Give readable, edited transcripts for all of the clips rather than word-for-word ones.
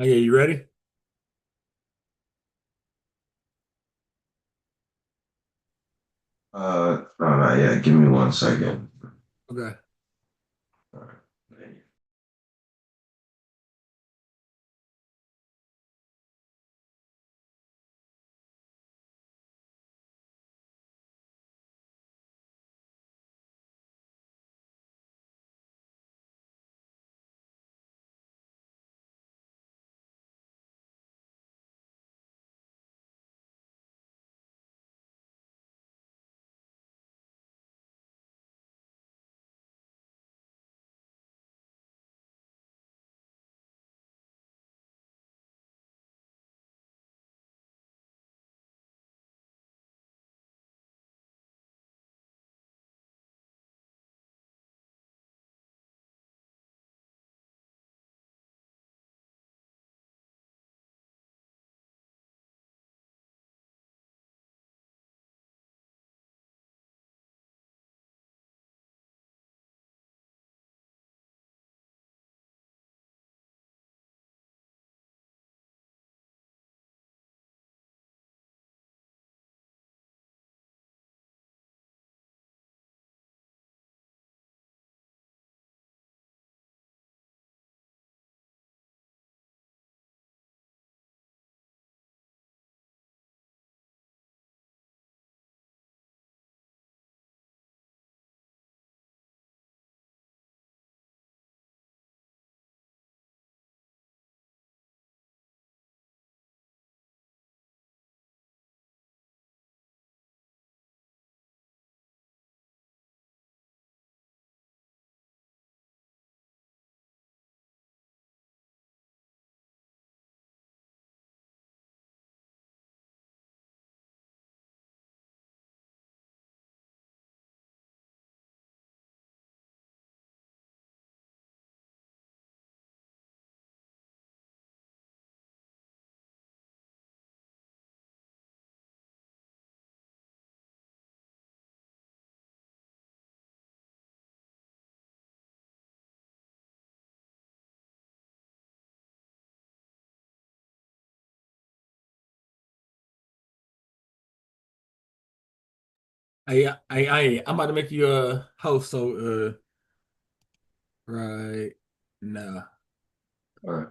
Oh, yeah, you ready? All right, yeah, give me 1 second. Okay. All right. I'm about to make you a host, so right now. All right.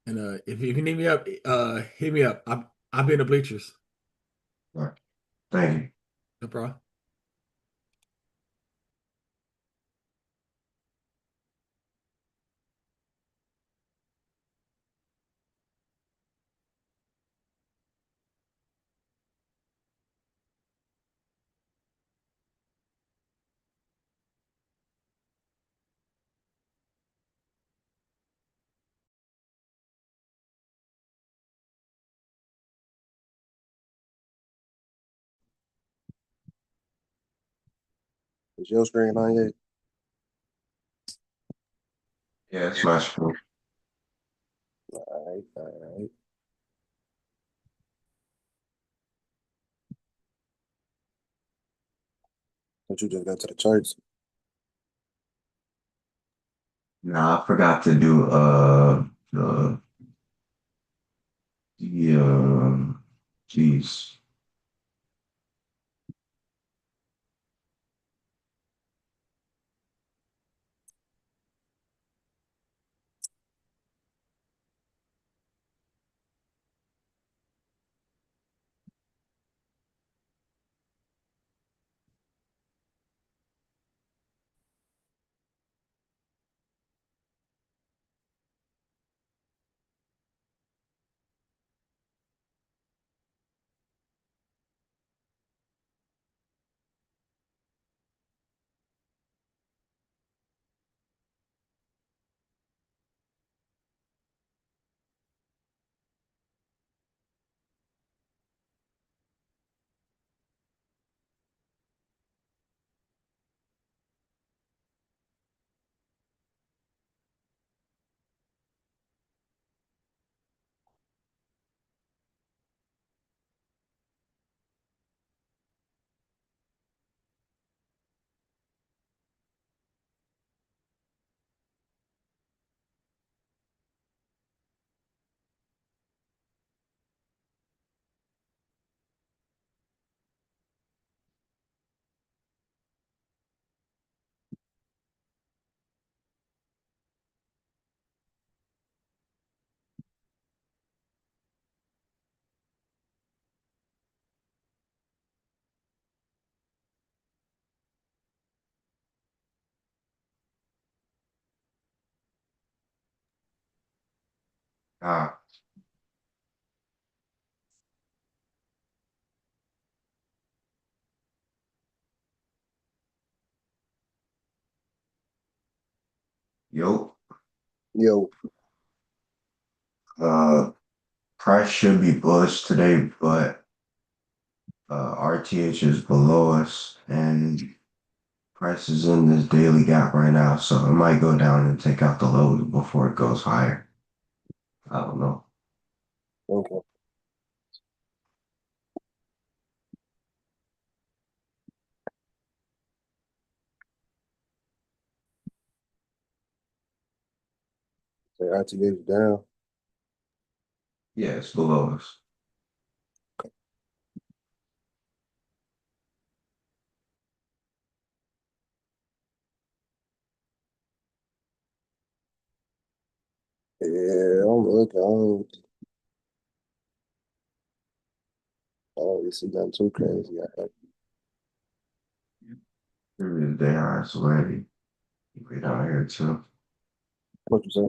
And if you need me up, hit me up. I'll be in the bleachers. All right. Thank you. No problem. Is your screen on yet? Yeah, it's my screen. All right, all right. But you just got to the charts. Nah, I forgot to do the geez. Ah, yo, Yo, uh, price should be bullish today, but RTH is below us, and price is in this daily gap right now, so it might go down and take out the lows before it goes higher. I don't know. okay. Say RTH down. Yeah, it's below us. Yeah, I'm looking. I don't really see nothing too crazy. Previous day highs already. Way down here too. What you say?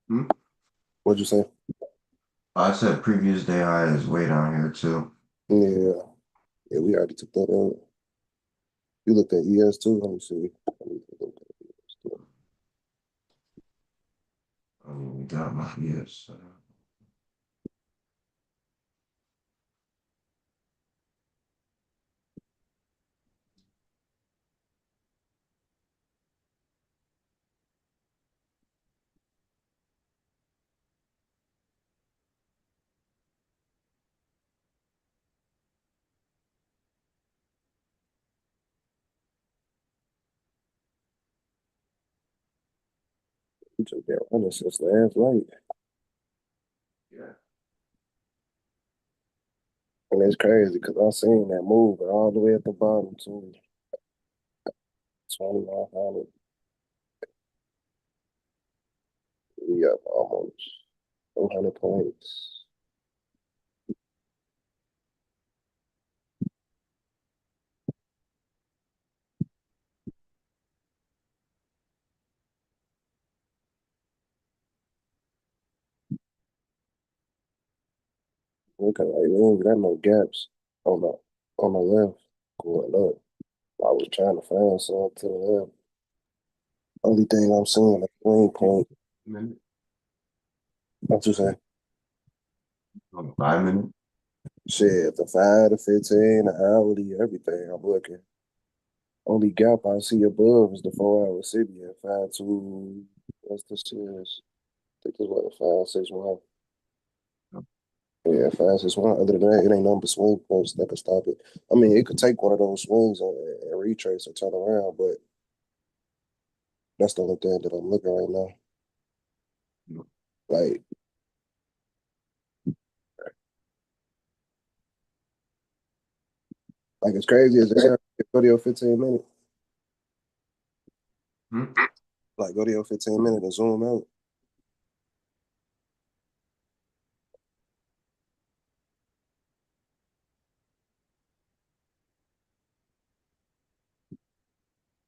Hmm? What you say? I said previous day high is way down here too. Yeah, yeah, we already took that out. You looked at ES too. Let me see. Let me look at ES too. I mean, we got my yes. We took that running since last night, Yeah. and it's crazy because I seen that move all the way at the bottom to 2,900. We up almost 400 points. Looking like we ain't got no gaps on the left going up. I was trying to find some to the left. Only thing I'm seeing is green point. Minute. What you say? On 5 minutes. Shit, the 5 to 15, the hourly, everything I'm looking. Only gap I see above is the 4 hour city at 5 to what's this is? I think it's what 561. Yeah, 561. Other than that, it ain't nothing but swing points that can stop it. I mean, it could take one of those swings and retrace or turn around, but that's the only thing that I'm looking right now. Like, like it's crazy as it go to your 15 minute. Hmm? Like go to your 15 minute and zoom out.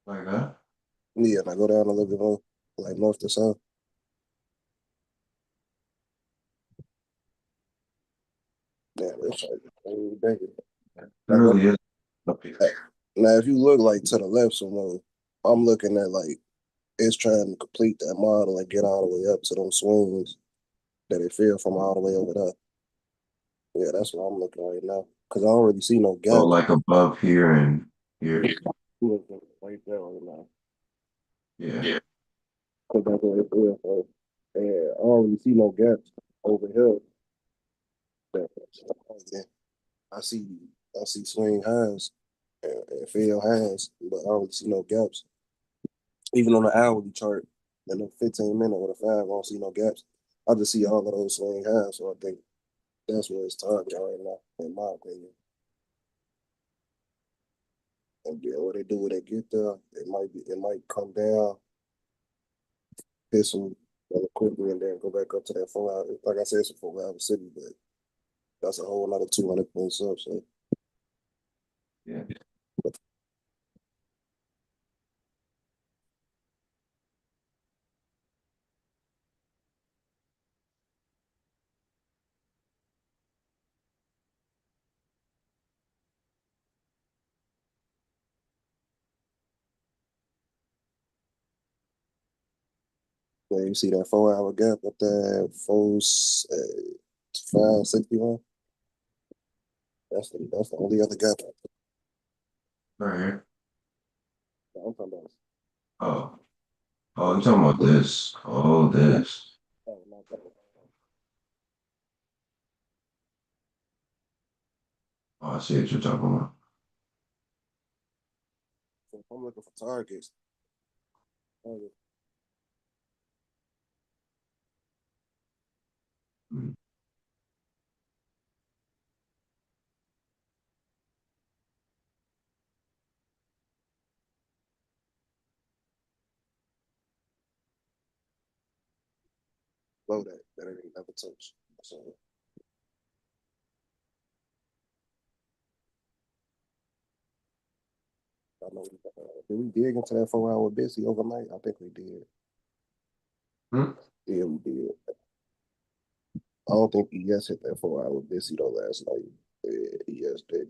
Like that? Yeah, and I go down a little bit more, like north to south. Yeah, that's like bigger. It Like what? really is up here. Now, if you look like to the left somewhere, I'm looking at like it's trying to complete that model and get all the way up to them swings that it feel from all the way over there. Yeah, that's what I'm looking right now. Cause I don't really see no Oh, gaps. like above here and here. I'm looking right there right now. Yeah. Cause that's what it feels like. And I don't really see no gaps over here. Yeah, I see I see swing highs and fail highs, but I don't really see no gaps. Even on the hourly chart, in the 15 minute with a 5, I don't see no gaps. I just see all of those swing highs, so I think that's where it's targeting right now, in my opinion. And yeah, what they do when they get there, it might come down, hit some quickly, and then go back up to that 4 hour. Like I said, it's a 4 hour city, but that's a whole another 200 points up. So Yeah. Yeah, you see that 4 hour gap up there, 561. That's the only other gap. Right here. I'm talking about. Oh, oh, I'm talking about this. Oh, this. Oh, not that one. Oh, I see what you're talking about. So if I'm looking for targets, target Mm. below that it ain't never touched. So I know did we dig into that 4 hour busy overnight? I think we did. Hmm? Yeah, we did. I don't think ES hit that 4 hour busy though last night. Yeah, ES did.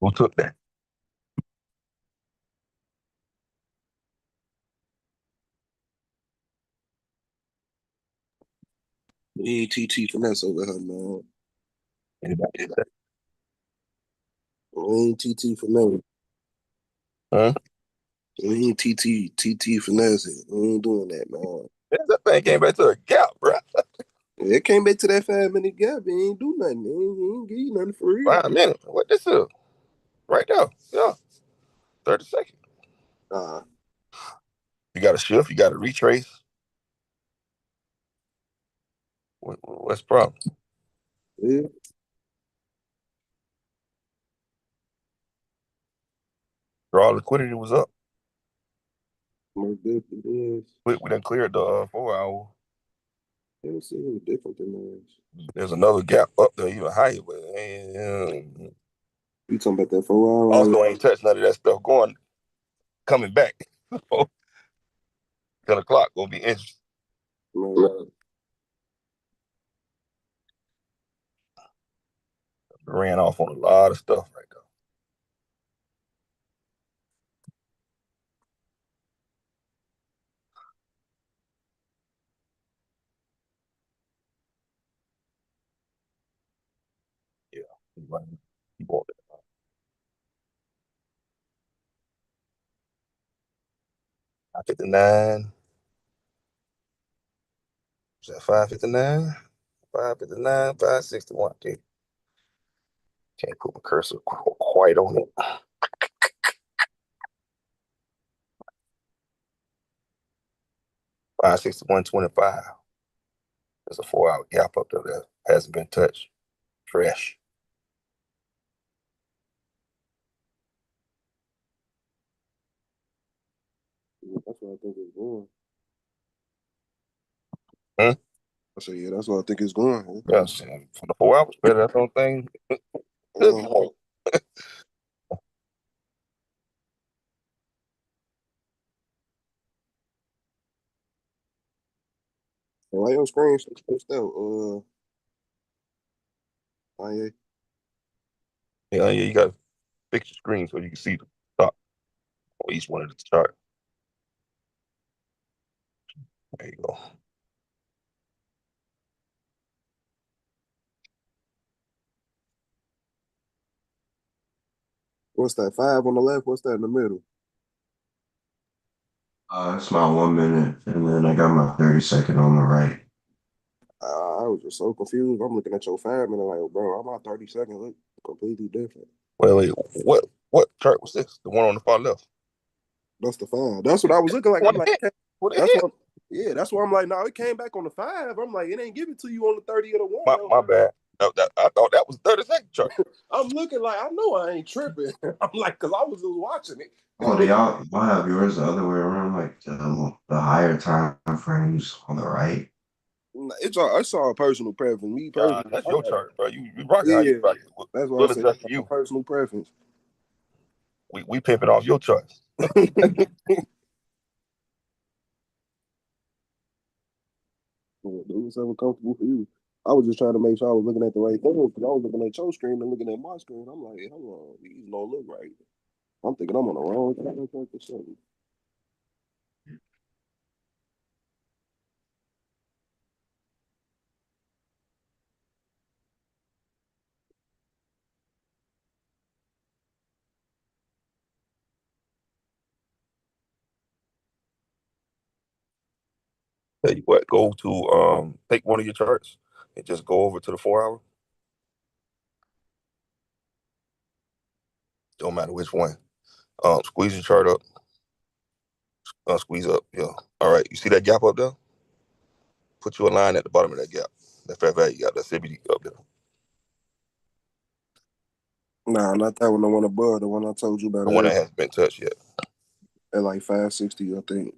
Who took that? We ain't TT finesse over here, man. Anybody take that? We ain't TT finesse. Huh? We ain't TT finesse. We ain't doing that, man. That thing came back to a gap, bro. It came back to that 5 minute gap. It ain't do nothing. It ain't give you nothing for real. 5 minutes. What this is? Right there. Yeah. 30 seconds. Nah. You got to shift. You got to retrace. What's the problem? Yeah. Draw liquidity was up. Most definitely is. We done cleared the 4 hour. Yeah, see, it was different than ours. There's another gap up there even higher, but You talking about that 4 hour? also ain't touched none of that stuff going coming back. 10 o'clock gonna be interesting. Man, Ran off on a lot of stuff right there. Yeah, he running. He bought it. 559. Was that 559? 559, 561. Can't put my cursor quite on it. 561.25. There's a 4 hour gap up there that hasn't been touched. Fresh. that's what I think it's going. Hmm? I said, yeah, that's what I think it's going. Yeah, for the 4 hours, better that whole thing. Good Um, why your screen switched out? Yeah. Yeah, you got to fix your screen so you can see the top of each one of the chart. There you go. What's that? 5 on the left? What's that in the middle? It's my 1 minute, and then I got my 30 second on the right. I was just so confused. I'm looking at your 5 minute like, bro, I'm not 30 seconds. Look completely different. Wait, what chart was this? The one on the far left. That's the 5. That's what I was looking like. I'm What like, the heck? What the that's heck? what. Yeah, that's why I'm like, no, it came back on the 5. I'm like, it ain't give it to you on the 30 or the My, 1. my bad. I thought that was 30 second chart. I'm looking like I know I ain't tripping. I'm like, cause I was just watching it. Oh, do y'all have yours the other way around, like the higher time frames on the right? It's all personal preference. Me personally, That's your chart, bro. You rock it how you yeah, rock it. that's why I We'll say adjust to you. personal preference. We pimping off your charts. Do whatever comfortable for you. I was just trying to make sure I was looking at the right thing because I was looking at your screen and looking at my screen. I'm like, hold on, these don't look right. I'm thinking I'm on the wrong track or something. Tell you what, go to take one of your charts and just go over to the 4 hour. Don't matter which one. Squeeze your chart up. Squeeze up. Yeah. All right. You see that gap up there? Put you a line at the bottom of that gap. That fair value gap. That CBD up there. Nah, not that one. The one above, the one I told you about The one that earlier. hasn't been touched yet. At like 560, I think.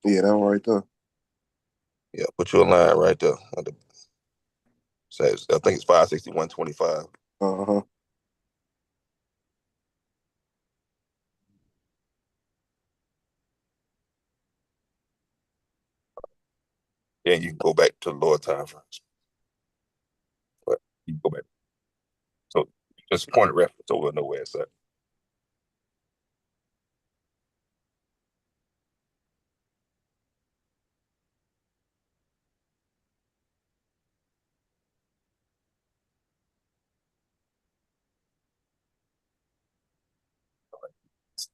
Yeah, that one right there. Yeah. Put you a line right there. Says I think it's 561.25. Uh-huh. Then you can go back to the lower time frames. But you can go back. It's a point of reference over nowhere. So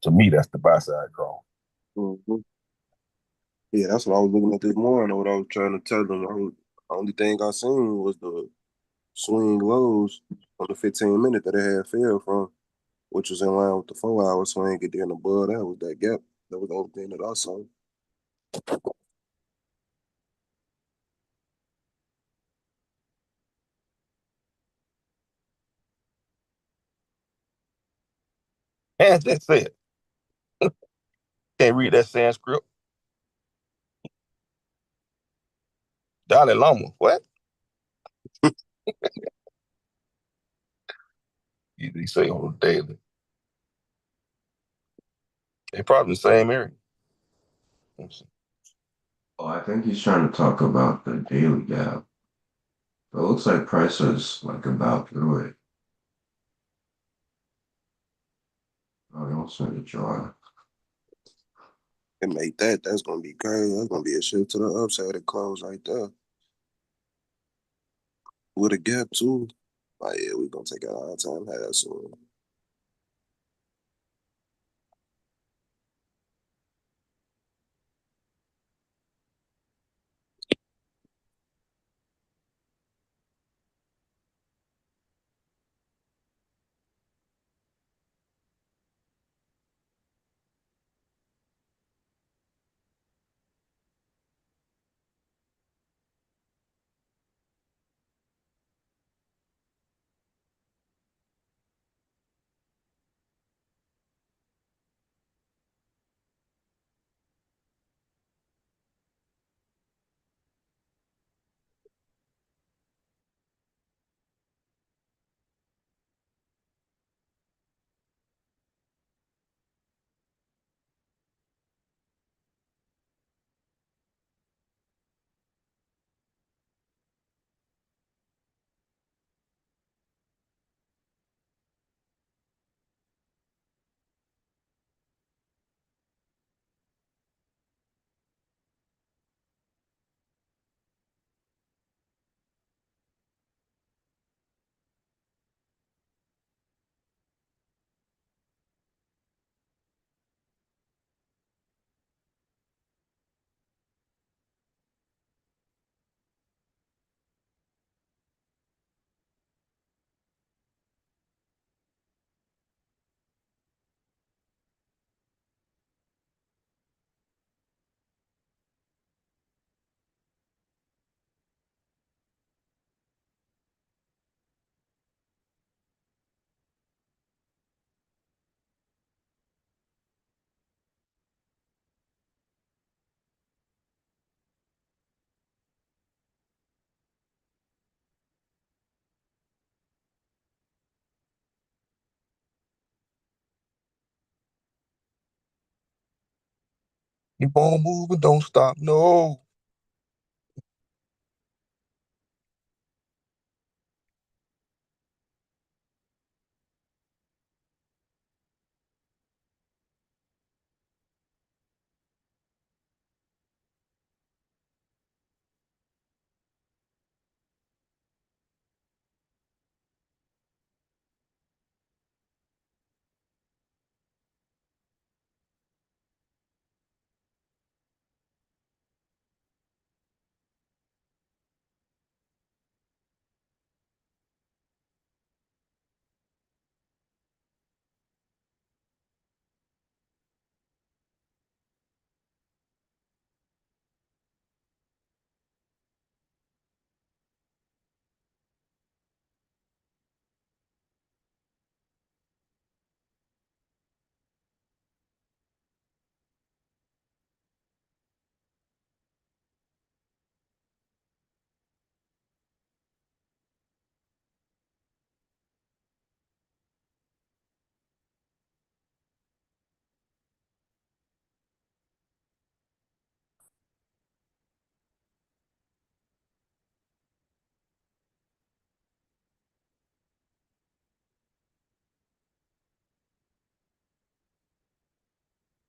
to me, that's the buy side draw. Mhm. Yeah, that's what I was looking at this morning. What I was trying to tell them. Only thing I seen was the swing lows on the 15 minute that it had fell from, which was in line with the 4 hour swing. And then above that was that gap. That was the only thing that I saw. And that's it. Can't read that Sanskrit. Dalai Lama. What? You say on the daily. They probably the same area. Oh, I think he's trying to talk about the daily gap. It looks like price is like about through it. Oh, he wants me to draw. And make that. That's gonna be crazy. That's gonna be a shift to the upside. It close right there with a gap too. Like yeah, we gonna take out our time high soon. Keep on moving, don't stop. No.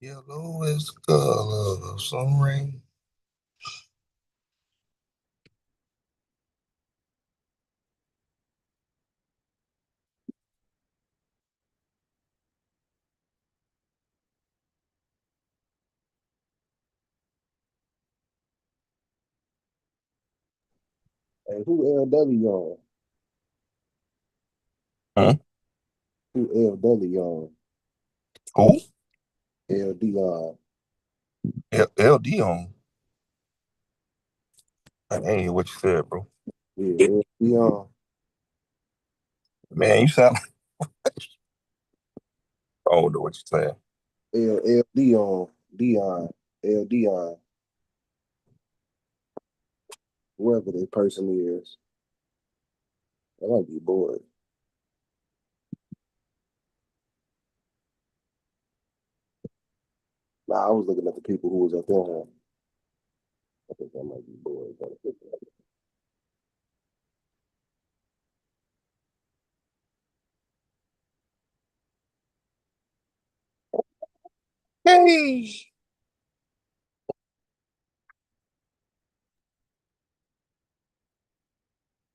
Yellow is the color of some rain. Hey, who LW on? Huh? Who LW on? Who? LD on. LD on. I ain't hear what you said, bro. Yeah, LD on. Man, you sound like I don't know what you're saying. LD on. Dion. LD on. Whoever this person is. I might be bored. Nah, I was looking at the people who was up there. I think I might be bored. Hey,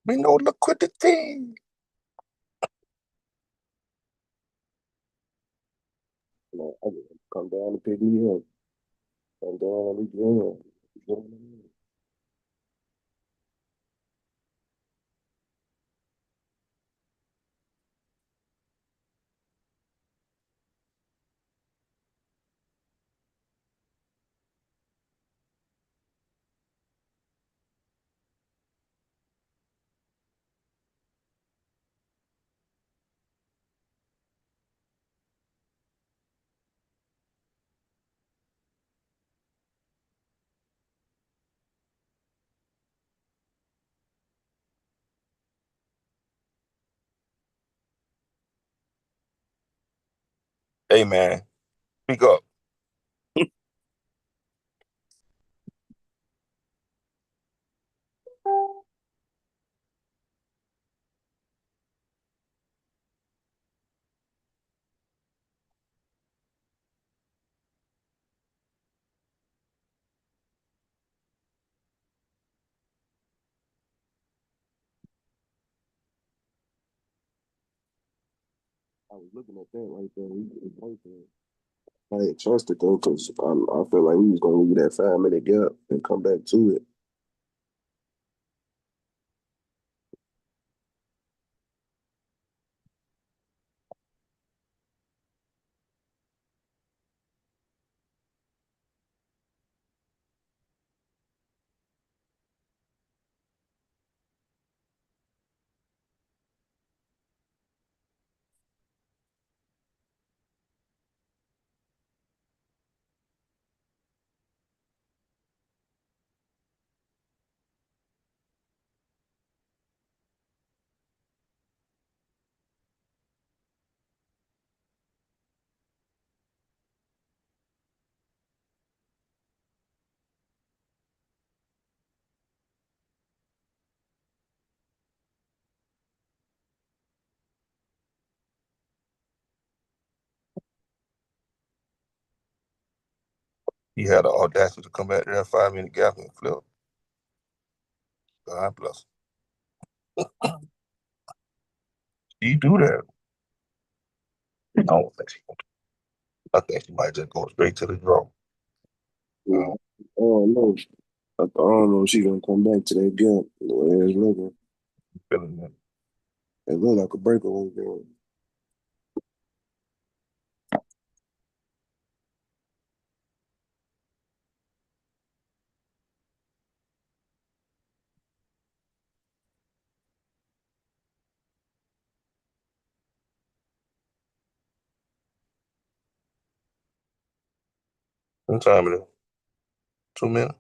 we know liquidity. You know, I just come down and pick me up. Come down and we join. Hey, man, speak up. I was looking at that right there. I didn't trust it though, because I feel like we was gonna leave that 5 minute gap and come back to it. He had the audacity to come back to that 5 minute gap and flip. God bless him. He do that. I don't think she gonna. I think she might just go straight to the draw. Yeah. Oh no, I don't know if she gonna come back to that gap the way it's looking. Feeling it. It look like a breakaway game. What time it is? 2 minutes.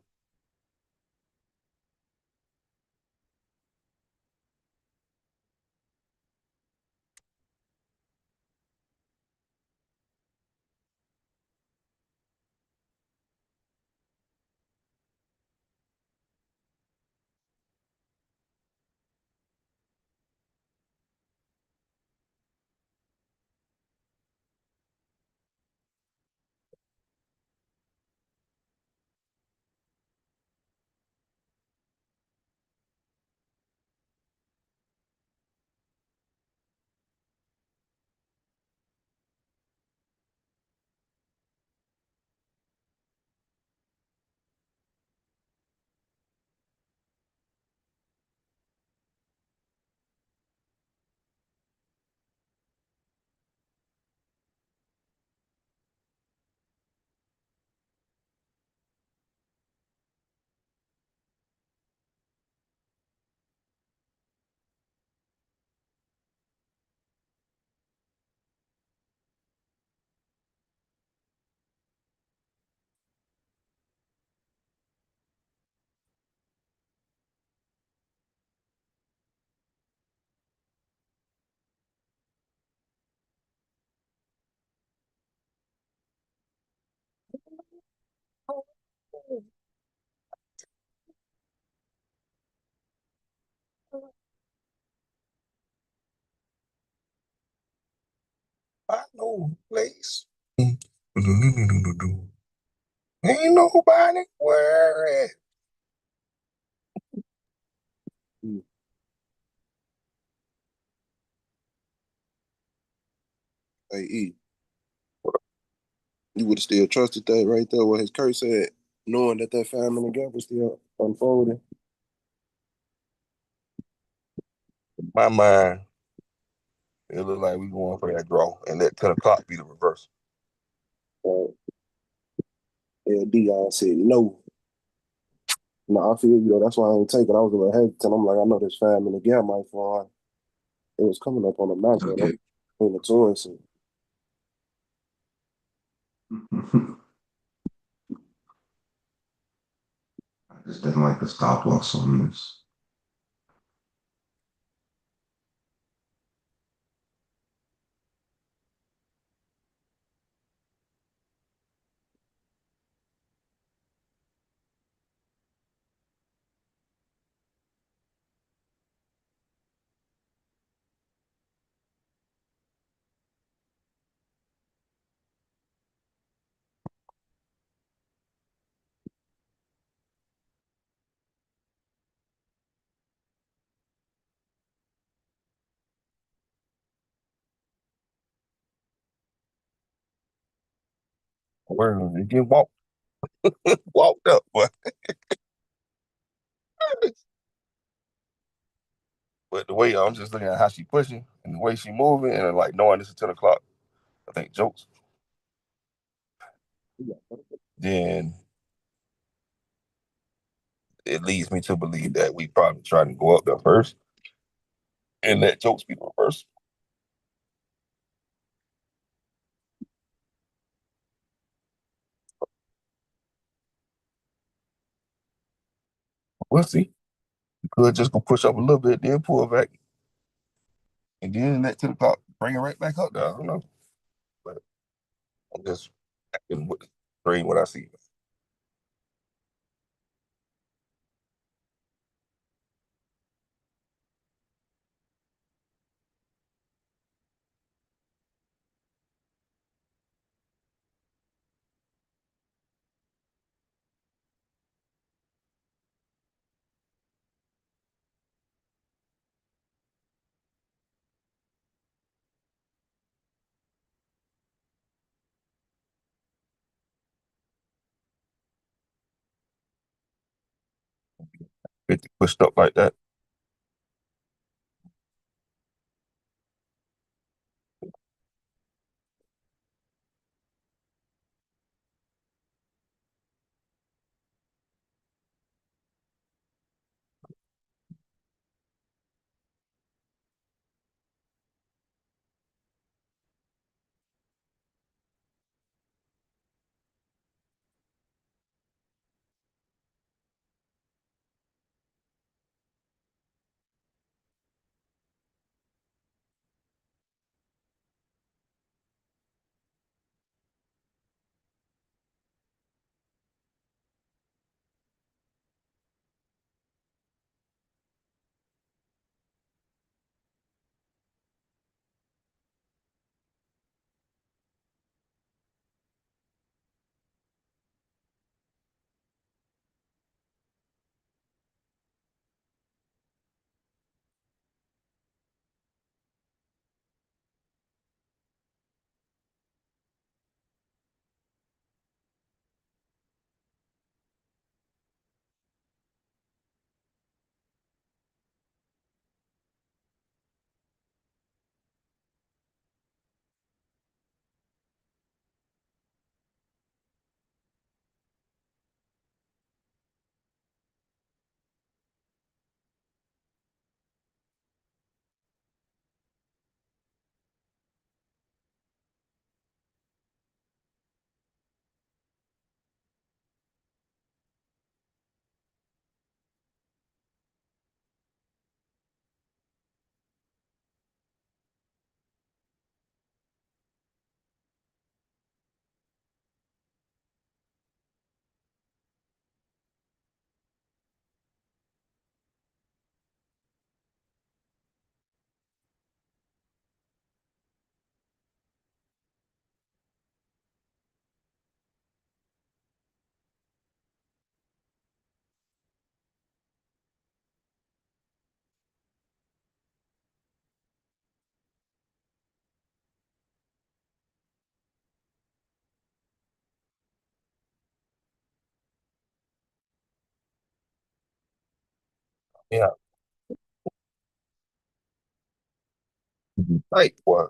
no place. Ain't nobody worried. Mm. Hey, E, you would have still trusted that right there, what his curse said, knowing that that 5 minute gap was still unfolding. My mind, it look like we going for that draw, and that 10 o'clock be the reverse. Uh, LD, I said no. No, I feel you though. That's why I ain't take it. I was a little hesitant. I'm like, I know this 5 minute gap might fall. It was coming up on the map Took though. it. In the tours. And I just didn't like the stop loss on this. Where it get walked up, but the way I'm just looking at how she pushing and the way she moving, and like knowing this is 10 o'clock, I think jokes. Then it leads me to believe that we probably try to go up there first and let jokes be the reverse. We'll see. We could just go push up a little bit, then pull back, and then at 10 o'clock, bring it right back up there. I don't know. But I'm just acting with what I see. Get pushed up like that. Yeah. Right, boy.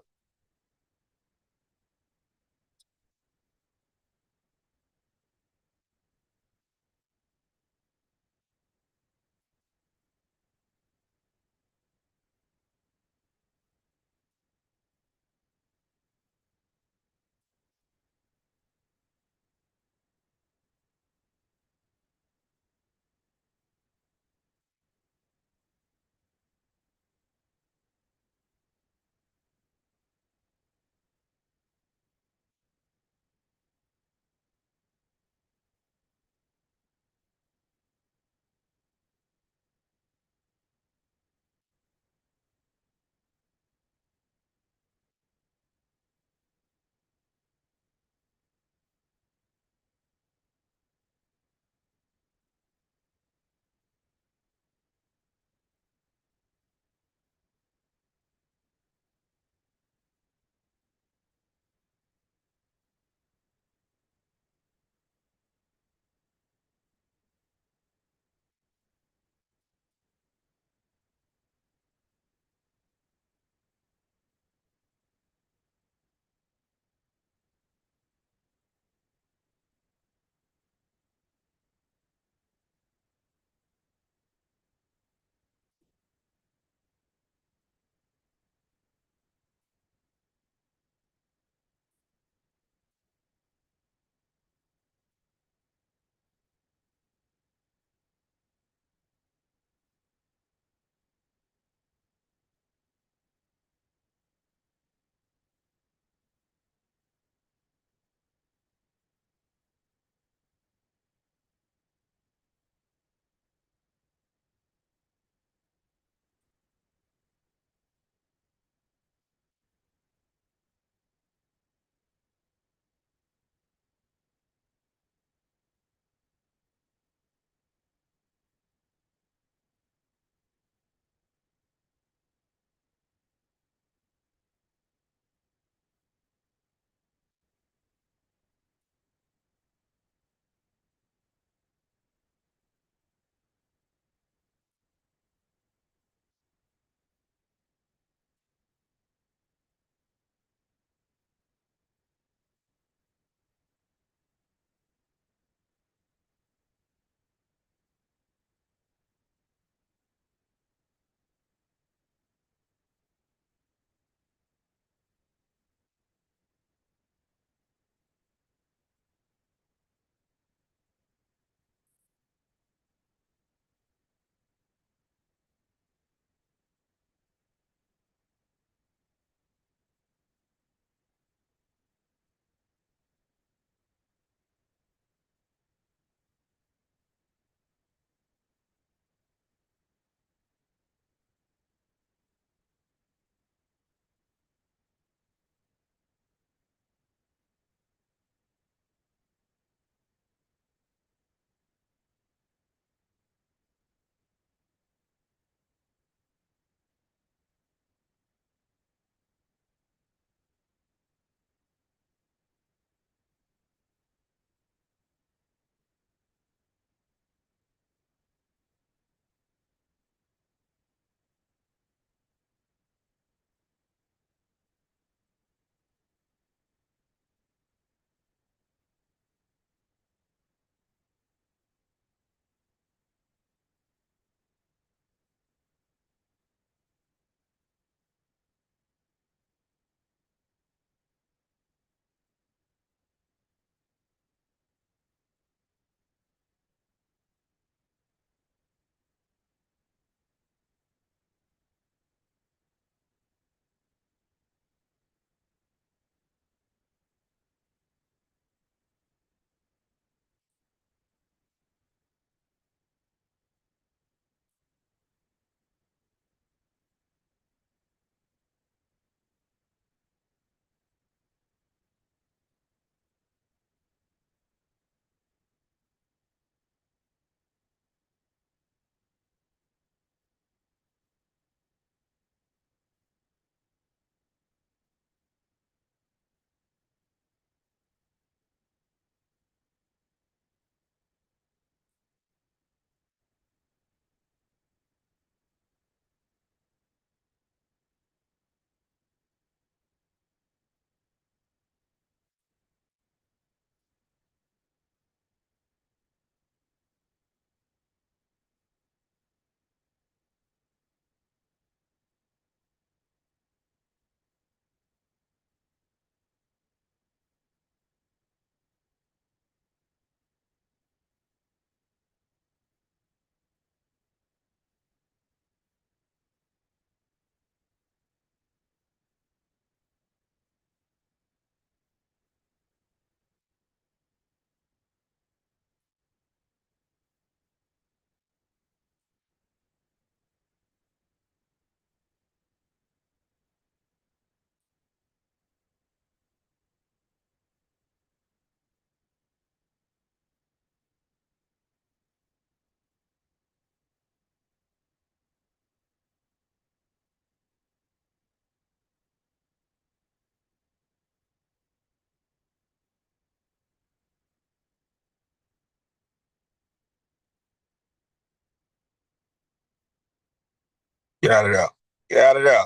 Get out of there. Get out of there.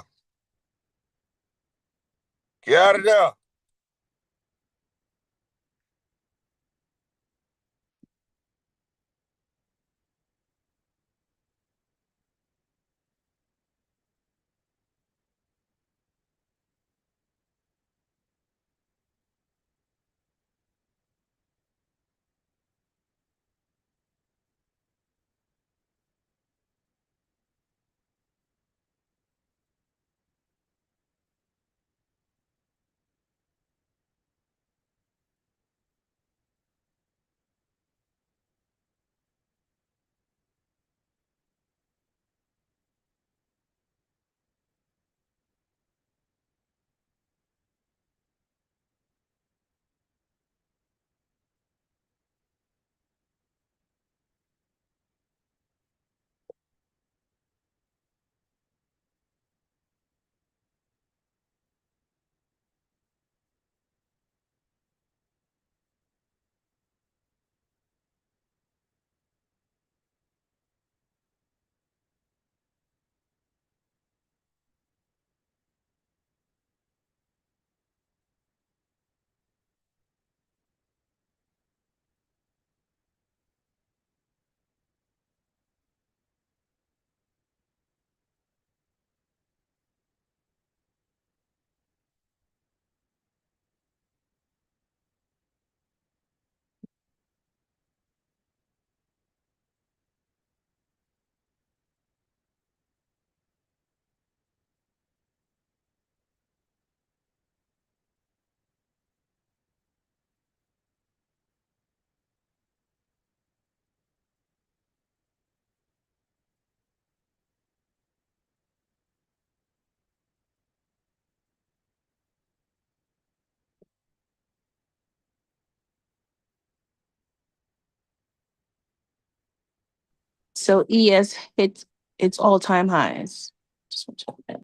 Get out of there. So ES hits its all-time highs. Just want to check that.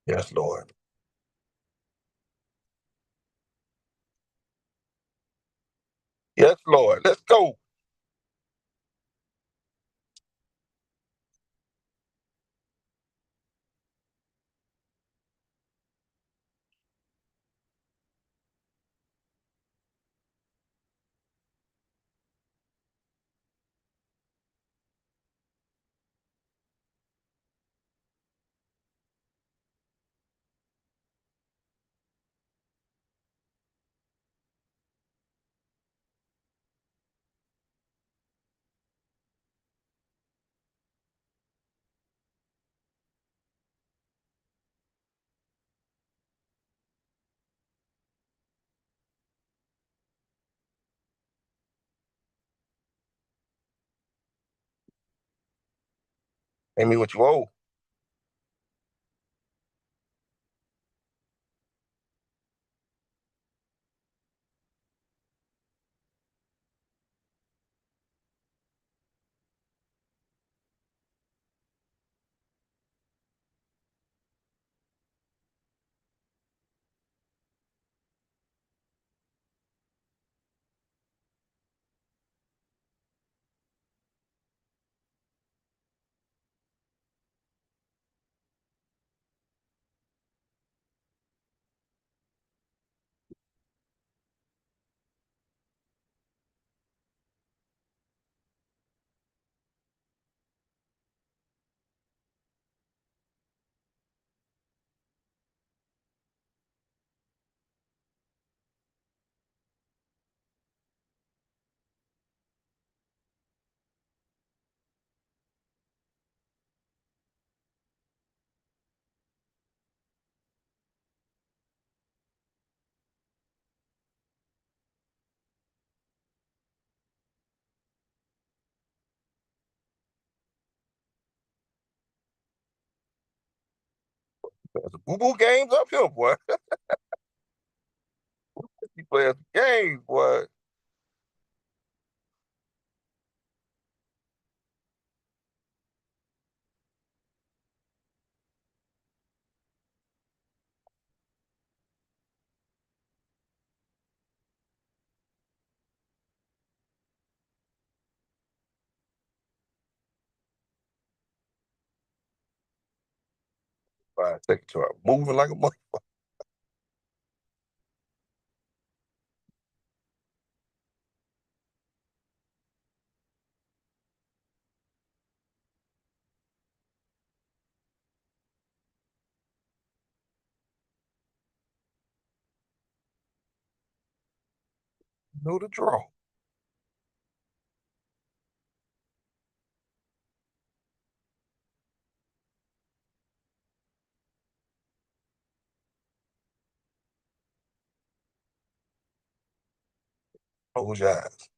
Yes, Lord. Yes, Lord. Let's go. Pay me what you owe. There's some boo-boo games up here, boy. He playing some games, boy. Fine, take it to her. Moving like a mother. Know the draw. Close your eyes.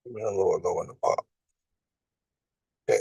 Man, Lord, low in the pop. Okay.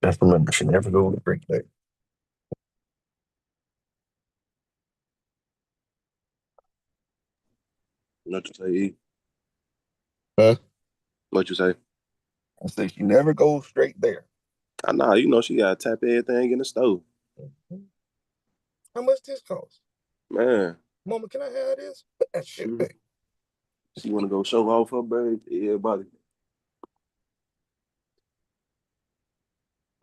Just remember, she never go with a break there. What you say, E? Huh? What you say? I say she never goes straight there. I know, you know she gotta tap everything in the stove. How much this cost? Man. Mama, can I have this? Put that shit Mhm. back. She wanna go show off her baby to everybody.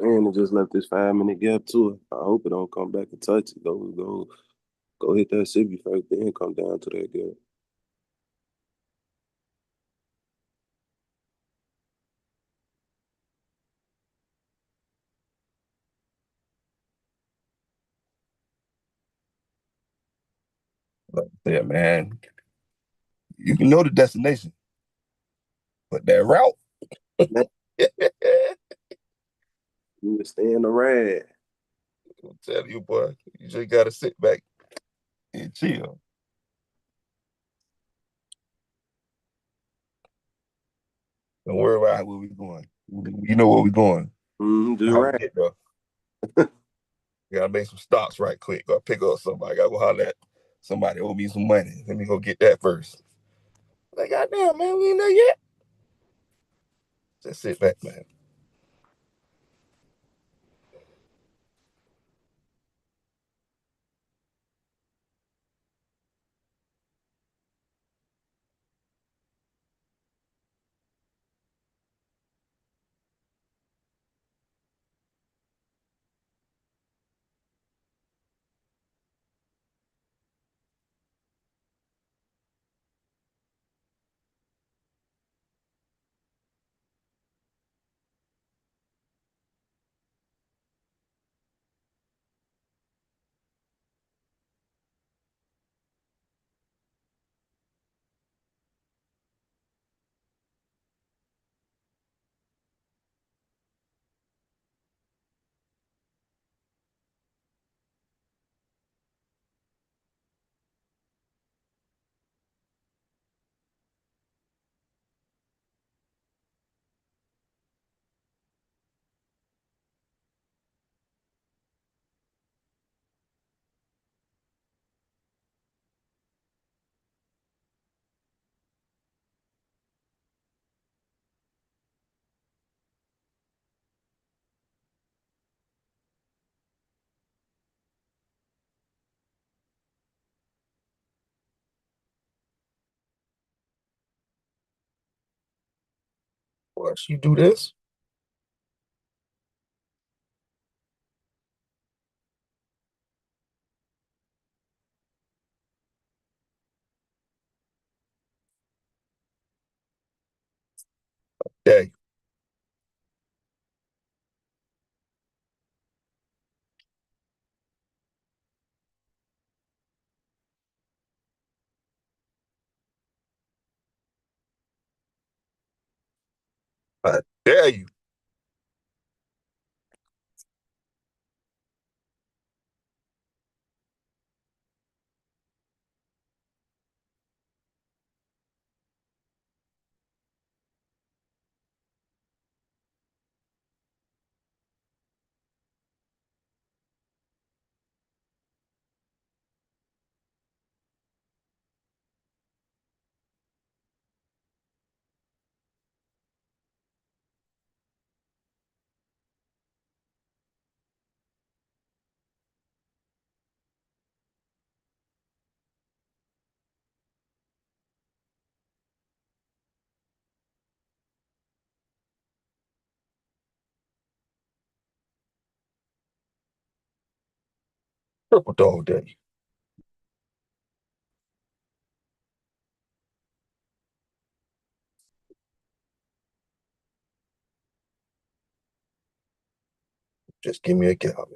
And it just left this 5 minute gap to her. I hope it don't come back and touch it. Go hit that city first, then come down to that gap. Like I said, man, you can know the destination, but that route, Man, you can stay in the rad. I'm telling you, boy, you just gotta sit back and chill. Don't worry about where we going. You know where we going. Do the How we rad. get there. Gotta make some stops right quick. Gotta pick up somebody. Gotta go holler at somebody owe me some money. Let me go get that first. Like, goddamn, man, we ain't there yet. Just sit back, man. Watch you do this. Yeah, I dare you. Triple dog dare you. Just give me a gallon.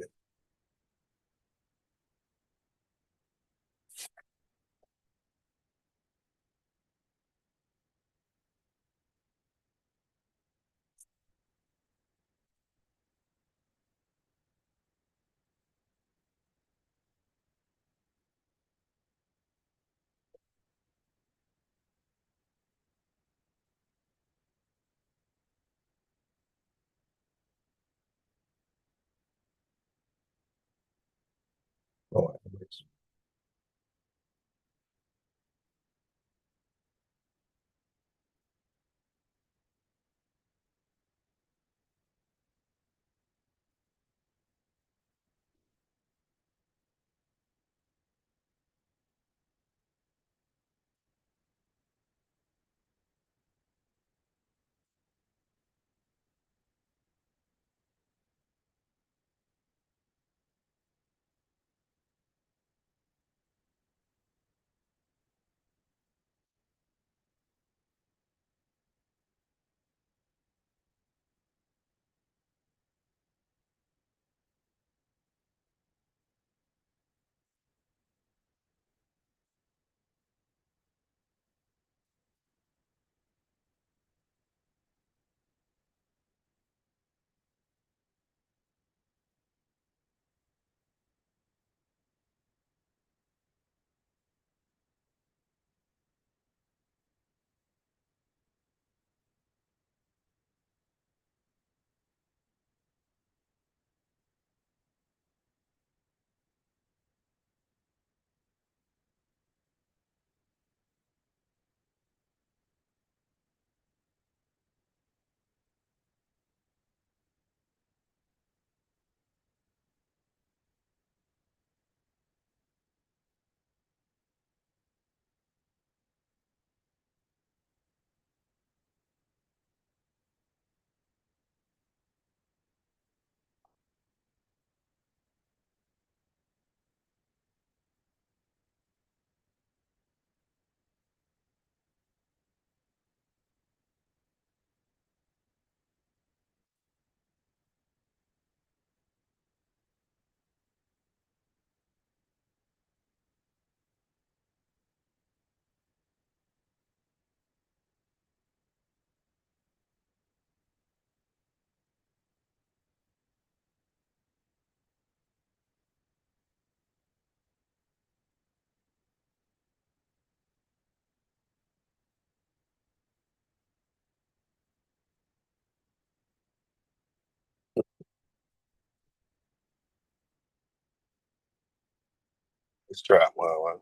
Nice try. Wow.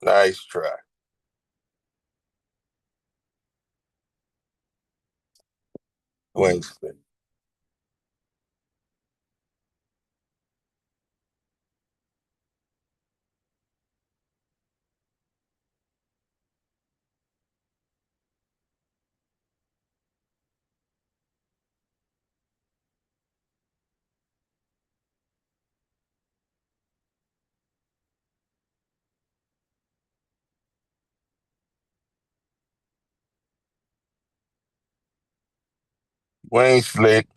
Nice try. Wayne Smith. Wayne Slick.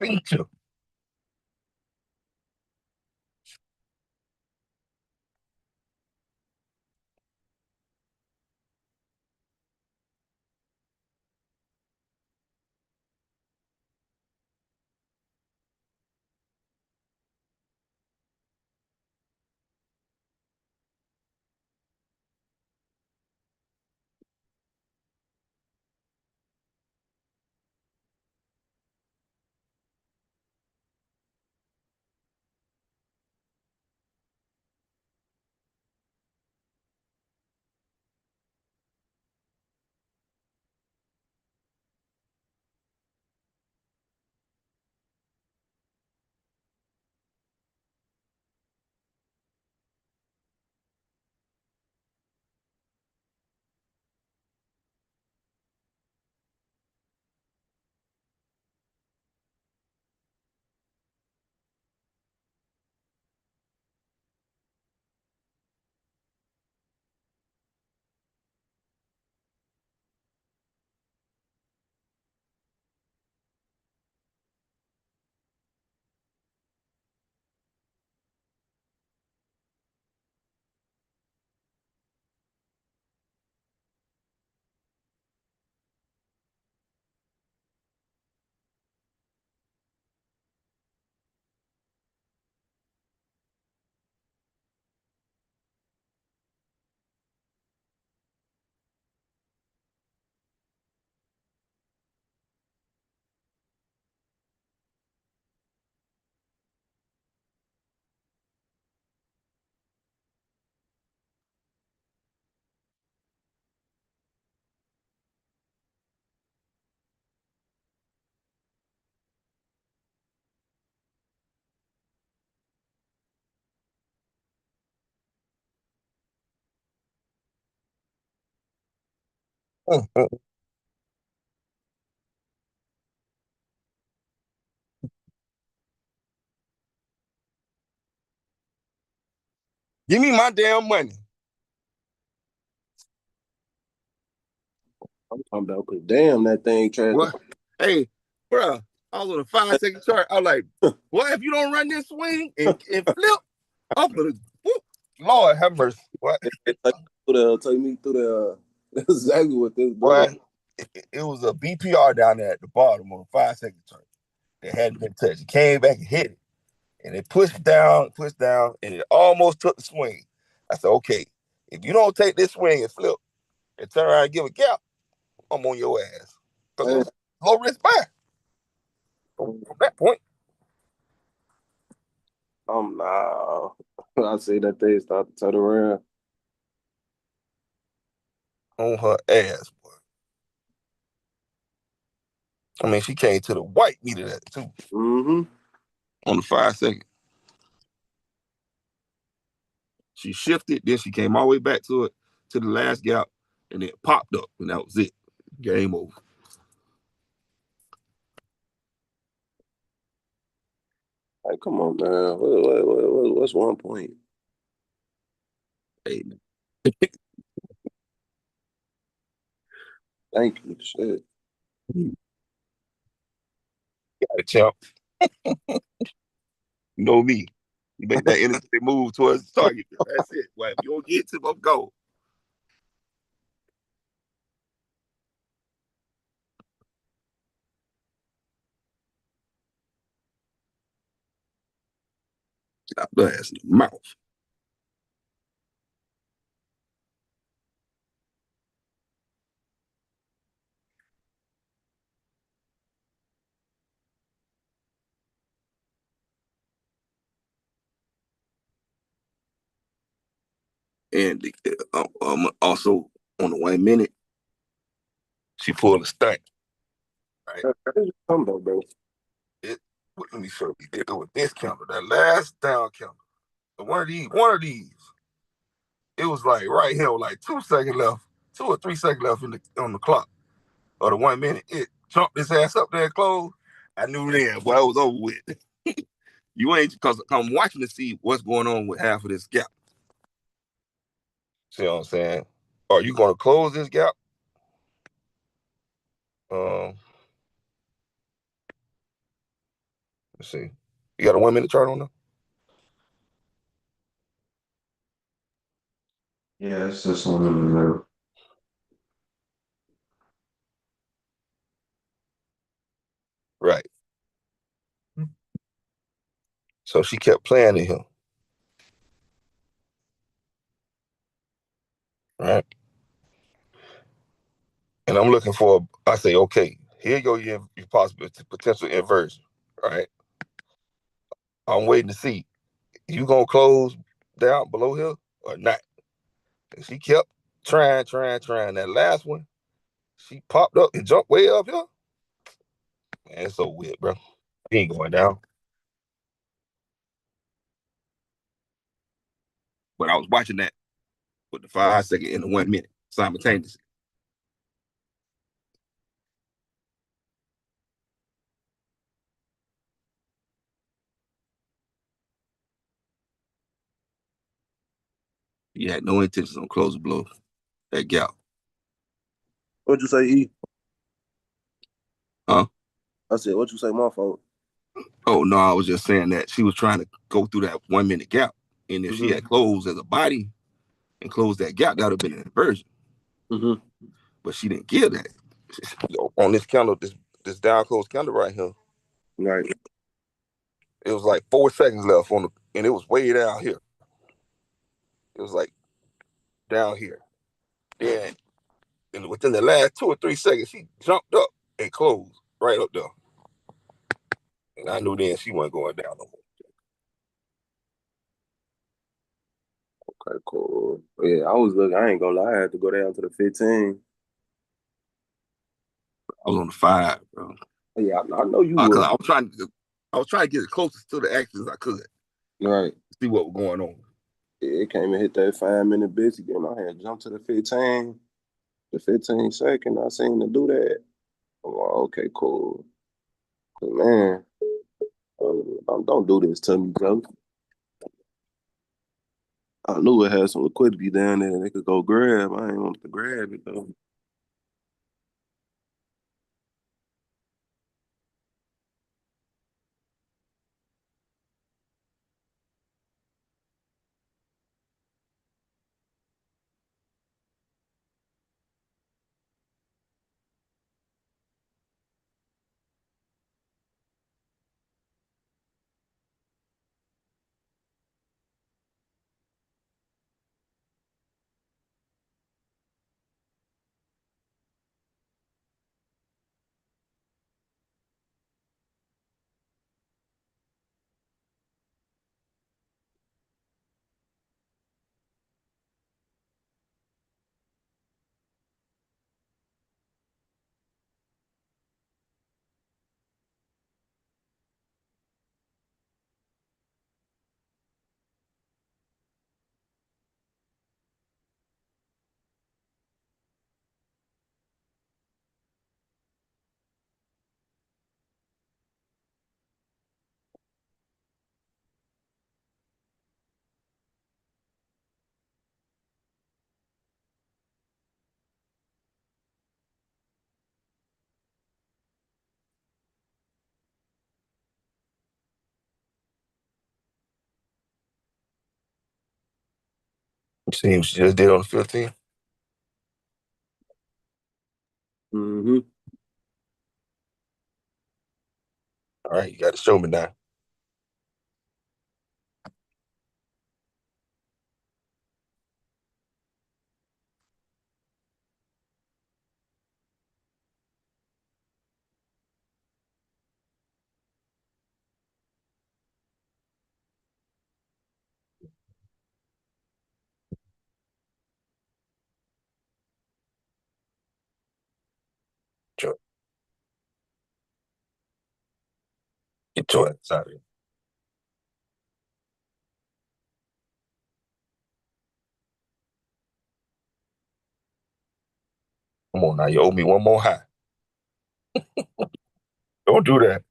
Feature. Give me my damn money. I'm talking about, cause damn, that thing trash. What? Hey, bro, I was on a 5-second chart. I was like, what if you don't run this swing and flip? I'm gonna, whoop. Lord have mercy. What? Take me through the. That's exactly what this doing. What? It was a BPR down there at the bottom on a 5-second chart that hadn't been touched. It came back and hit it. And it pushed down, and it almost took the swing. I said, okay, if you don't take this swing and flip and turn around and give a gap, I'm on your ass. Because it Man, was low risk buy from that point. nah. I see that they start to turn around. On her ass, boy. I mean, she came to the white meat of that, too, Mm-hmm. on the 5 second. She shifted, then she came all the way back to it, to the last gap, and it popped up, and that was it. Game over. Like, come on, man. What's 1 point? Hey, Thank you. Shit. you got a champ. You know me. You make that energetic move towards the target. That's it. Well, if you don't get to them, go. Stop the ass in the mouth. And also on the 1 minute, she pulled a stunt. Right? How did you come though, bro? It let me show you. It was this counter, that last down counter. One of these. It was like right here, with like 2 seconds left, 2 or 3 seconds left on the clock or the 1 minute. It jumped his ass up there and closed. I knew then, boy, I was over with. You ain't because I'm watching to see what's going on with half of this gap. See what I'm saying? Are you gonna close this gap? Um, let's see. You got a 1 minute chart on there? Yeah, it's this one in the middle. Right. So she kept playing at him. Right. And I'm looking for, I say, okay, here you go, your possible potential inversion. Right. I'm waiting to see. You gonna close down below here or not? And she kept trying. That last one, she popped up and jumped way up here. Man, it's so weird, bro. He ain't going down. But I was watching that with the 5 second and the 1 minute simultaneously. He had no intentions on closing below that gap. What'd you say, E? Huh? I said, what you say, my fault? Oh no, I was just saying that she was trying to go through that 1 minute gap. And if she Mm-hmm. had closed as a body and closed that gap, that would have been an inversion. Mm-hmm. But she didn't give that. On this candle, this down close candle right here, Right. it was like 4 seconds left on the, and it was way down here. It was like down here. Then, and within the last 2 or 3 seconds, she jumped up and closed right up there. And I knew then she wasn't going down no more. Okay, cool. Yeah, I was looking. I ain't gonna lie. I had to go down to the 15. I was on the 5, bro. Yeah, I know you Because would. I was trying to get as close to the action as I could, Right. see what was going on. It came and hit that 5 minute busy. Then I had jumped to the 15. The 15 second, I seen to do that. I'm like, okay, cool. But man, don't do this to me, bro. I knew it had some liquidity down there they could go grab. I ain't want to grab it though. You see what she just did on the 15? Mm-hmm. All right, you got to show me now. Get your ass out of here. Come on now, you owe me one more high. Don't do that.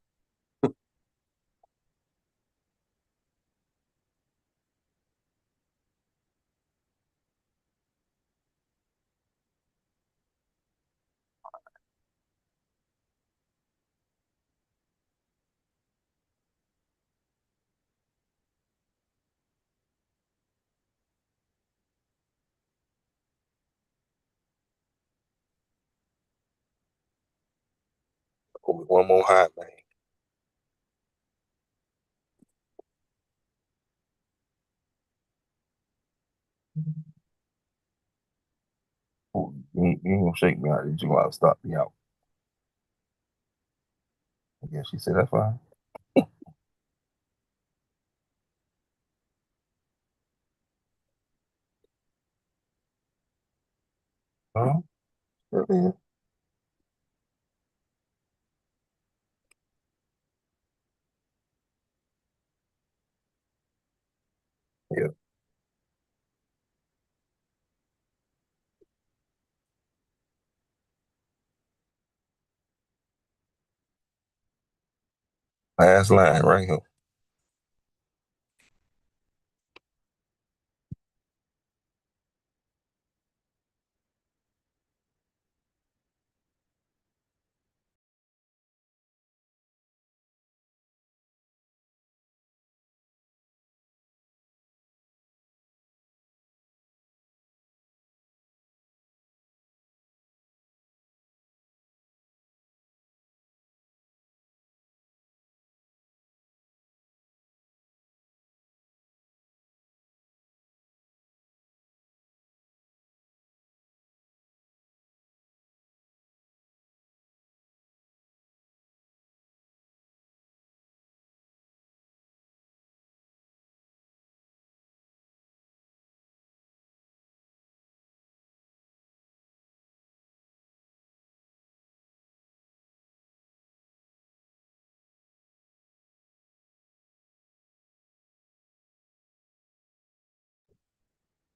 Owe me one more high, man. Oh, you ain't gonna shake me out. You gonna stop me out. I guess she said that's fine. Huh? Yeah. Yeah. Last line right here.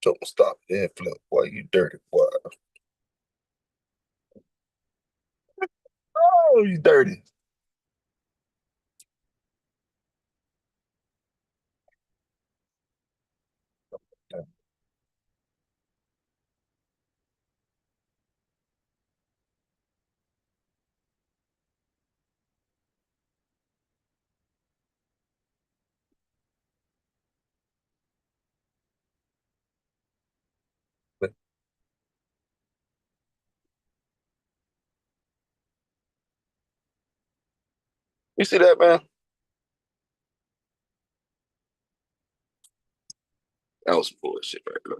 Don't stop there, flip. Boy, you dirty boy. Oh, you dirty. You see that, man? That was some bullshit right there.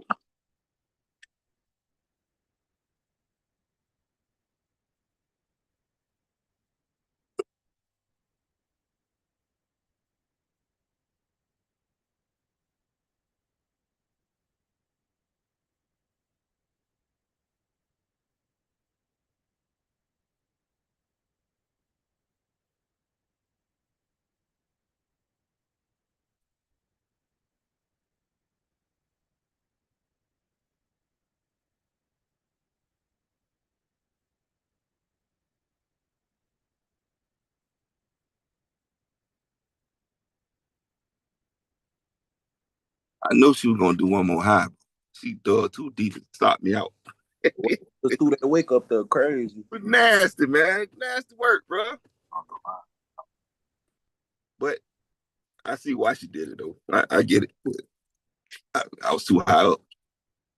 I know she was gonna do one more high. She dug too deep and stopped me out. Let's do that wake up though, crazy. Nasty, man. Nasty work, bro. But I see why she did it though. I get it. But I was too high up.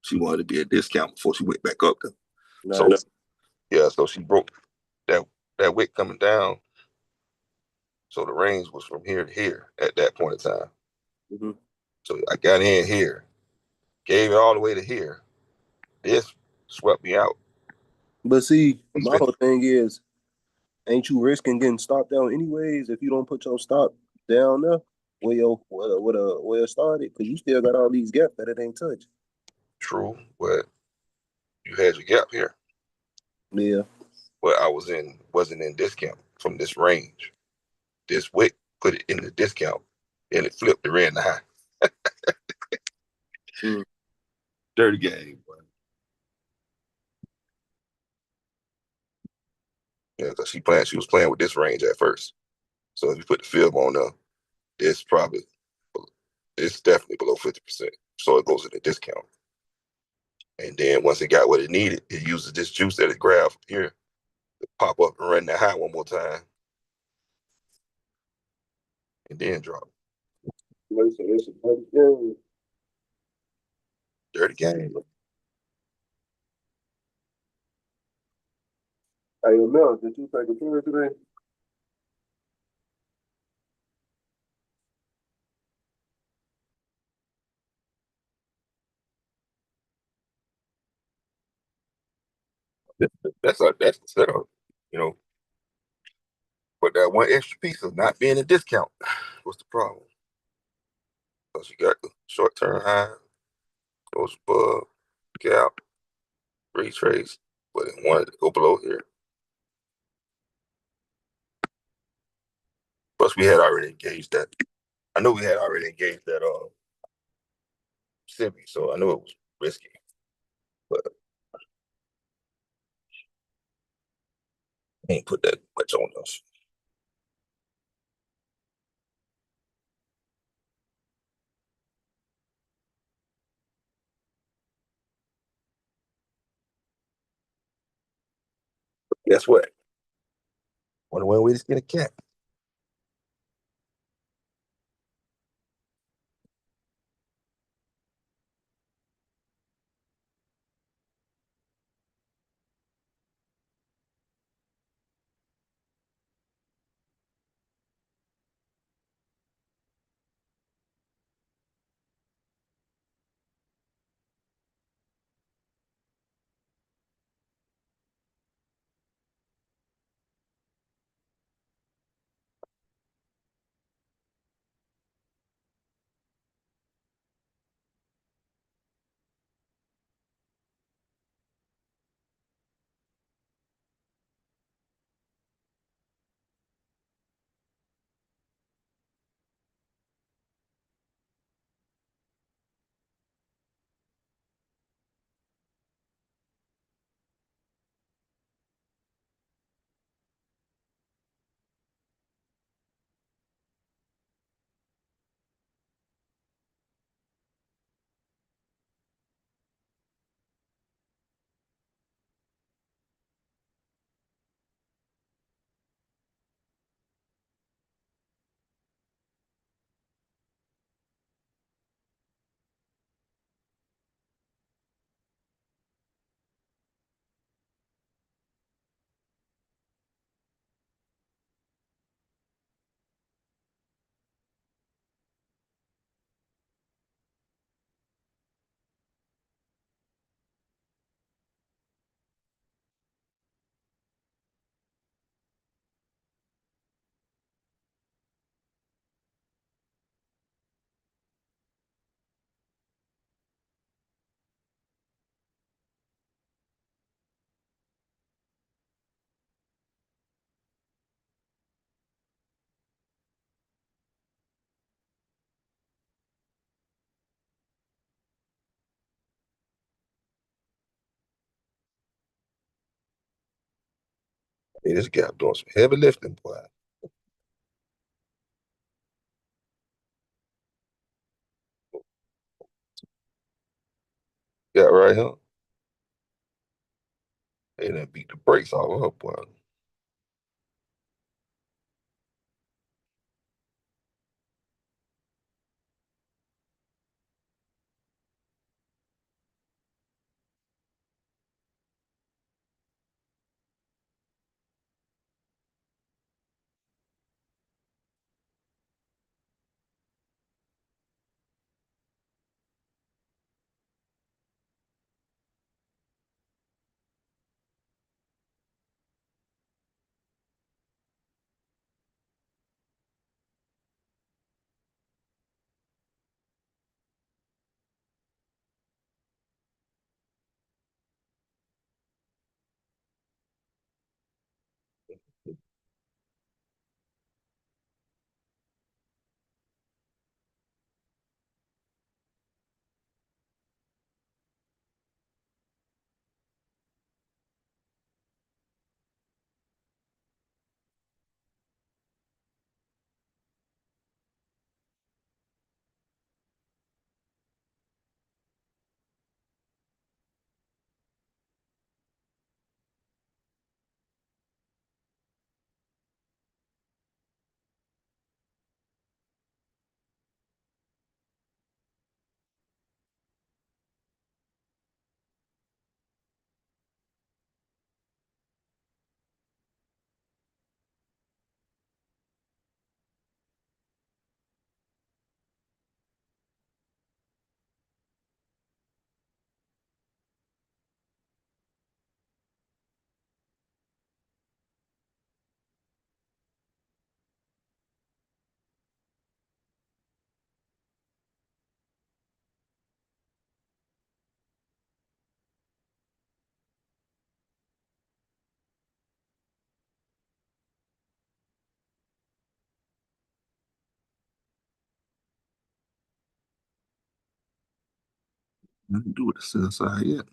She wanted to be a discount before she went back up there. So yeah, so she broke that wick coming down. So the range was from here to here at that point in time. Mm-hmm. So I got in here, gave it all the way to here. This swept me out. But see, my whole thing is, ain't you risking getting stopped out anyways if you don't put your stop down there where it started? Because you still got all these gaps that it ain't touched. True, but you had your gap here. Yeah. But I wasn't in discount from this range. This wick put it in the discount, and it flipped and ran the high. Mm. Dirty game, boy. Yeah, because she was playing with this range at first. So if you put the film on there, it's probably it's definitely below 50%. So it goes in the discount. And then once it got what it needed, it uses this juice that it grabbed here to pop up and run that high one more time, and then drop. It's a dirty game. Dirty game. Hey, Mel, did you take a tour today? That's the setup, you know. But that one extra piece of not being a discount, what's the problem? Because you got the short term high, goes above, gap, retrace, but it wanted to go below here. Plus, we had already engaged that. I know we had already engaged that semi, so I know it was risky. But I ain't put that much on us. Guess what? Wonder when we just get a cat. Hey, this gap doing some heavy lifting, boy. Got right here. They done beat the brakes off her, boy. Nothing to do with the sell side yet.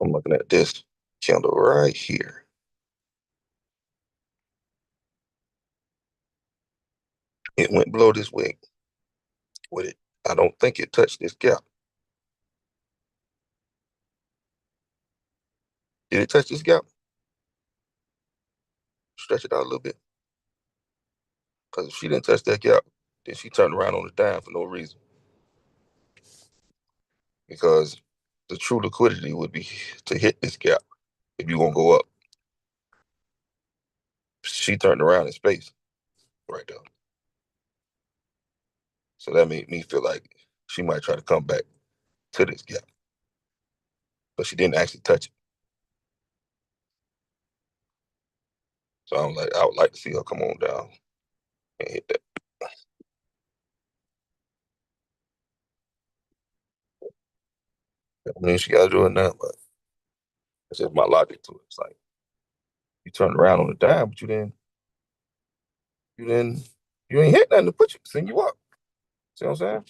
I'm looking at this candle right here. It went below this wick with it. I don't think it touched this gap. Did it touch this gap? Stretch it out a little bit. Because if she didn't touch that gap, then she turned around on the dime for no reason. Because the true liquidity would be to hit this gap if you want to go up. She turned around in space right there. So that made me feel like she might try to come back to this gap. But she didn't actually touch it. So I'm like, I would like to see her come on down and hit that. I mean, she got to do it now, but it's just my logic to it. It's like you turned around on the dime, but you didn't, you ain't hit nothing to put you, send you up. See what I'm saying?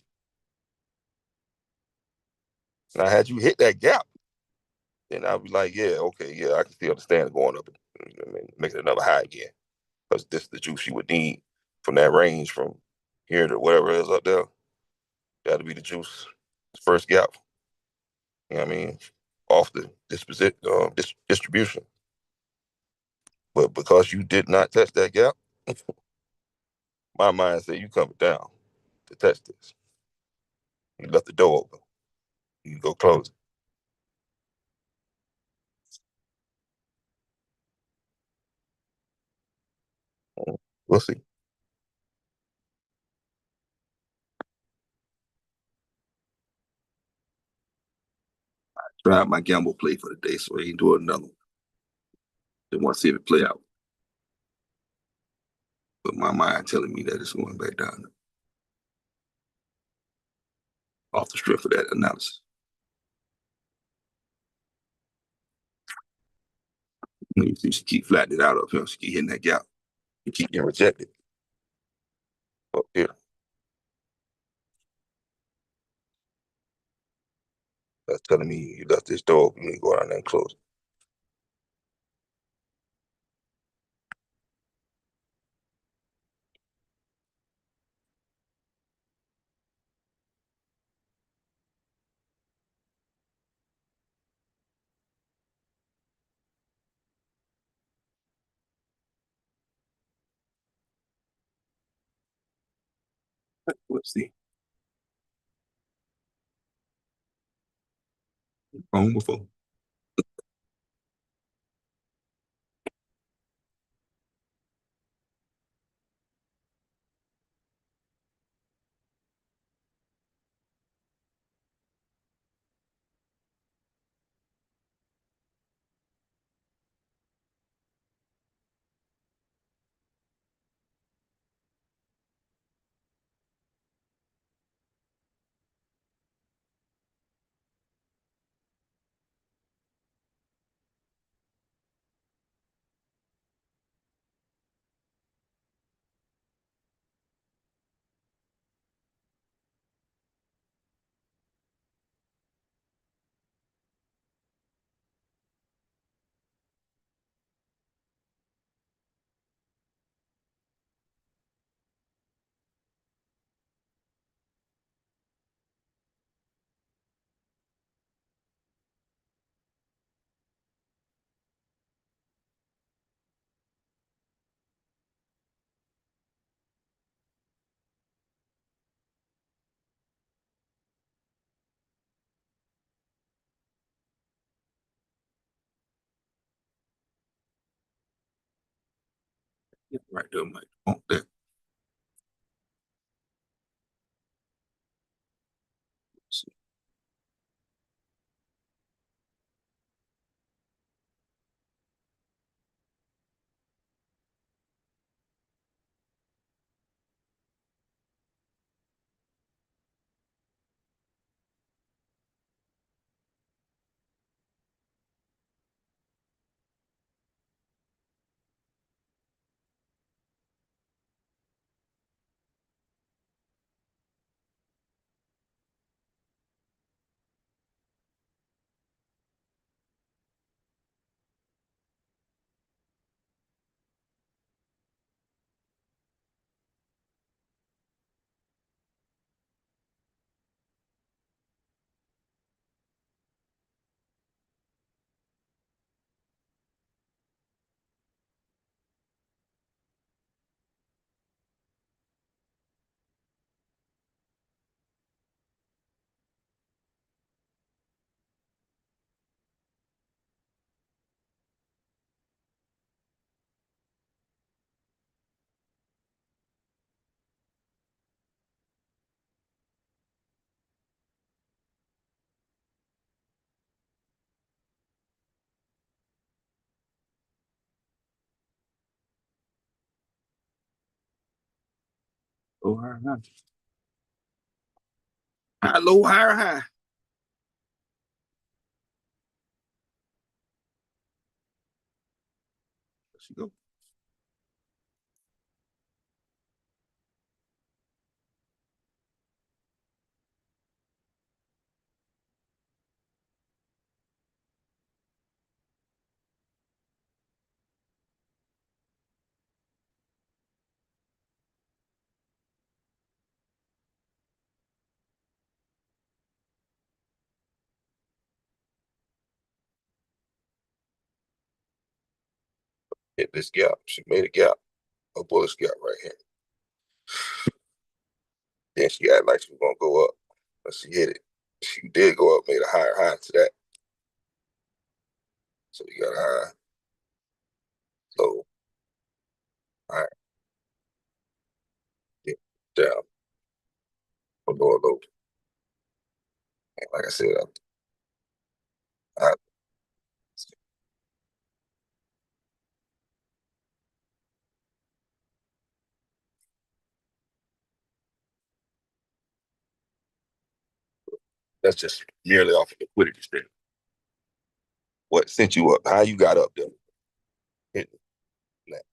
Now, had you hit that gap, then I'd be like, yeah, okay, yeah, I can still understand going up and make it another high again. Because this is the juice you would need from that range from here to whatever is up there. That'll be the juice. First gap. You know what I mean? Off the distribution. But because you did not touch that gap, my mind said you coming down to touch this. You left the door open. You can go close it. We'll see. Try my gamble play for the day, so I ain't doing another one. They want to see if it play out. But my mind telling me that it's going back down off the strength of that analysis. You see, she keep flattening it out up here. She keep hitting that gap. You keep getting rejected up here. That's telling me you left this door open. You need to go down there and close it. Let's see. Home before. Yeah, right there, Mike. On that. Low, higher, high. High, low, higher, high. There she go. Hit this gap. She made a gap. A bullish gap right here. Then she acted like she was gonna go up. But she hit it. She did go up, made a higher high to that. So you got a high, low, high, yeah, down, or lower low. And like I said, I, that's just merely off of liquidity stream. What sent you up? How you got up there? Hitting that.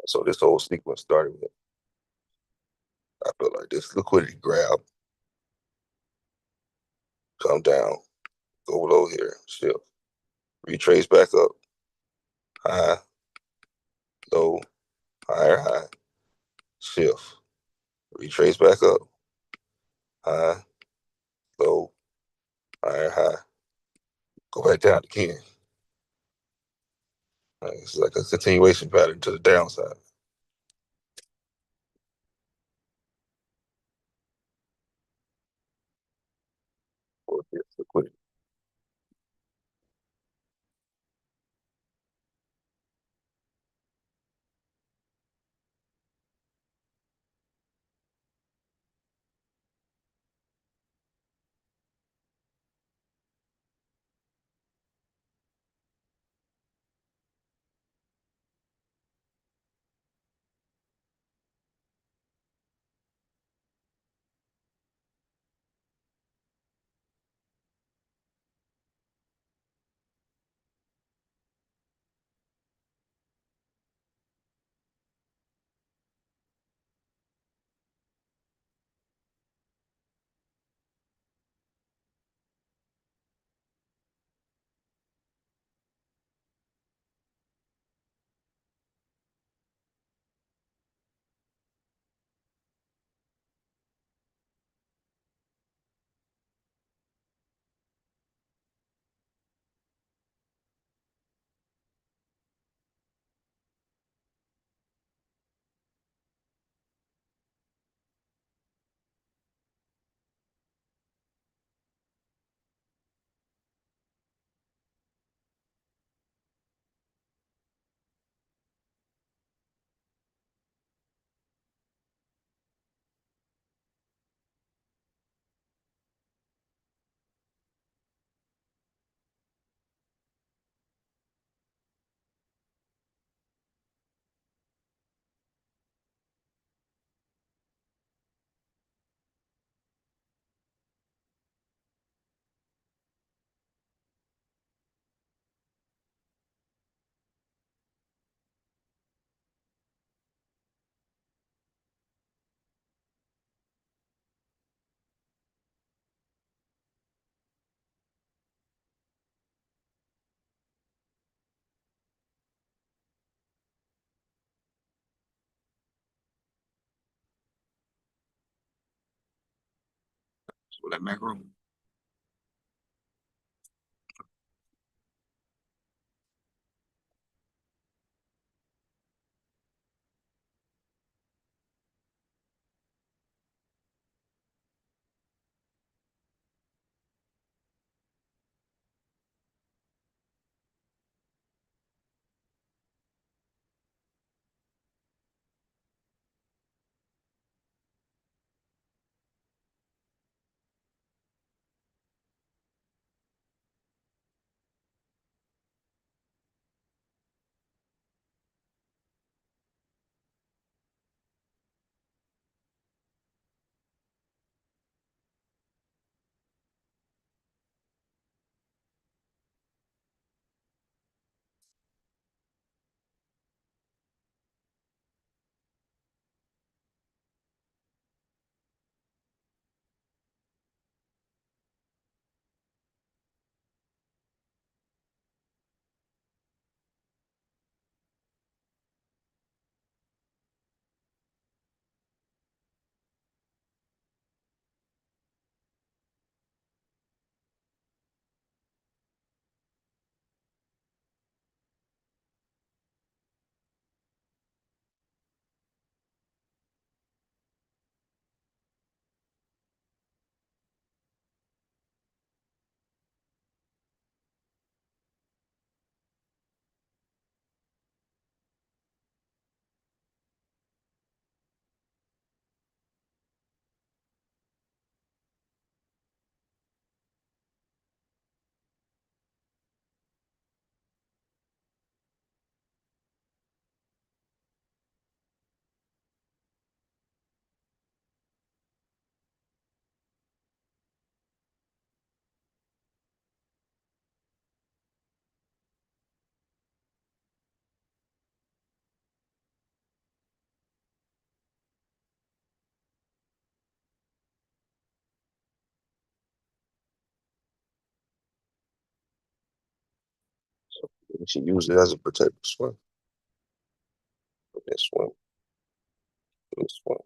So this whole sequence started with, I feel like this liquidity grab, come down, go below here, shift, retrace back up, high, low, higher, high, shift, retrace back up, high, low, higher, high, go back down again. It's like a continuation pattern to the downside. Or this liquidity. So that macro. You should use it as a protective swing. This one. This one.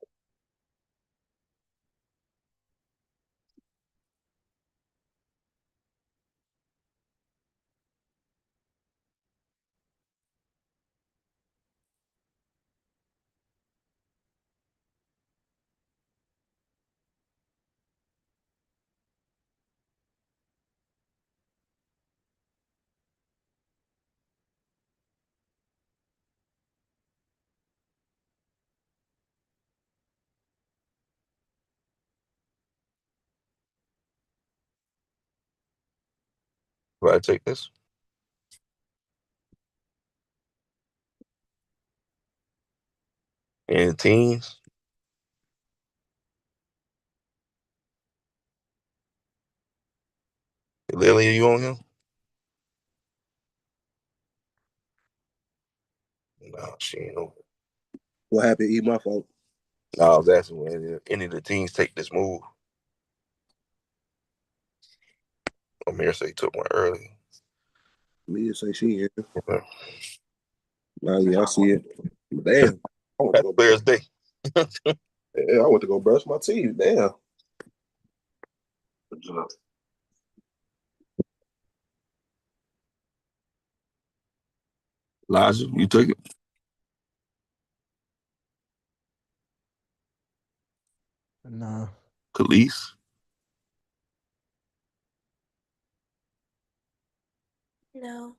Do I take this? And teens. Lily, are you on him? No, she ain't on. What happened? Eat my fault. No, I was asking when any of the teens take this move. Amir said he took one early. Me say she here. Yeah. Nah, yeah, I see it. Damn. I went to That's go. Clear as day. Yeah, I went to go brush my teeth. Damn. Elijah, you take it. Nah. Khalees. No.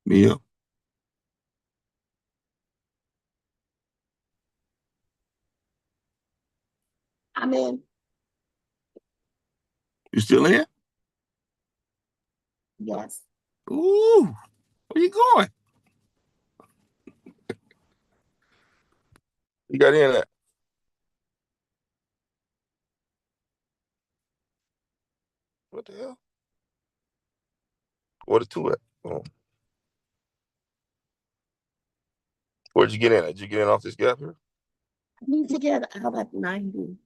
Mia. I'm in. You still in? Yes. Ooh, where you going? You got in at? What the hell? What the two at? Oh. Where'd you get in at? Did you get in off this gap here? I need to get out at 90.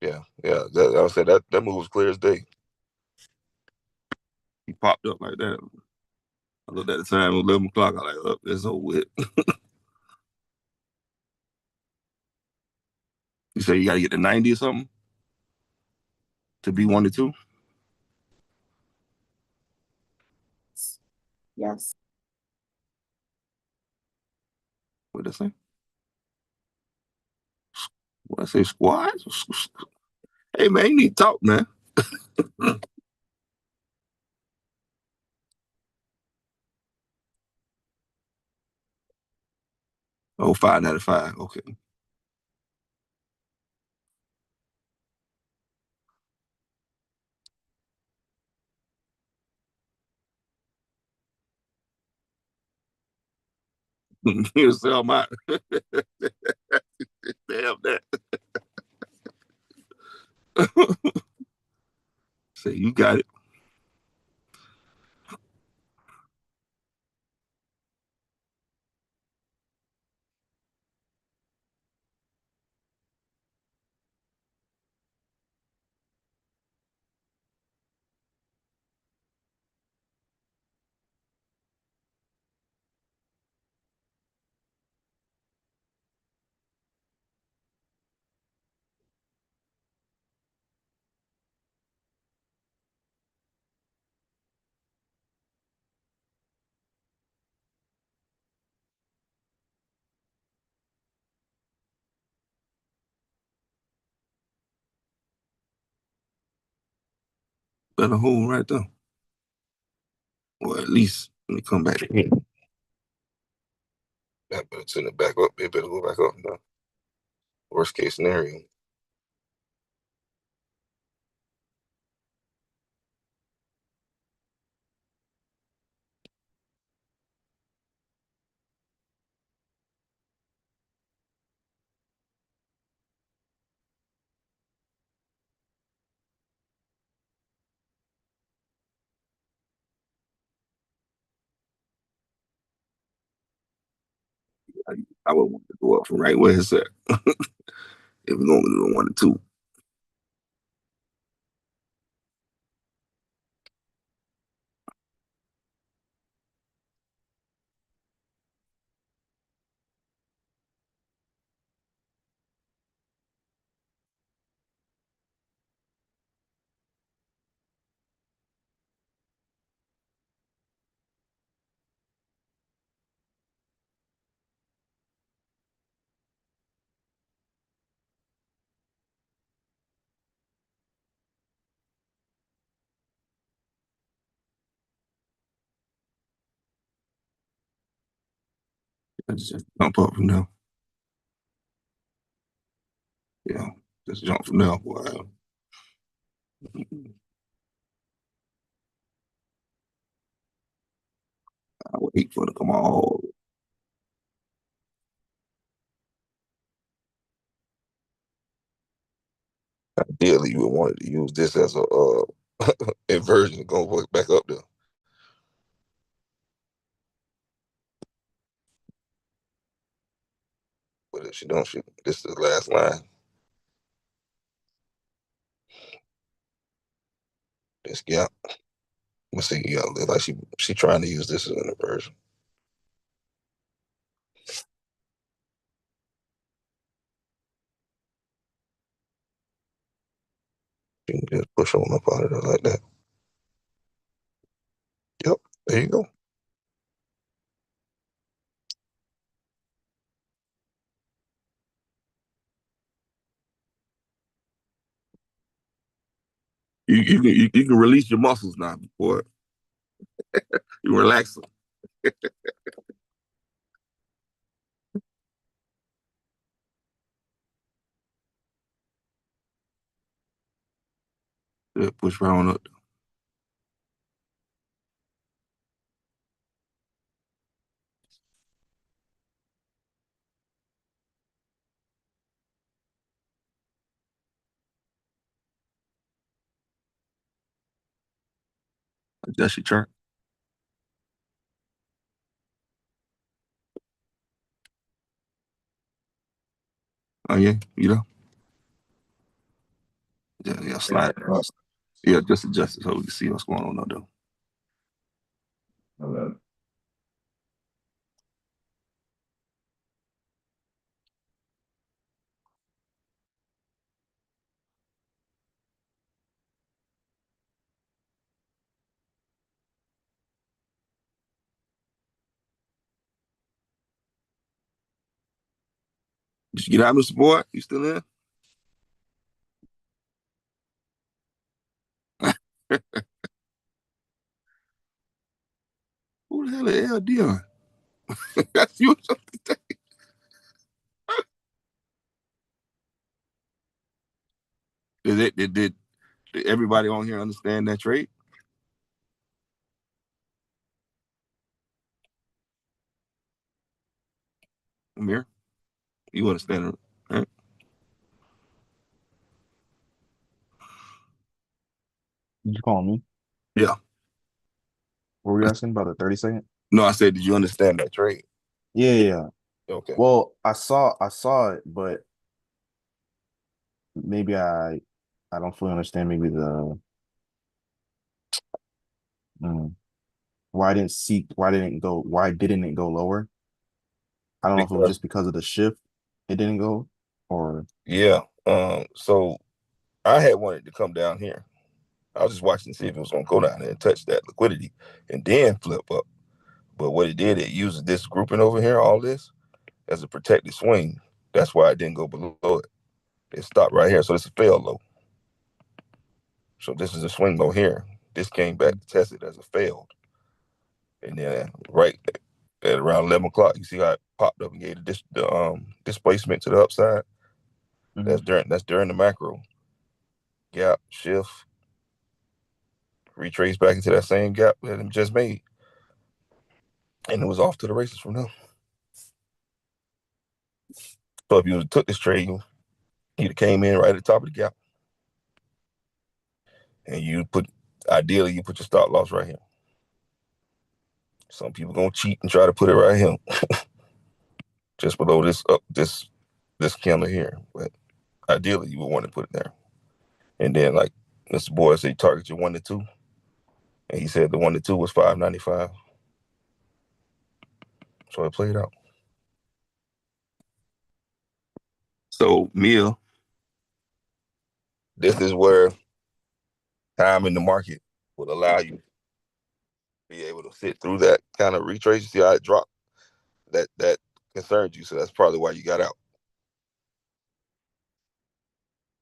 Yeah, yeah. I said that move was clear as day. He popped up like that. I looked at the time, 11 o'clock. I was like, up, it's over with. You say you got to get to 90 or something to be 1 to 2? Yes. What did I say? What I say, squad? Hey, man, you need to talk, man. Oh, 5 out of 5. Okay. You sell my damn that. Say you got it. Better hold right there. Or at least when they come back in. That better send it back up. They better go back up now. Worst case scenario. I would want to go up from right where it's at. If we're going to do 1 to 2. Let's just jump up from there. Yeah, just jump from there, boy. I would hate for it to come all. Ideally, you would want to use this as a inversion, go back up there. But if she don't, this is the last line. This gap. Let's see, yeah, like she trying to use this as an inversion. You can just push on up out of there like that. Yep, there you go. You can release your muscles now, boy. You relax them. Yeah, push right on up. That's your chart. Oh yeah, you know. Yeah, slide. Yeah, just adjust it so we can see what's going on up there. Hello. Did you get out, Mr. Boy? You still there? Who the hell is LD? That's you. Did everybody on here understand that trade? Amir, you understand it, right? Did you call me? Yeah. What were you asking about the 30-second? No, I said, did you understand that trade? Yeah, yeah, yeah. Okay. Well, I saw it, but maybe I don't fully understand maybe the mm, why didn't it go lower? I don't know if it was Because just because of the shift it didn't go or yeah. So I had wanted to come down here. I was just watching to see if it was gonna go down there and touch that liquidity and then flip up. But what it did, it used this grouping over here, all this, as a protected swing. That's why it didn't go below it. It stopped right here. So this is a fail low. So this is a swing low here. This came back to test it as a failed. And then right at around 11 o'clock, you see how it popped up and gave the displacement to the upside. Mhm. That's during the macro. Gap, shift, retrace back into that same gap that it just made. And it was off to the races from there. So if you took this trade, you'd came in right at the top of the gap. And ideally, you put your stop loss right here. Some people gonna cheat and try to put it right here, just below this candle here. But ideally, you would want to put it there. And then, like Mr. Boyd said, target your 1 to 2, and he said the 1 to 2 was 5.95. So it played out. So Mia, this is where time in the market would allow you to be able to sit through that kind of retrace. You see how it dropped? That concerned you, so that's probably why you got out.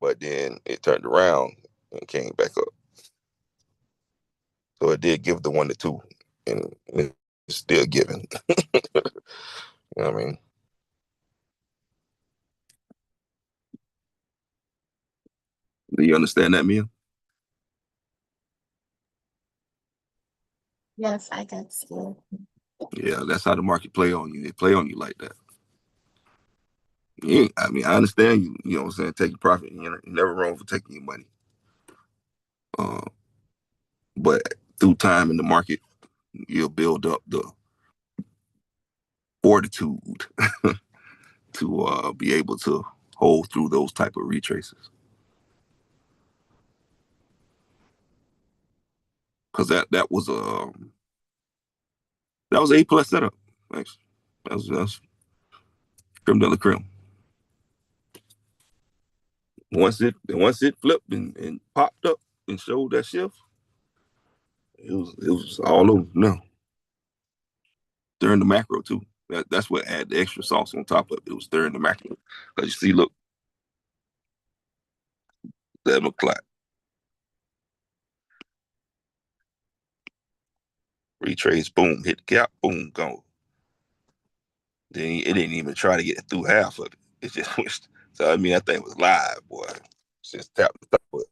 But then it turned around and came back up. So it did give the 1 to 2, and it's still giving. You know what I mean? Do you understand that, Mia? Yes, I got you. Yeah, that's how the market play on you. They play on you like that. Yeah, I mean, I understand you. You know what I'm saying? Taking profit. You're never wrong for taking your money. But through time in the market, you'll build up the fortitude to be able to hold through those type of retraces. Because that was A plus setup. Thanks. That's creme de la creme. Once it flipped and popped up and showed that shift, it was all over. No, during the macro too. That's what add the extra sauce on top of it. It was during the macro. Because you see, look, 7 o'clock. Retrace, boom, hit the gap, boom, gone. Then it didn't even try to get through half of it. It just went. So I mean, that thing was live, boy. Just tapped the top of it.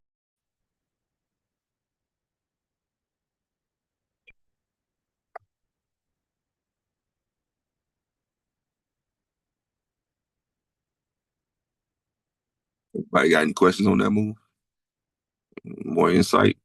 Anybody got any questions on that move? More insight?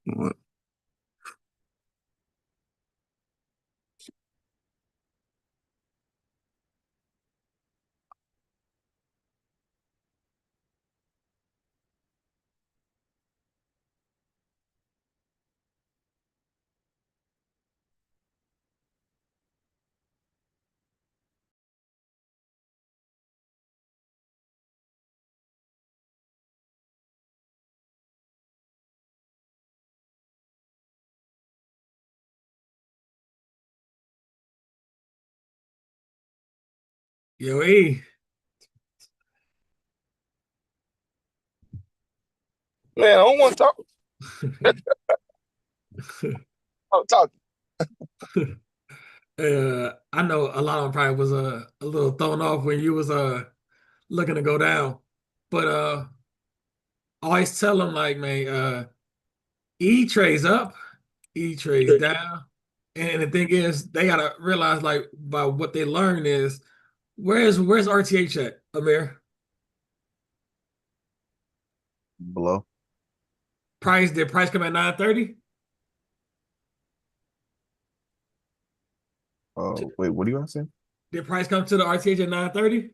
Yo, E. Man, I don't want to talk. I'm talking. I know a lot of them probably was a little thrown off when you was looking to go down, but always tell them like, man, E trades up, E trades down, and the thing is they gotta realize like by what they learned is where's RTH at, Amir? Below. Did price come at 9:30? Oh, wait, what do you want to say? Did price come to the RTH at 9:30?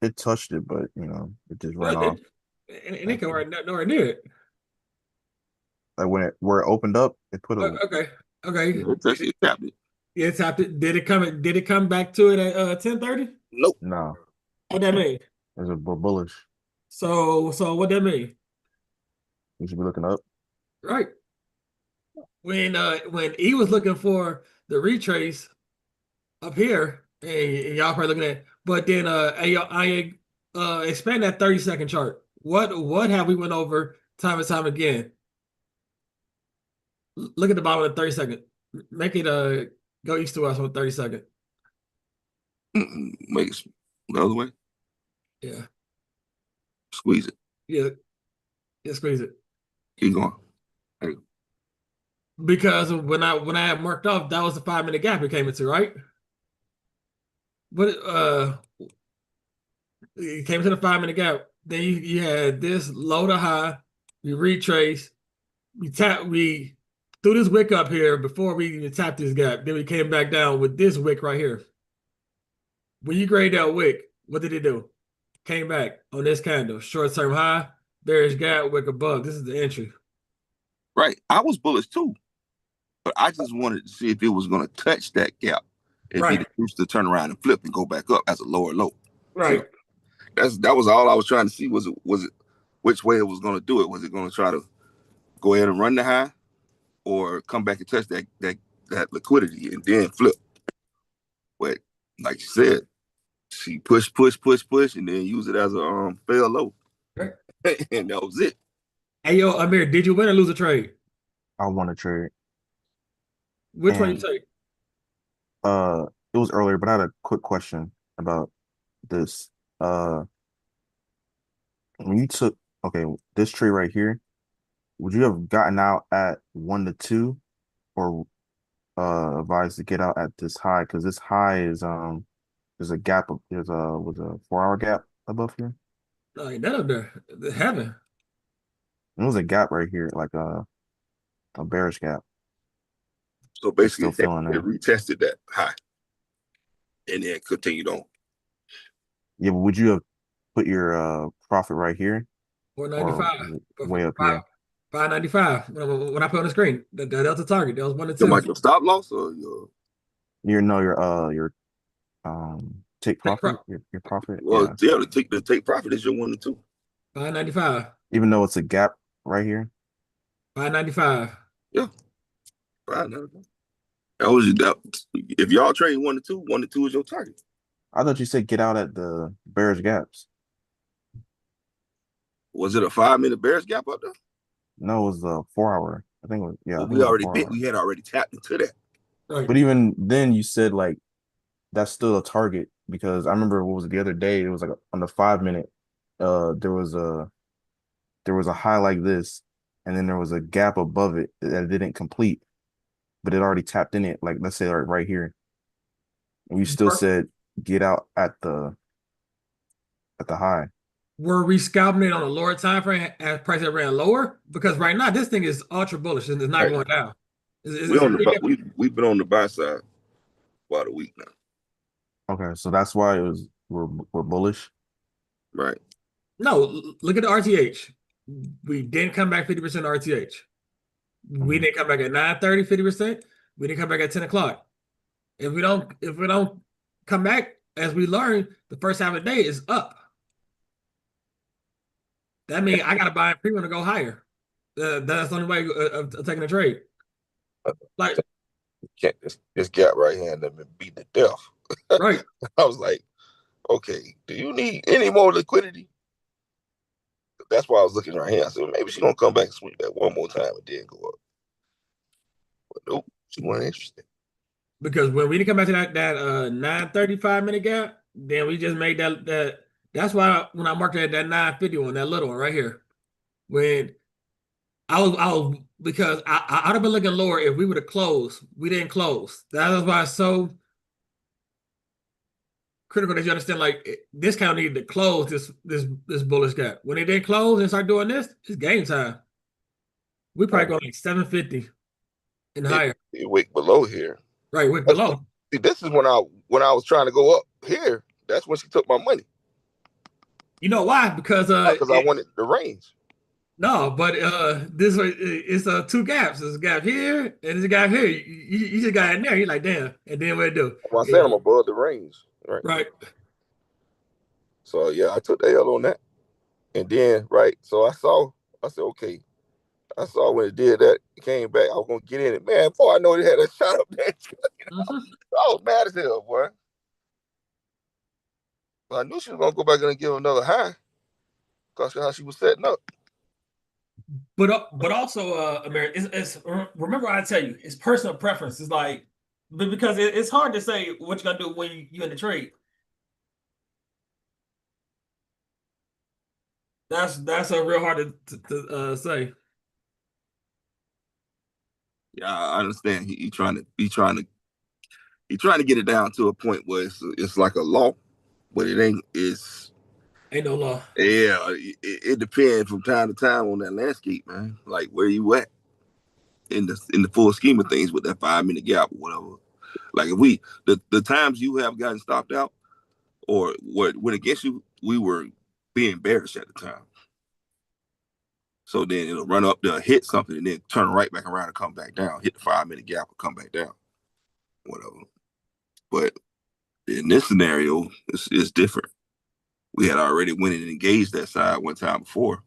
It touched it, but it just No, ran it off. didn't. And it didn't come nowhere near it. Like where it opened up, it put a Okay. Okay. It tapped it. Yeah, it tapped it. Did it come back to it at 10:30? Nope. no. What that mean? There's a bullish. So what that mean? You should be looking up. Right. When he was looking for the retrace up here, and y'all probably looking at, but then I expand that 30-second chart. What have we went over time and time again? Look at the bottom of the 30-second. Make it go east to west on 30-second. Make it the other way. Yeah. Squeeze it. Yeah. Yeah, squeeze it. Keep going. Hey. Because when I had marked off, that was the 5-minute gap it came into, right? But it came to the 5-minute gap. Then you had this low to high, we retrace, we threw this wick up here before we even tapped this gap. Then we came back down with this wick right here. When you grade that wick, what did it do? Came back on this candle, short-term high, bearish gap, wick above. This is the entry. Right. I was bullish too, but I just wanted to see if it was going to touch that gap. It'd be the juice to turn around and flip and go back up as a lower low. Right. So that was all I was trying to see. Was it which way it was going to do it? Was it going to try to go ahead and run the high, or come back and touch that liquidity and then flip? But like you said, she push, and then use it as a fail low, Right. and that was it. Hey yo, Amir, did you win or lose a trade? I want to trade. Which one you take? it was earlier, but I had a quick question about this. When you took okay, this trade right here, would you have gotten out at 1 to 2 or advised to get out at this high? Because this high is there's a gap of there's a was a 4 hour gap above here. No, ain't that up there. The heaven. There was a gap right here, like a bearish gap. So It's basically, still filling it in. retested that high and then continued on. Yeah, but would you have put your profit right here or 495. way up here? 595. When I put on the screen, the Delta target, that was 1 to So 2. like your stop loss or your Your take Take profit, pro- your profit, well, yeah. yeah, the take profit is your 1 to 2. 595. Even though it's a gap right here. 595. Yeah, right now. That was that. If y'all trade 1 to 2, 1 to 2 is your target. I thought you said get out at the bearish gaps. Was it a 5 minute bearish gap up there? No, it was the 4 hour. I think it was, yeah, I Well, think it was a 4 hour. we had already tapped into that. Right. But even then you said like that's still a target because I remember what was it the other day, it was like on the 5 minute, there was a high like this, and then there was a gap above it that didn't complete, but it already tapped in it, like let's say right here. And you still said get out at the high. Were we scalping it on a lower time frame as price that ran lower? Because right now this thing is ultra bullish and it's not Right. going down. We on the we've been on the buy side for about a week now. Okay, so that's why we're bullish. Right. No, look at the RTH. We didn't come back 50% RTH. We didn't come back at 9:30, 50%. We didn't come back at 10 o'clock. If we don't come back, as we learned, the first half of the day is up. That means I gotta buy a premium to go higher. That's the only way of taking a trade. Like, Can't this gap right here and been beat to death. right. I was like, okay, do you need any more liquidity? That's why I was looking right here. I said, maybe she's gonna come back and sweep that one more time and then go up. But nope, she wasn't interested. Because when we didn't come back to that 9:35 minute gap, then we just made that. That's why when I marked that 9:50 one, that little one right here, when I was because I'd have been looking lower if we would have closed. We didn't close. That is why it's so critical that you understand. Like this kind of needed to close this bullish gap. When it didn't close and start doing this, it's game time. We probably go like 750 and higher. It wick below here. Right, wick below. See, this is when I was trying to go up here. That's when she took my money. You know why? Because I wanted the range. no, but this it's two gaps. There's a gap here and there's a gap here. You just got in there. You're like, damn. And then what it do? Well, I said I'm above the range. Right. So yeah, I took the L on that. And then so I said, okay. I saw when it did that, it came back. I was gonna get in it. Man, before I know it had a shot up there. I was mad as hell, boy. But I knew she was gonna go back and give another high. Because how she was setting up. But also, Amir, it's remember I tell you, it's personal preference. It's like because it's hard to say what you're gonna do when you in the trade. That's a real hard to say. Yeah, I understand. He trying to get it down to a point where it's like a law, but it ain't. Ain't no law. Yeah, it depends from time to time on that landscape, man. Like where you at in the full scheme of things with that 5 minute gap or whatever. Like if the times you have gotten stopped out or what went against you, we were being bearish at the time. So then it'll run up there, hit something, and then turn right back around and come back down. Hit the 5 minute gap and come back down. Whatever. But in this scenario, it's different. We had already went and engaged that side one time before.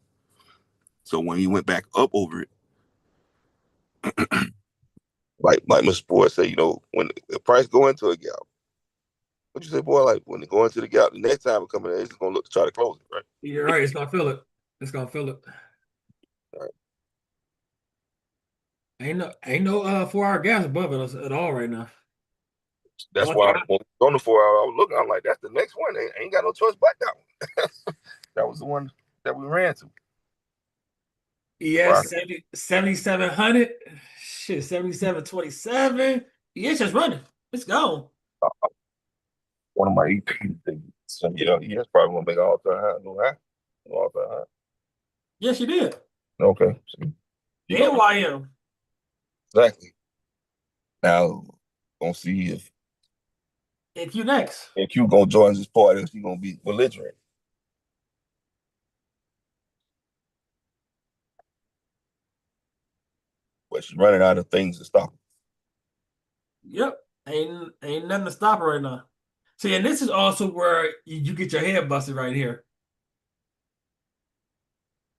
So when he went back up over it, like Mr. Boy said, when the price go into a gap, what you say, boy? Like when they go into the gap, the next time it coming in, it's gonna look to try to close it, right? You're right. It's gonna feel it. It's gonna feel it. All right. Ain't no 4 hour gas above us at all right now. That's why on the 4 hour, I was looking. I'm like, that's the next one. Ain't got no choice but that one. That was the one that we ran to. Yes, Right. 7,700. Shit, 7,727. Yeah, it's just running. It's gone. One of my EP things. So yeah, that's probably gonna make all time high. No high. No all time high. Yes, you did. Okay. So, you know And YM. exactly. Now gonna see If you next. if Q gonna join this party, if she gonna be belligerent. But she's running out of things to stop her. Yep. Ain't nothing to stop her right now. See, and this is also where you get your head busted right here.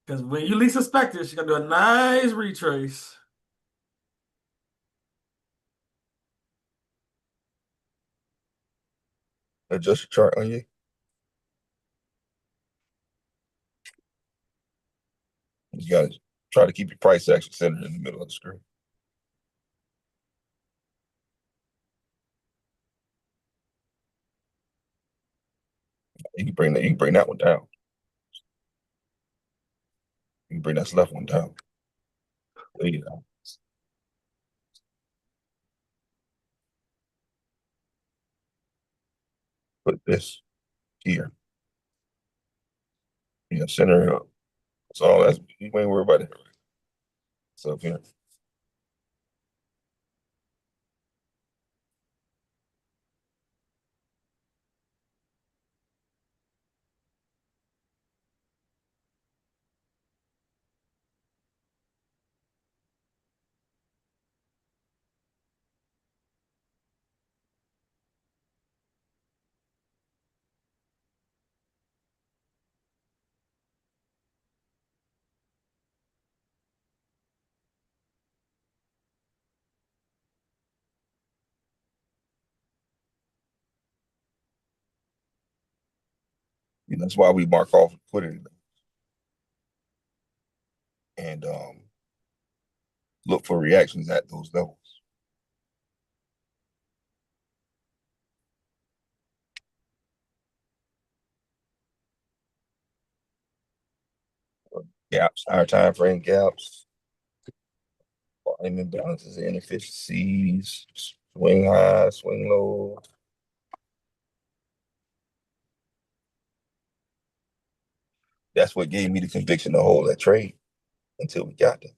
Because when you least suspect it, she's gonna do a nice retrace. Adjust your chart on you. You gotta try to keep your price action centered in the middle of the screen. You can bring that one down. You can bring that left one down. There you go. Put this here. Center it up. So that's you ain't worry about it. So up here. That's why we mark off liquidity and look for reactions at those levels. Gaps, higher time frame gaps, volume imbalances, inefficiencies, swing high, swing low. That's what gave me the conviction to hold that trade until we got there.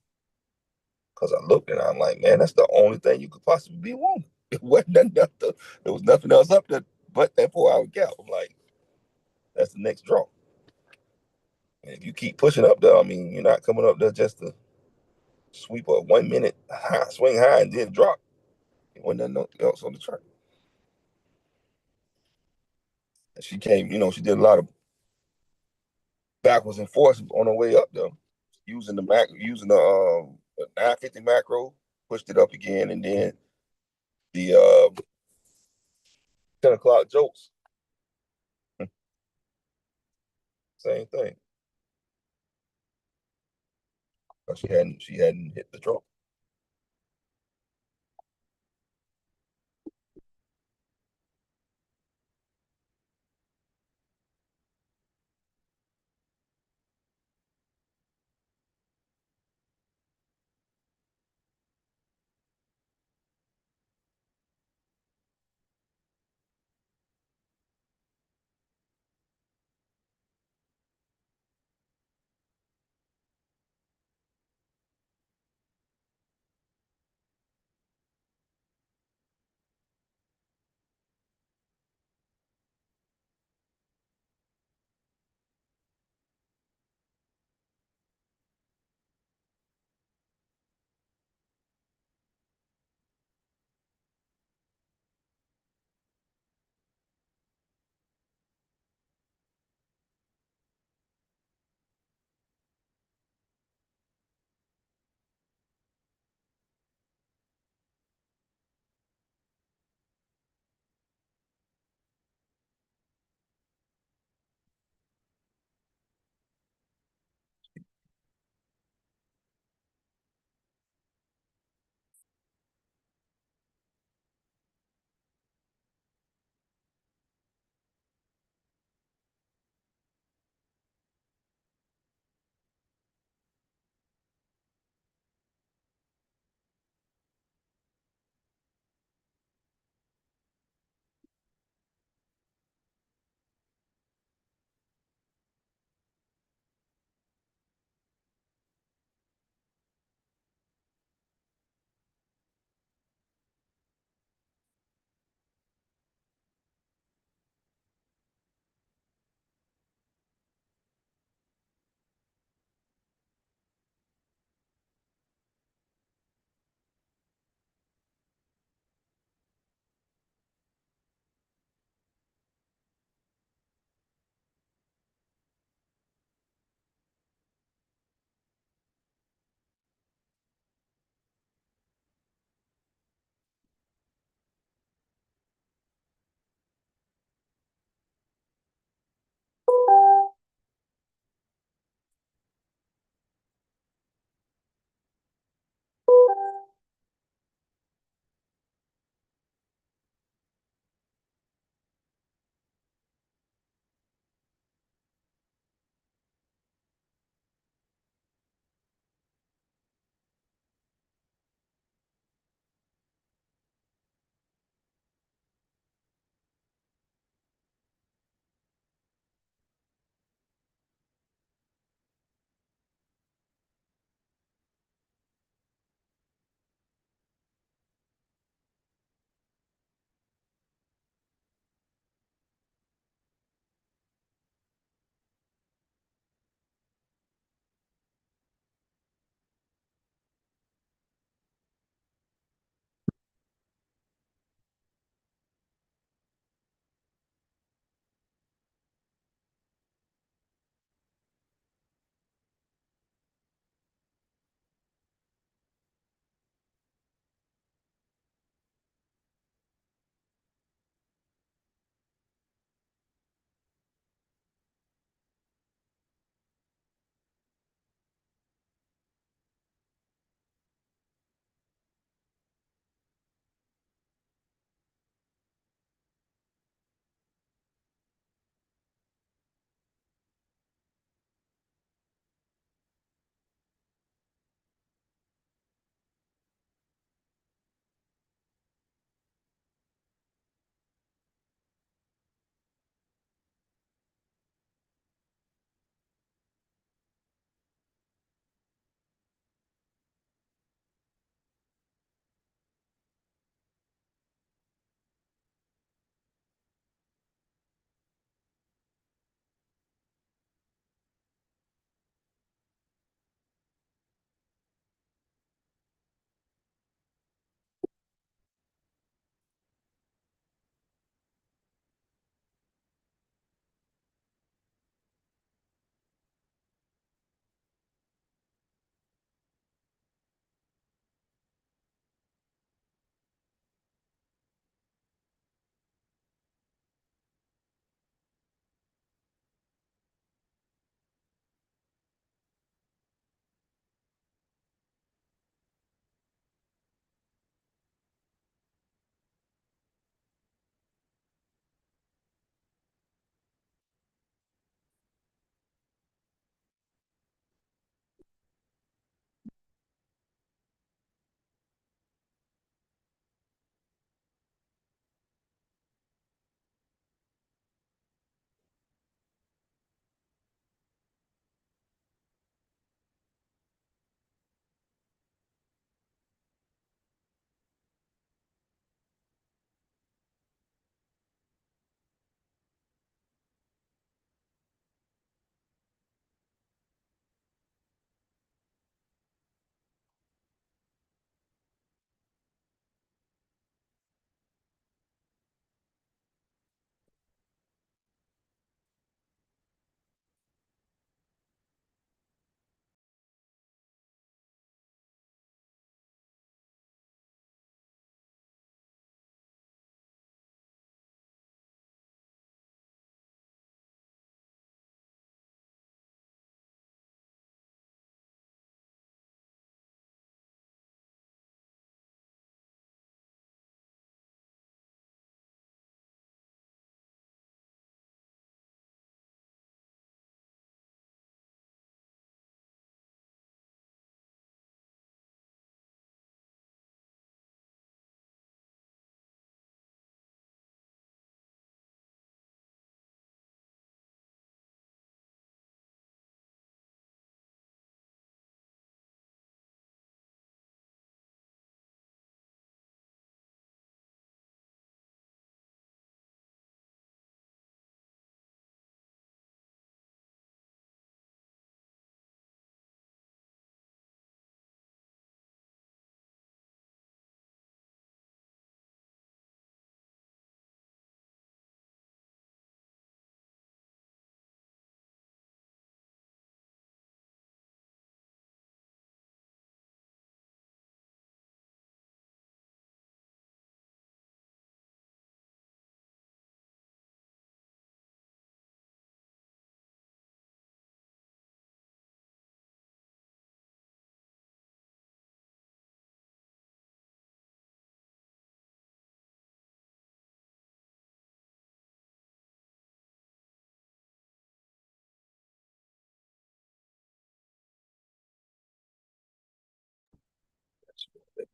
Because I looked and I'm like, man, that's the only thing you could possibly be wanting. It wasn't nothing, there was nothing else up there but that 4 hour gap. I'm like, that's the next draw. And if you keep pushing up there, I mean, you're not coming up there just to sweep a 1 minute high, swing high and then drop. It wasn't nothing else on the chart. And she came, she did a lot of backwards and forwards on her way up though, using the 950 macro, pushed it up again, and then the 10 o'clock jokes, same thing. But she hadn't hit the draw.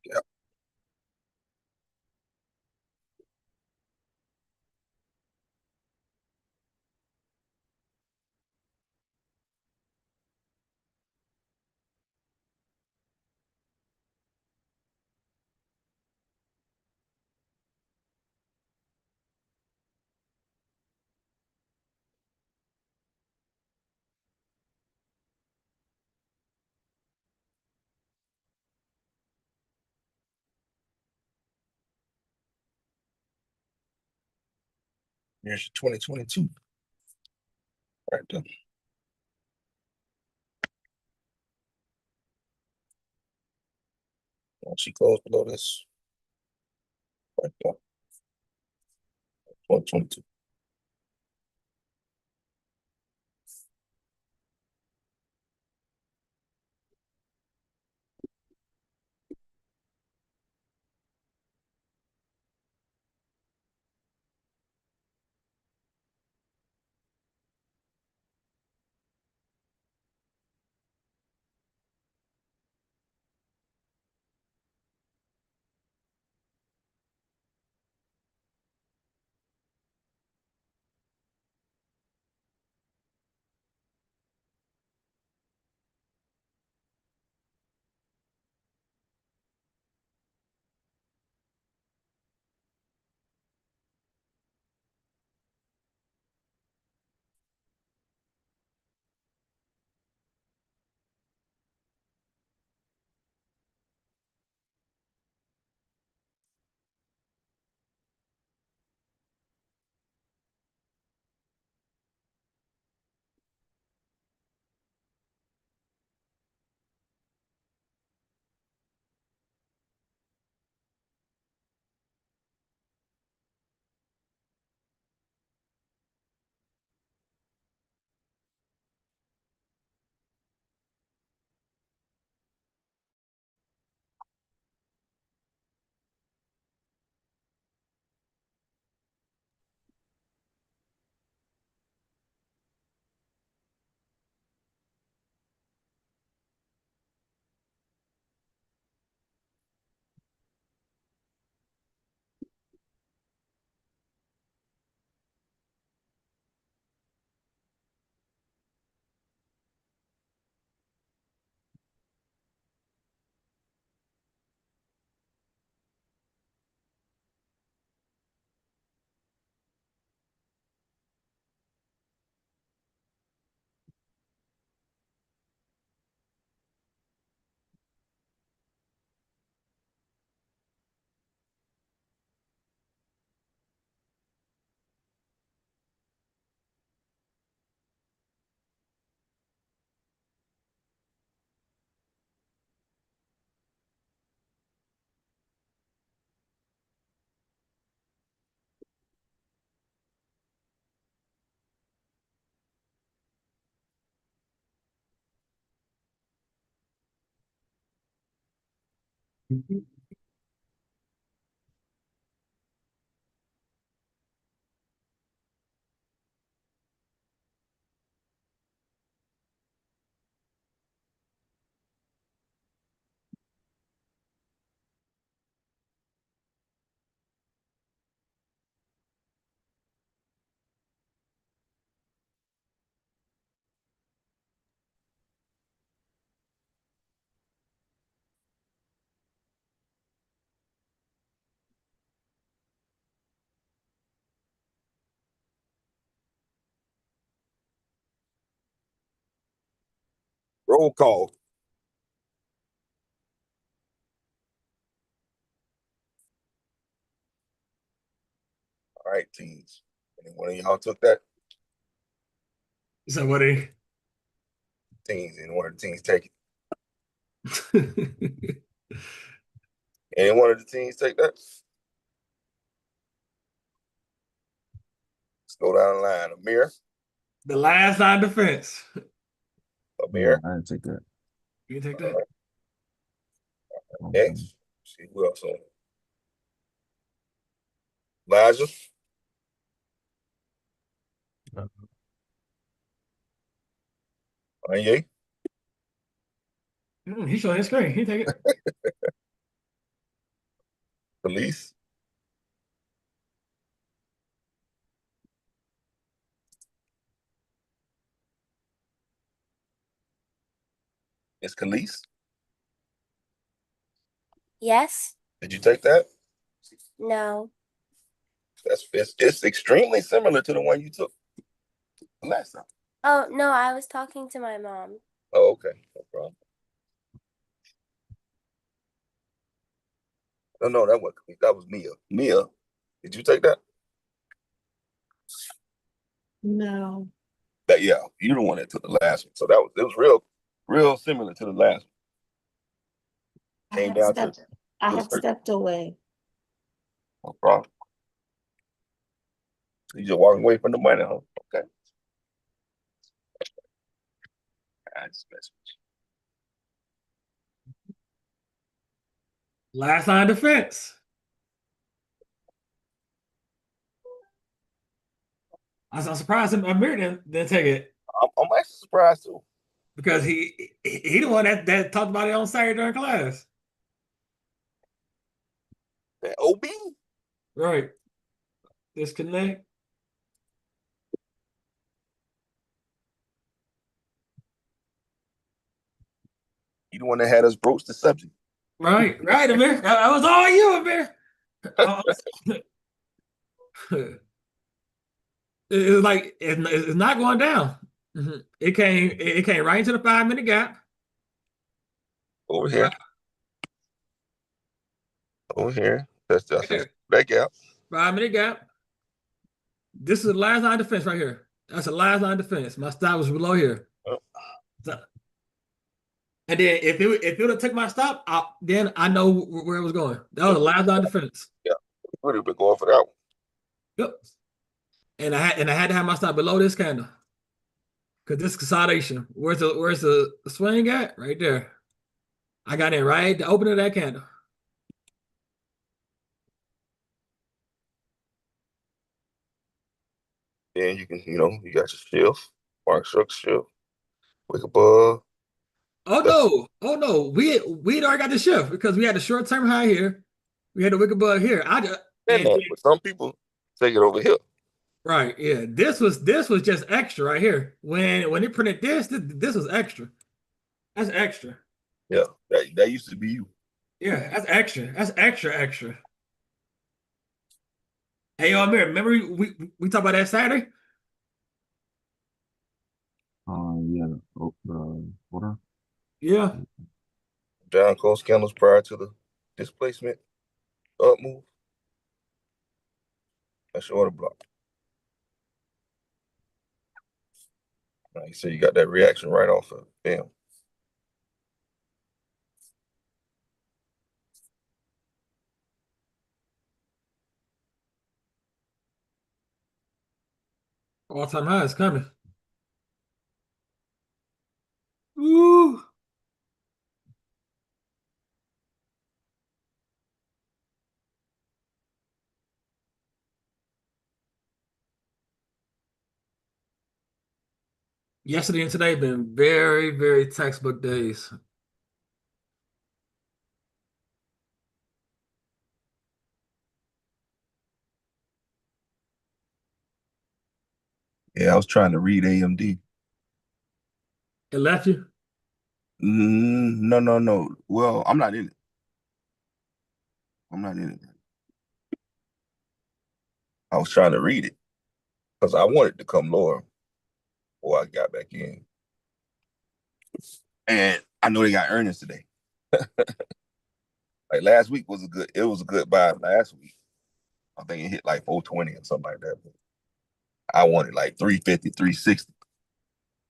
Yeah. Here's your 2022. Right there. Once she closed below this. Right there. 2022. Roll call. All right, teams. Any one of y'all took that? So what are Teams. Any one of the teams take it? you? Any one of the teams take that? Let's go down the line. Amir. The last line defense. Amir. I didn't take that. You can take that. Next. See who else on it. Elijah. Kanye. He's showing his screen. He take it. Police. It's Khalees. Yes. Did you take that? No. It's extremely similar to the one you took last time. Oh, no, I was talking to my mom. Oh, okay. No problem. No, that was Mia. Mia, did you take that? No. That yeah, you're the one that took the last one. So it was real similar to the last one. Came down to I the had search. stepped away. No problem. You just walking away from the money, huh? Okay. I just mess with Last line of defense. I'm surprised Amir didn't take it you. I'm actually surprised too. because he the one that talked about it on Saturday during class. That OB? Right. Disconnect. You the one that had us broach the subject. Right, Amir. That was all you, Amir. It's like it's not going down. It came right into the 5-minute gap. Over here. Over here. That's Right there. that gap. 5-minute gap. This is the last line of defense right here. That's the last line of defense. My stop was below here. Oh. And then if it would have took my stop, then I know where it was going. That was the last line of defense. Yeah. Would have been going for that one. Yep. And I had to have my stop below this candle. Because this consolidation, where's the swing at? Right there. I got in right at the opening of that candle. Then you can, you got your shift, mark structure shift, wick above. Oh no. We already got the shift because we had the short term high here. We had the wick above here. But some people take it over here. Right, yeah. This was just extra right here. When it printed this was extra. That's extra. Yeah, that used to be you. Yeah, that's extra. That's extra. Hey, yo, Amir, remember we talked about that Saturday? Yeah. Hold on. Yeah. Down close candles prior to the displacement up move. That's your order block. Now you see you got that reaction right off of it. Bam. All-time high is coming. Ooh. Yesterday and today have been very, very textbook days. Yeah, I was trying to read AMD. It left you? No. Well, I'm not in it. I was trying to read it because I wanted to come lower before I got back in. And I know they got earnings today. Like last week was a good buy last week. I think it hit like 420 or something like that. But I wanted like 350, 360.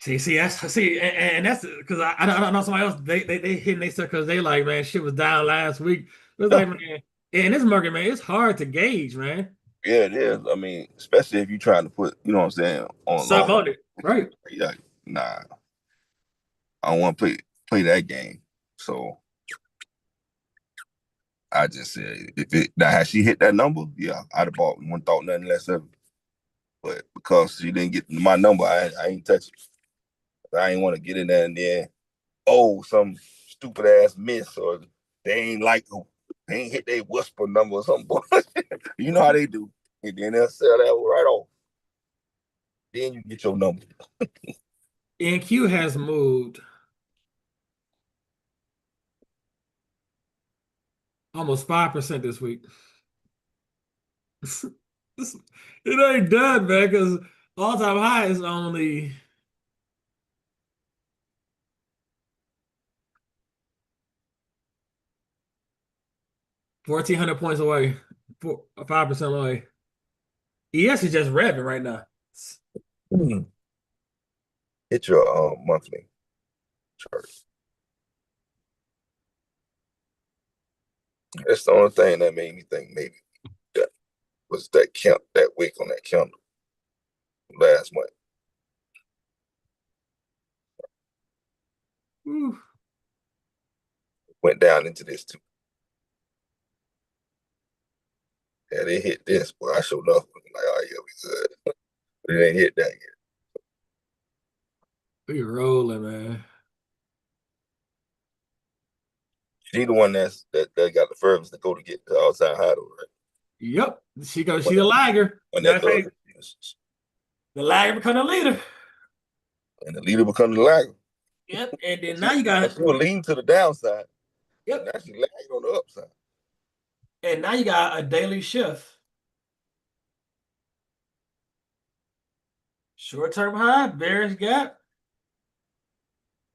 And that's because I don't know somebody else. They hitting they stuff because they like, man, shit was down last week. It's like, man, in this market, man, it's hard to gauge, man. Yeah, it is. I mean, especially if you're trying to put, you know what I'm saying, on Something long. on it, right? Yeah, nah, I don't want to play that game. So I just said, had she hit that number, yeah, I'd have bought one thought nothing less of it. But because she didn't get my number, I ain't touch it. I ain't want to get in there and then, some stupid ass miss or they ain't like They ain't hit their whisper number or something. You know how they do. And then they'll sell that right off. Then you get your number. NQ has moved almost 5% this week. It ain't done, man, because all-time high is only 1,400 points away, 5% away. ES is just revving right now. Hit your monthly chart. That's the only thing that made me think maybe that was that wick on that candle last month. Whew. Went down into this too. Yeah, they hit this, but I showed up. Like, oh yeah, we good. But it ain't hit that yet. We rolling, man. She the one that got the furthest to go to get the all-time high, though, right? Yep. She a lagger. When Now, that hey, the lagger become the leader. and the leader becomes the lagger. Yep. And then now you got She was leaning to the downside. Yep. Now she lagging on the upside. And now you got a daily shift. Short-term high, bearish gap.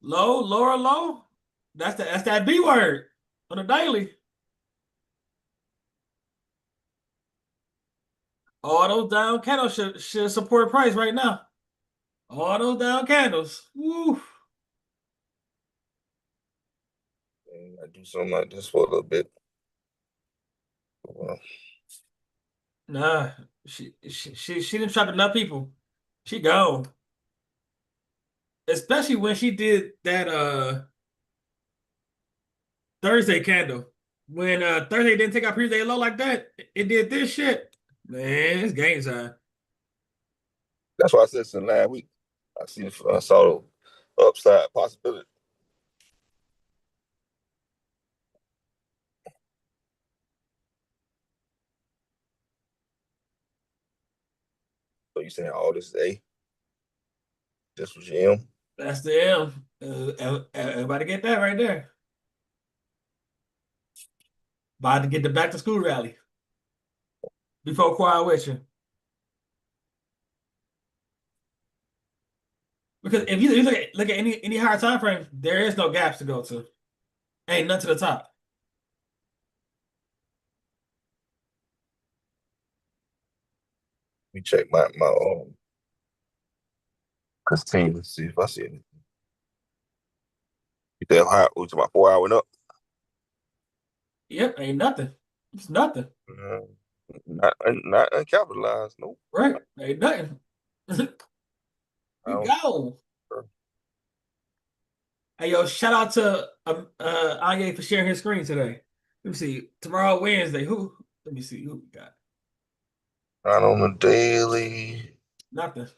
Low, lower low. That's that B word on the daily. All those down candles should support price right now. All those down candles. Woo. And I do something like this for a little bit. Well, Nah, she didn't trap enough people. She gone. Especially when she did that Thursday candle. When Thursday didn't take out previous day low like that, it did this shit. Man, it's game time. that's why I said since last week. I saw the upside possibility. So you saying all this is A? This was your M? That's the M. Everybody get that right there. About to get the back to school rally before quiet with you. Because if you look at any higher time frame, there is no gaps to go to. Ain't none to the top. Let me check my team and see if I see anything. You think high to my 4 hour and up? Yep, ain't nothing. It's nothing. Not uncapitalized, nope. Right? Ain't nothing. You go. Hey, yo, shout out to Anye for sharing his screen today. Let me see. Tomorrow, Wednesday. Let me see who we got. Not on the daily. Nothing.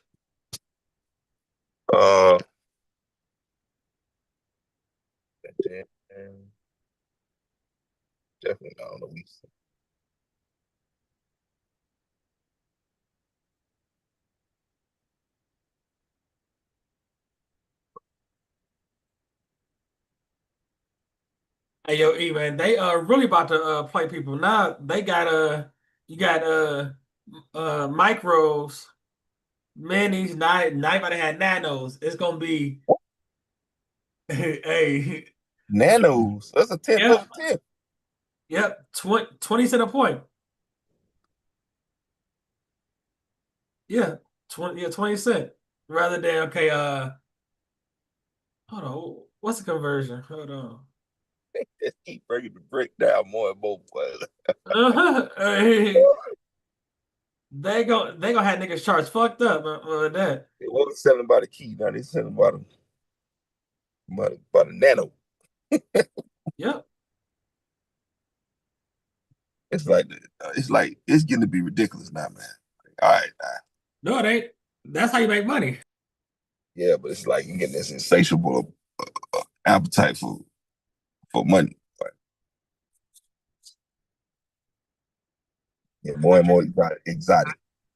Definitely not on the week. Hey, yo, E, man, they are really about to play people. Now they got you got micros, minis, now everybody had nanos. It's gonna be hey, Nanos. That's a 10 yep, of 10. yep, 20 cent a point. Yeah, 20 cent. Rather than okay, hold on, what's the conversion? Hold on. Just keep bringing the brick down more and more. Hey, they gonna have niggas charts fucked up on that. They wasn't selling by the key, now they selling by the nano. Yep. It's like it's getting to be ridiculous now, man. All right, No, it ain't. That's how you make money. yeah, but it's like you're getting this insatiable appetite for money. Yeah, more and more exotic.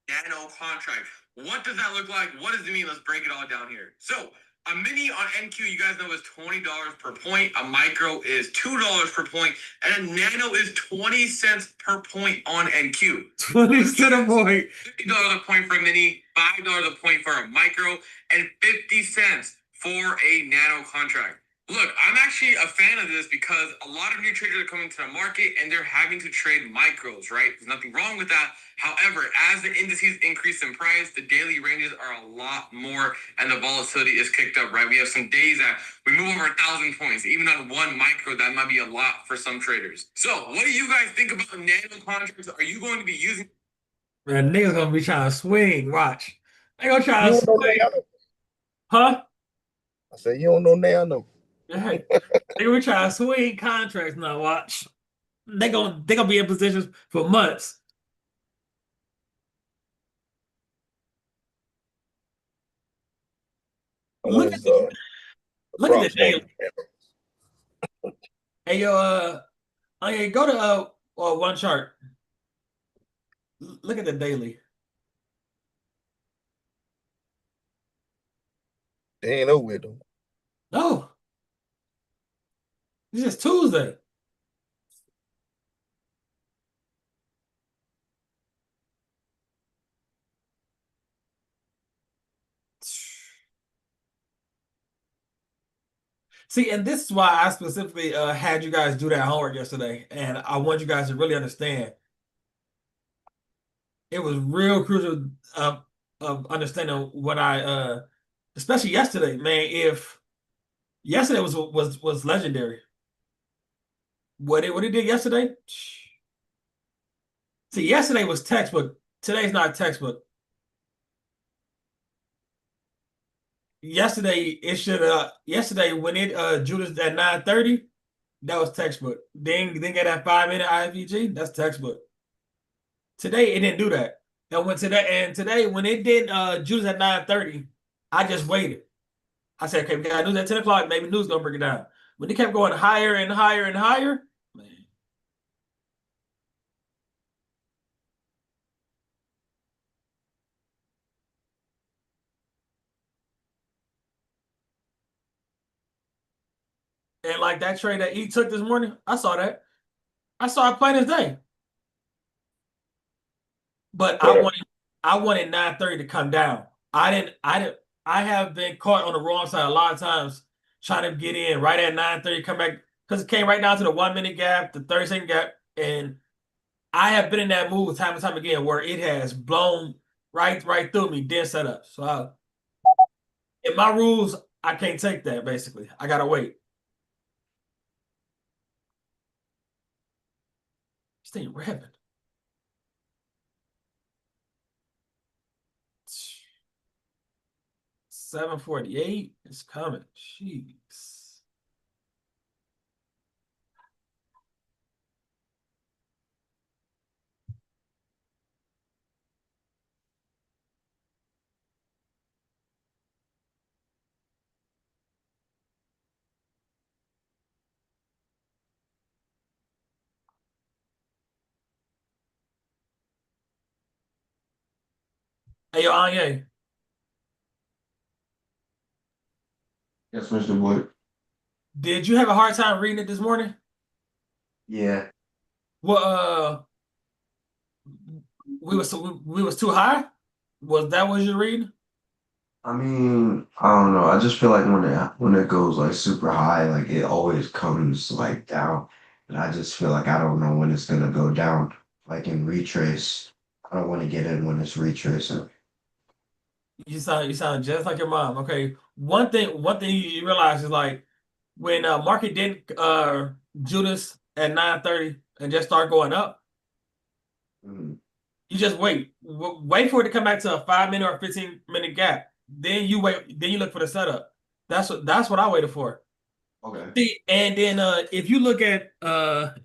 Nano contract. What does that look like? What does it mean? Let's break it all down here. So a mini on NQ, you guys know, is $20 per point. A micro is $2 per point, and a nano is 20 cents per point on NQ. 20 cents a point. $50 a point for a mini, $5 a point for a micro, and 50 cents for a nano contract. Look, I'm actually a fan of this because a lot of new traders are coming to the market and they're having to trade micros, right? There's nothing wrong with that. However, as the indices increase in price, the daily ranges are a lot more and the volatility is kicked up, right? We have some days that we move over 1,000 points. Even on one micro, that might be a lot for some traders. So what do you guys think about nano contracts? Are you going to be using? Man, niggas gonna be trying to swing. Watch. They gonna try You to don't know swing. nano. Huh? I said you don't know nano. Hey, they were trying to swing contracts now. Watch. They gonna be in positions for months. Look at the daily. Hey yo, go to one chart. Look at the daily. They ain't over though. No, it's just Tuesday. See, and this is why I specifically had you guys do that homework yesterday, and I want you guys to really understand. It was real crucial of understanding what I especially yesterday, man. If yesterday was legendary. What it did yesterday? See, yesterday was textbook. Today's not textbook. Yesterday it should yesterday when it Judas at 9:30, that was textbook. Then get that 5-minute IFVG, that's textbook. Today it didn't do that. And today when it did Judas at 9:30, I just waited. I said, okay, we got news at 10 o'clock, maybe news gonna break it down. When it kept going higher and higher and higher, man. And like that trade that E took this morning, I saw that. I saw it plain as day. But I wanted 9:30 to come down. I have been caught on the wrong side a lot of times trying to get in right at 9:30, come back because it came right down to the 1 minute gap, the 30-second gap, and I have been in that move time and time again where it has blown right through me, then set up. So in my rules, I can't take that. Basically, I gotta wait. This thing rapid. 748 is coming. Jeez. Hey, yo, Anye. Yes, Mr. Wood. Did you have a hard time reading it this morning? Yeah. Well, we was too high. Was that what you're reading? I mean, I don't know. I just feel like when it goes like super high, like it always comes like down. And I just feel like I don't know when it's gonna go down. Like in retrace. I don't want to get in when it's retracing. You sound just like your mom. Okay. One thing you realize is like when market didn't Judas at 9:30 and just start going up, Mm. you just wait. Wait for it to come back to a 5-minute or 15-minute gap. Then you wait. Then you look for the setup. That's what I waited for. Okay. See, and then if you look at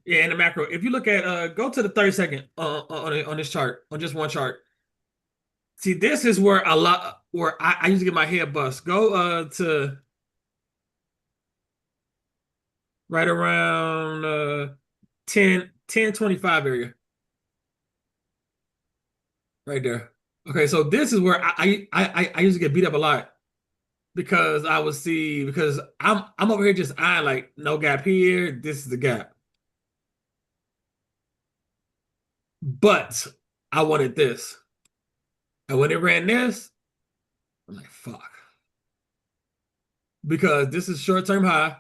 in the macro, if you look at go to the 30-second on this chart, on just one chart. See, this is where I used to get my head bust. Go to right around 10 25 area. right there. Okay, so this is where I used to get beat up a lot because I would see because I'm over here just eyeing like no gap here. This is the gap, but I wanted this, and when it ran this, I'm like fuck because this is short term high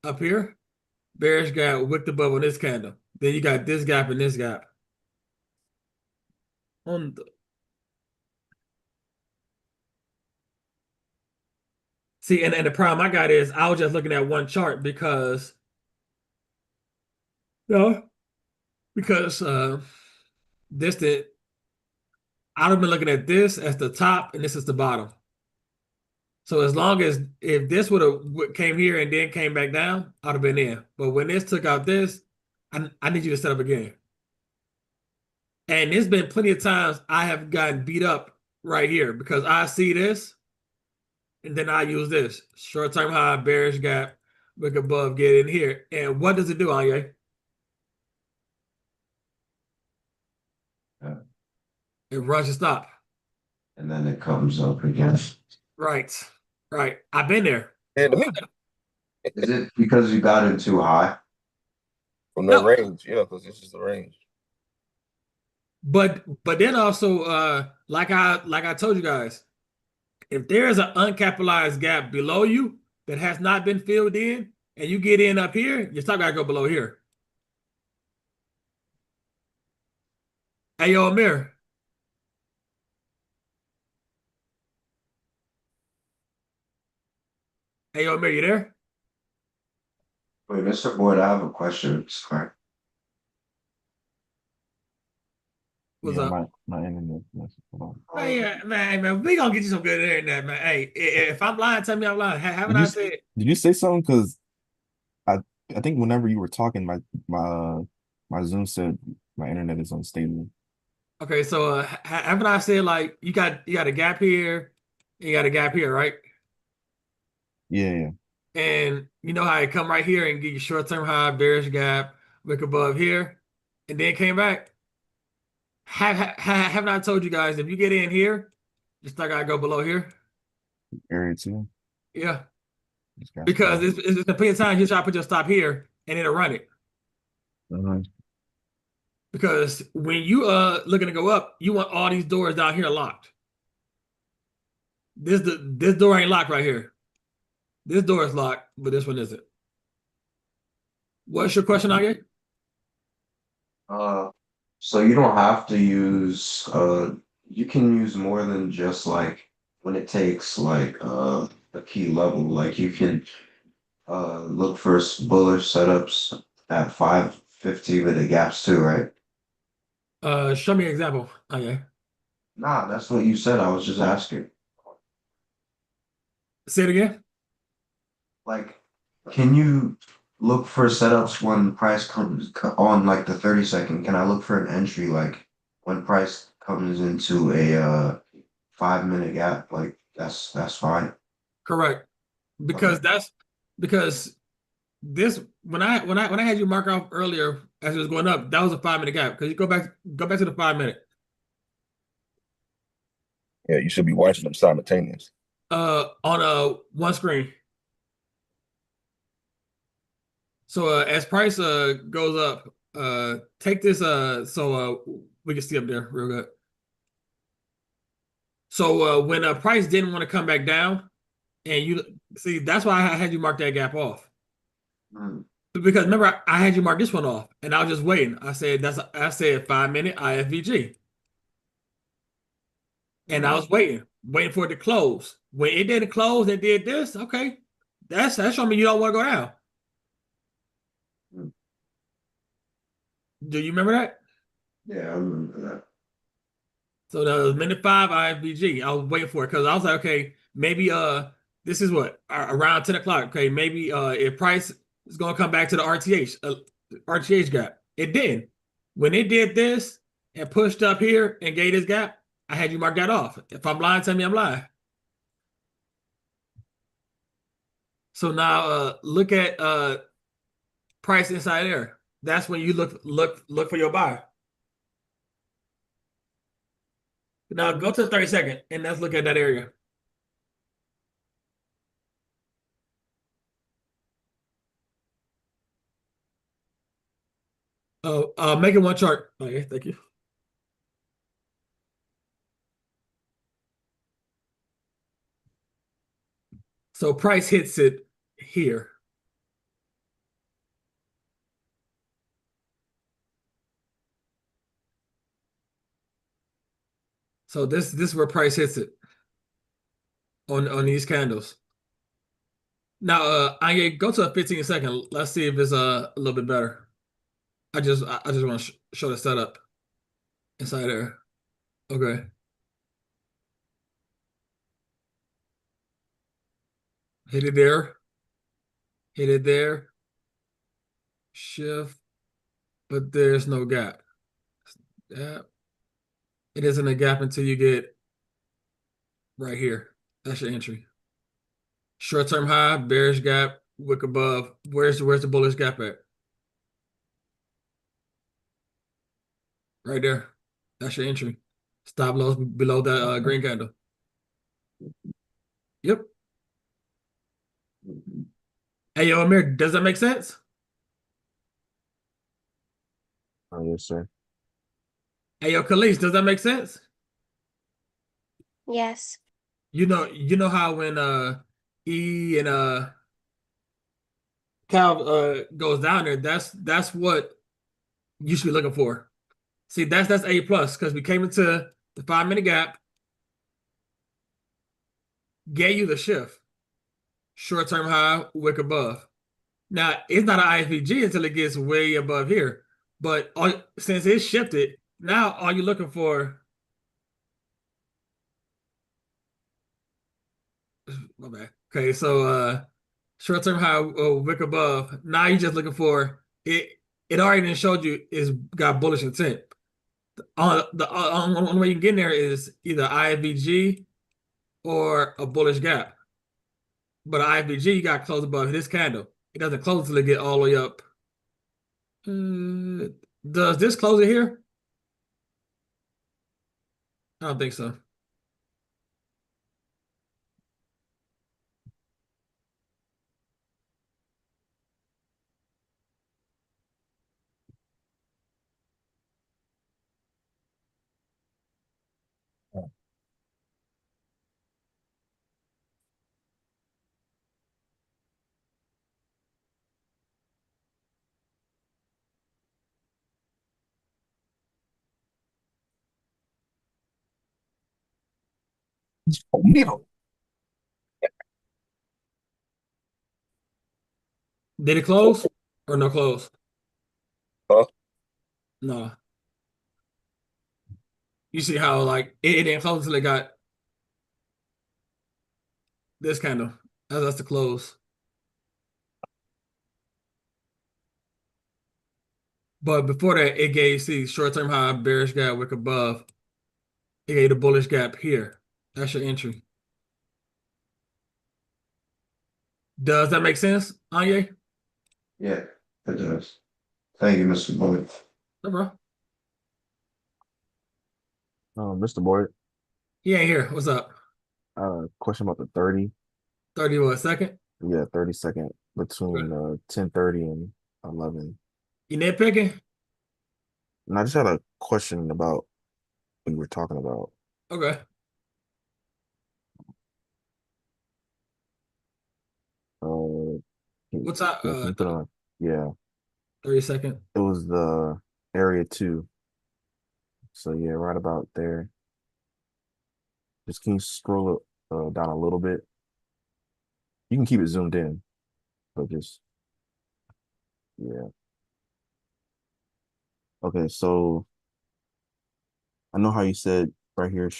up here, bearish gap wicked above on this candle. Then you got this gap and this gap. On the, see, and the problem I got is I was just looking at one chart because no, because this the I'd have been looking at this as the top and this is the bottom. So as long as if this would have came here and then came back down, I'd have been in. But when this took out this, I need you to set up again. And there's been plenty of times I have gotten beat up right here because I see this and then I use this short-term high, bearish gap, look above, get in here. And what does it do, Anye? Yeah. It runs to stop. And then it comes up again. Right. Right. I've been there. Yeah, to me, Is it because you got in too high? from that No. range, yeah, because this is the range. But then also like I told you guys, if there is an uncapitalized gap below you that has not been filled in and you get in up here, your stop gotta go below here. Hey yo, Amir. Hey yo, Amir, you there? Wait, Mr. Boyd, I have a question. Sorry. What's Yeah, up? my internet. Hold on. Man, we gonna get you some good internet, man. Hey, if I'm lying, tell me I'm lying. Haven't I said? Did you say something? Because I think whenever you were talking, my Zoom said my internet is unstable. Okay, so haven't I said like you got a gap here, you got a gap here, right? Yeah. And you know how I come right here and give you short-term high, bearish gap, wick above here, and then came back. Haven't I told you guys if you get in here, just like I go below here? Area 2. Yeah, Just got because it's plenty of times you try to put your stop here and it'll run it. Because when you looking to go up, you want all these doors down here locked. This door ain't locked right here. This door is locked, but this one isn't. What's your question, Age? So you don't have to use you can use more than just like when it takes like a key level. Like you can look for bullish setups at 5-15 minute gaps too, right? Show me an example. Okay. Nah, that's what you said. I was just asking. Say it again. Like, can you look for setups when price comes on like the 30 second? Can I look for an entry like when price comes into a 5 minute gap? Like that's fine. Correct. Because Okay. that's because this when I had you mark off earlier as it was going up, that was a 5 minute gap. Because you go back to the 5 minute. Yeah, you should be watching them simultaneous. On one screen. So as price goes up, take this so we can see up there real good. So when price didn't want to come back down, and you see that's why I had you mark that gap off. Because remember I had you mark this one off, and I was just waiting. I said 5 minute IFVG, and I was waiting for it to close. When it didn't close, it did this. Okay, that's showing me you don't want to go down. Do you remember that? Yeah, I remember that. So that was minute 5 IFVG. I was waiting for it because I was like, okay, maybe this is what around 10 o'clock. Okay, maybe if price is gonna come back to the RTH gap. It did. When it did this and pushed up here and gave this gap, I had you mark that off. If I'm lying, tell me I'm lying. So now look at price inside there. That's when you look for your buy. Now go to the 30-second and let's look at that area. Oh, make it one chart. Okay, thank you. So price hits it here. So this is where price hits it on these candles. Now, Anya, go to a 15-second. Let's see if it's a little bit better. I just want to show the setup inside there. Okay. Hit it there. Hit it there. Shift, but there's no gap. Gap. It isn't a gap until you get right here. That's your entry. Short-term high, bearish gap, wick above. Where's the bullish gap at? Right there. That's your entry. Stop loss below that green candle. Yep. Hey, yo, Amir, does that make sense? Oh, yes, sir. Hey, yo, Khalees, does that make sense? Yes. You know how when E and Cal goes down there, that's what you should be looking for. See, that's A plus because we came into the 5-minute gap, gave you the shift, short-term high, wick above. Now it's not an IFVG until it gets way above here, but since it's shifted, now all you're looking for. My bad. Okay, so short-term high, wick above. Now you're just looking for it. It already showed you it's got bullish intent. The only way you can get in there is either IFVG or a bullish gap. But IFVG, you got to close above this candle. It doesn't close until it get all the way up. Does this close it here? I don't think so. Oh, middle. Did it close or no close? Huh? No. You see how like it didn't close until it got this candle. That's the close. But before that, it gave short-term high, bearish gap, wick above. It gave the bullish gap here. That's your entry. Does that make sense, Anye? Yeah, it does. Thank you, Mr. Boyd. No, bro. Mr. Boyd, He ain't here. What's up? question about the 30. 30 what, second? Yeah, 30-second between 10:30 and 11. You nitpicking? And I just had a question about what you were talking about. Okay. What's up? Can you put on? Yeah, 30-second. it was the area 2. So yeah, right about there. Just can you scroll it down a little bit? You can keep it zoomed in, but just yeah. Okay, so I know how you said right here,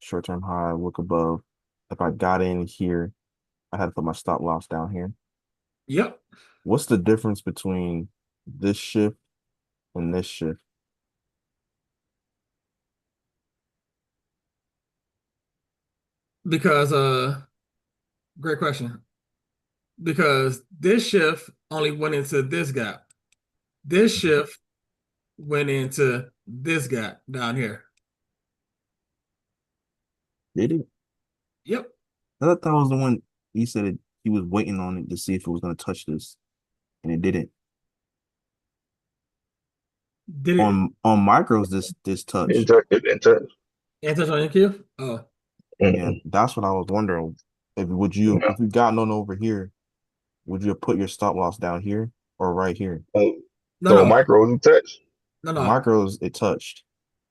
short-term high, look above. If I got in here, I had to put my stop loss down here. Yep. What's the difference between this shift and this shift? Because great question. Because this shift only went into this gap. This shift went into this gap down here. Did it? Yep. I thought that was the one he said he was waiting on it to see if it was going to touch this, and it didn't. Did it On micros, this touch. It didn't touch. touch on NQ? Oh. Yeah, Mm-mm. that's what I was wondering. If you gotten on over here, would you have put your stop loss down here or right here? No, So no, micros and touch. no, no. Micros, it touched,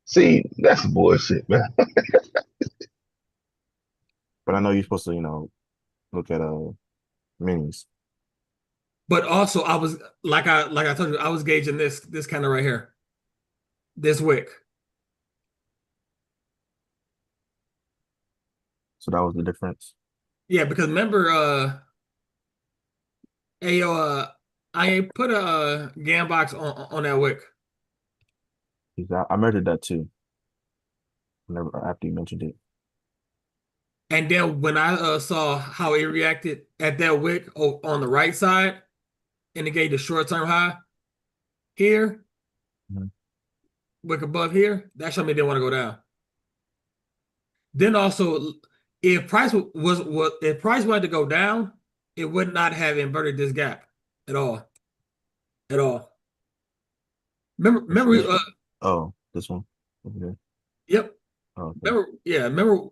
See, that's bullshit, man. but I know you're supposed to, look at minis. But also, I was like I told you, I was gauging this kind of right here, this wick. So that was the difference. Yeah, because remember, I put a gam box on that wick, I measured that too. Whenever after you mentioned it. and then when I saw how it reacted at that wick on the right side, and it gave the short term high here, Mhm. wick above here, that showed me they didn't want to go down. Then also, if price if price wanted to go down, it would not have inverted this gap at all. At all. Remember, Oh, this one over there. yep. Oh, okay. Remember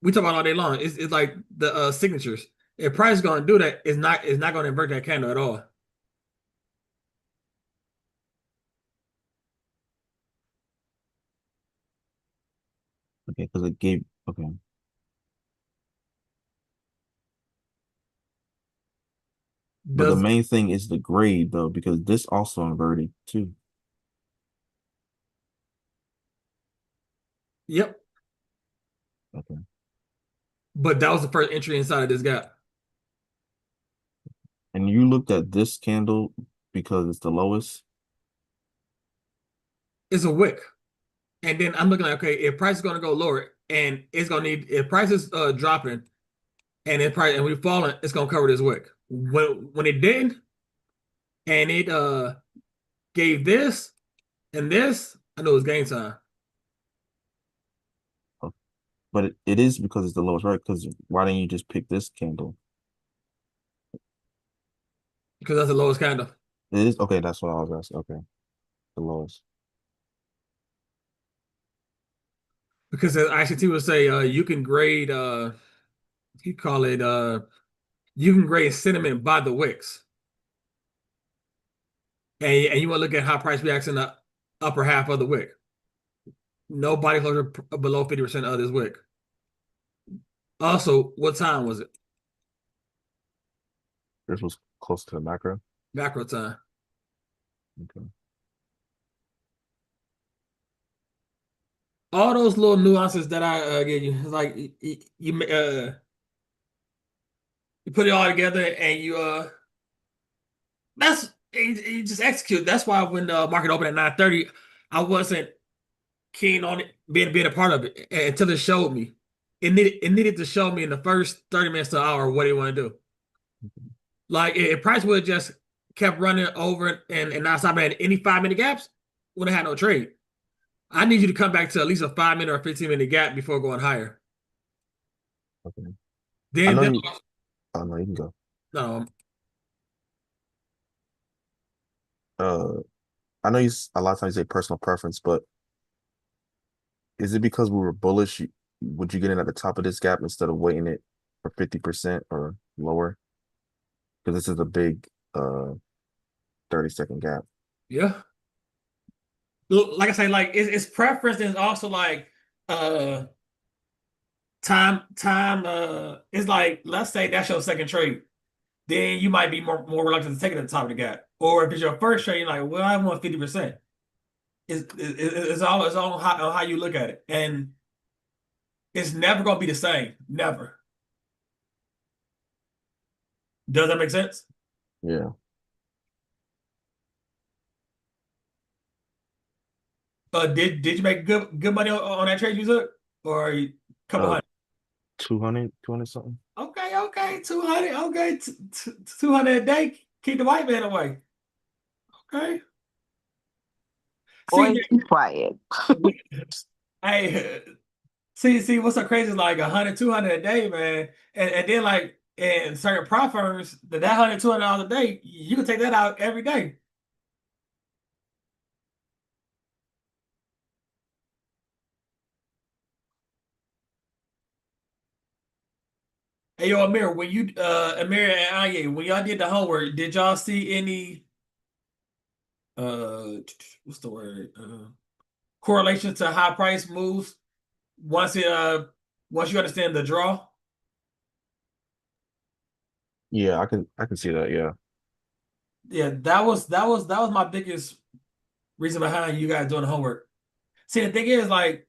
we talk about all day long. It's like the signatures. If price is gonna do that, it's not gonna invert that candle at all. Okay, because it gave okay. But the Does main thing is the grade though, because this also inverted too. Yep. Okay. But that was the first entry inside of this gap. And you looked at this candle because it's the lowest. It's a wick. And then I'm looking like, okay, if price is gonna go lower and it's gonna need if price is dropping and if price and we falling, it's gonna cover this wick. When it didn't and it gave this and this, I know it's game time. Oh, but it is because it's the lowest, right? Because why didn't you just pick this candle? Because that's the lowest candle. It is okay, that's what I was asking. Okay. The lowest. Because as ICT would say, you can grade you call it you can grade sentiment by the wicks. And you want to look at how price reacts in the upper half of the wick. No body closure below 50% of this wick. Also, what time was it? This was close to the macro. Macro time. Okay. All those little nuances that I gave you, it's like you put it all together and you just execute. That's why when the market opened at 9:30, I wasn't keen on it being a part of it until it showed me. It needed to show me in the first 30 minutes to an hour what it want to do. Like if price would have just kept running over and not stopping at any 5-minute gaps, would have had no trade. I need you to come back to at least a 5-minute or 15-minute gap before going higher. Okay. I Then, know then you oh no, you can go. no, I know a lot of times you say personal preference, but is it because we were bullish? Would you get in at the top of this gap instead of waiting it for 50% or lower? Because this is a big 30-second gap. yeah. Like I say, like it's preference and it's also like time it's like let's say that's your second trade. Then you might be more reluctant to take it at the top of the gap. Or if it's your first trade, you're like, well, I want 50%. It's all on how you look at it. And it's never gonna be the same. Never. Does that make sense? Yeah. Did you make good money on that trade you took? Or a couple hundred? 200 something. Okay, 200. Okay, 200 a day. Keep the white man away. Okay. Boy, See, be quiet. hey, See, what's so crazy is like 100, 200 a day, man. And then like in certain prop firms, that 100, $200 a day, you can take that out every day. Hey, yo, Amir, when you Amir and Anye, when y'all did the homework, did y'all see any uh what's the word? Correlation to high price moves once once you understand the draw? Yeah, I can see that. Yeah. Yeah, that was my biggest reason behind you guys doing the homework. See, the thing is, like,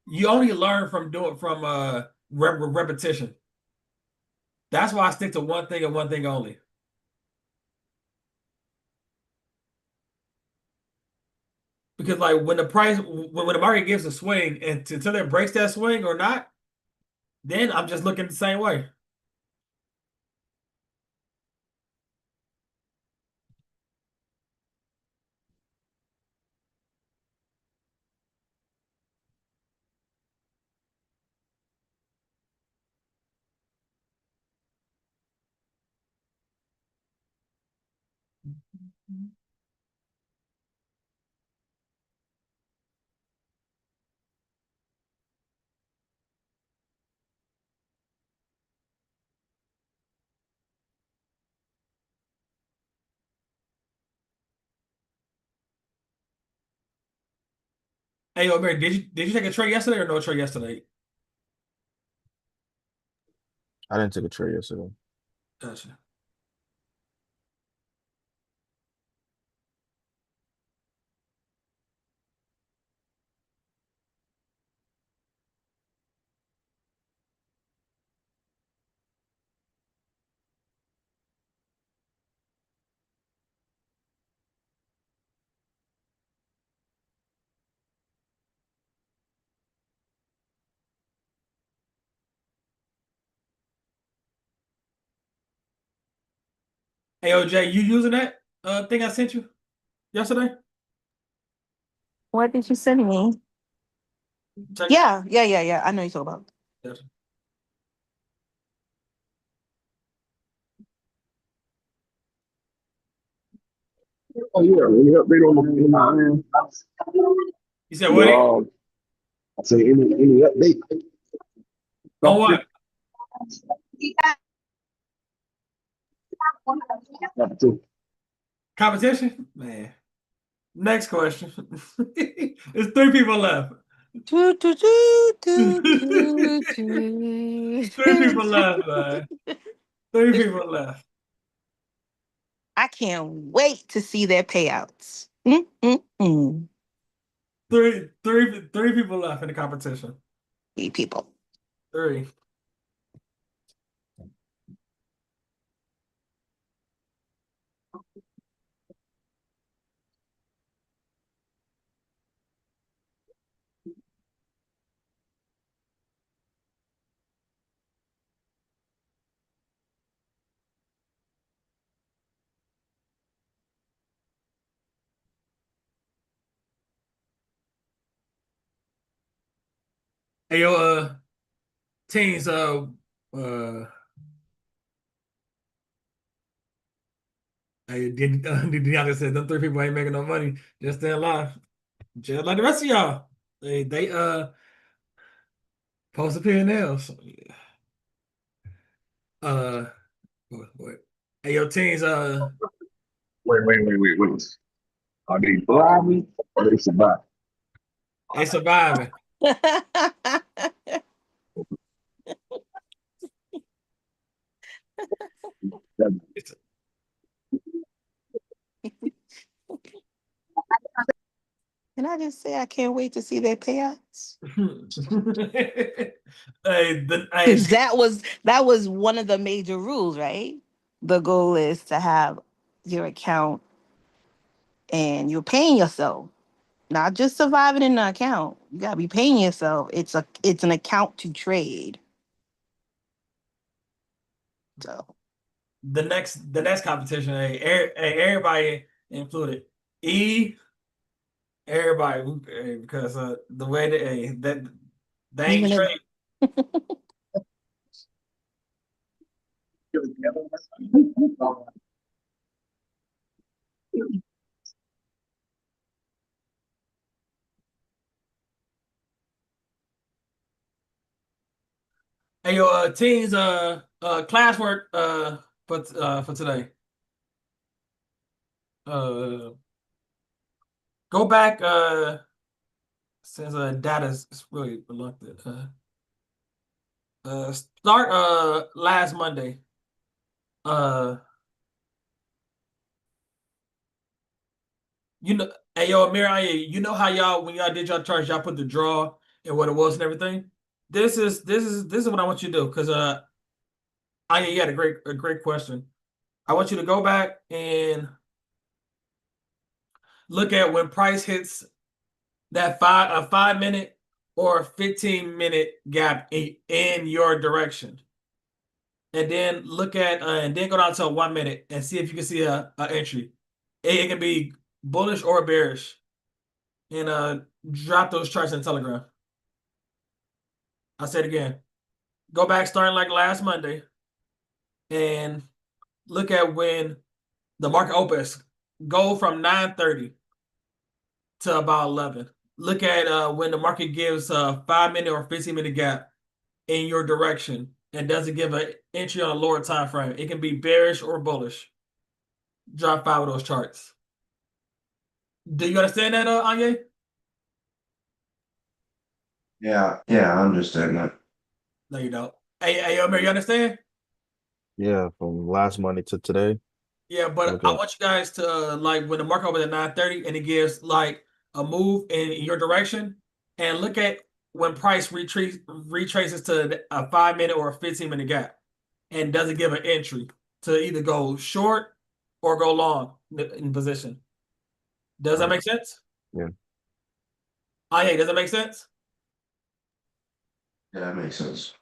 you only learn from doing from repetition. That's why I stick to one thing and one thing only. Because like when the market gives a swing and until it breaks that swing or not, then I'm just looking the same way. Hey, yo, Mary, did you take a trade yesterday or no trade yesterday? I didn't take a trade yesterday. Gotcha. Hey, OJ, you using that thing I sent you yesterday? What did you send me? Check. Yeah. I know you're talking about. Gotcha. Oh yeah, any update on You said what? I say any update? On what? Competition? Man. Next question. There's three people left. Do, do, do, do, do, Three people do. left, man. Three people left. I can't wait to see their payouts. Mm-mm-mm. Three people left in the competition. 8 people. Three. Hey, yo, teams, hey, did y'all just said them three people ain't making no money, just stay alive. Just like the rest of y'all. They post a P&Ls. Uh what? Hey, yo, teams, Wait. Are they thriving or they survive? they surviving. It's- Can I just say I can't wait to see their payouts? Hey, Because that was one of the major rules, right? The goal is to have your account and you're paying yourself, not just surviving in the account. You gotta be paying yourself. It's an account to trade. So the next competition, everybody included. Everybody, because the way that They ain't Even trade. Hey, yo, teens, classwork, for today. Uh, go back, since data is really reluctant. Start last Monday. Uh, you know, hey, yo, Amir, you know how y'all when y'all did your charts, y'all put the draw and what it was and everything. This is what I want you to do because you had a great question. I want you to go back and look at when price hits that 5 minute or 15-minute gap in your direction. And then look at and then go down to 1 minute and see if you can see a entry. It can be bullish or bearish. And drop those charts in Telegram. I said again. Go back starting like last Monday and look at when the market opens. Go from 9:30 to about 11. Look at when the market gives a 5 minute or 15-minute gap in your direction and doesn't give an entry on a lower time frame. It can be bearish or bullish. Drop 5 of those charts. Do you understand that, Anye? Yeah, I understand that. No, you don't. Hey, Omer, you understand? Yeah, from last Monday to today. Yeah, but I Okay. want you guys to like when the market opens at 9:30 and it gives like a move in your direction, and look at when price retraces to a 5 minute or a 15-minute gap, and doesn't give an entry to either go short or go long in position. Does that Right. make sense? Yeah. Yeah, does that make sense? Yeah, that makes sense.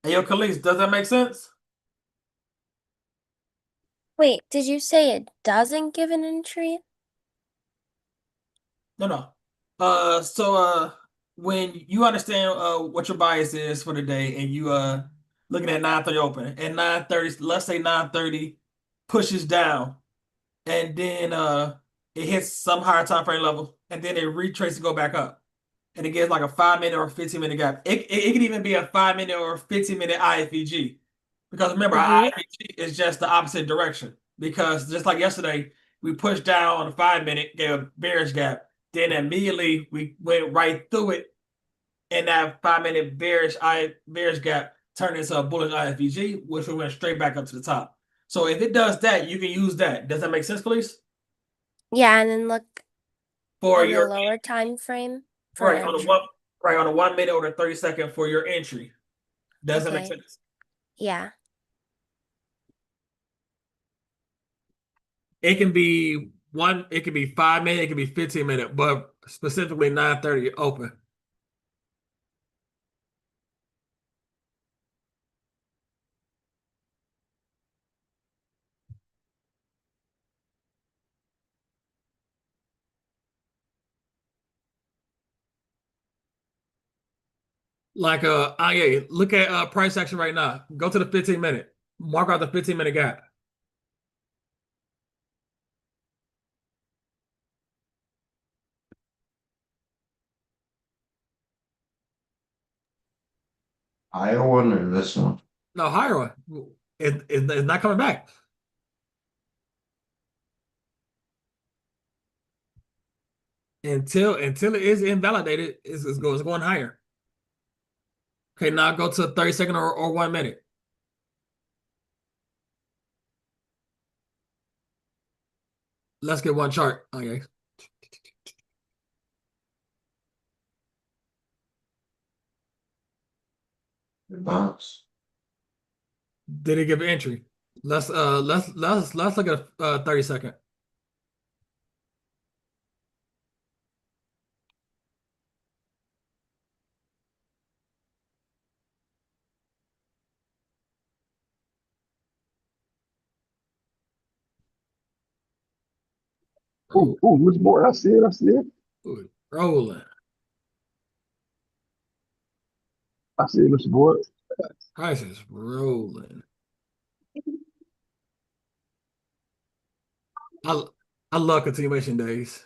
Hey, yo, Khalees, does that make sense? Wait, did you say it doesn't give an entry? No, no. When you understand what your bias is for the day and you looking at 9:30 open and 9:30, let's say 9:30 pushes down and then it hits some higher time frame level and then it retraces to go back up and it gives like a 5 minute or 15-minute gap. It could even be a 5 minute or 15-minute IFEG. Because remember, our Mm-hmm. IFEG is just the opposite direction. Because just like yesterday, we pushed down on the 5 minute, gave a bearish gap. Then immediately we went right through it, and that 5 minute bearish gap turned into a bullish IFEG, which we went straight back up to the top. So if it does that, you can use that. Does that make sense, please? Yeah, and then look For on the your lower time frame for right on the one entry. right on the 1 minute or the 30-second for your entry. Does that make Okay. sense? Yeah. It can be 5 minute, it can be 15 minute, but specifically 9:30 open. Like yeah, look at price action right now. Go to the 15 minute. Mark out the 15-minute gap. I wonder this one. No, higher one. It's not coming back. Until it is invalidated, it's going higher. Okay, now go to 30-second or 1 minute. Let's get one chart. Okay. Bounce. Did it give an entry? Let's look at 30-second. Oh, Mr. Boy, I see it. I see it. Ooh, rolling. I see it, Mr. Boy. Price is rolling. I I love continuation days.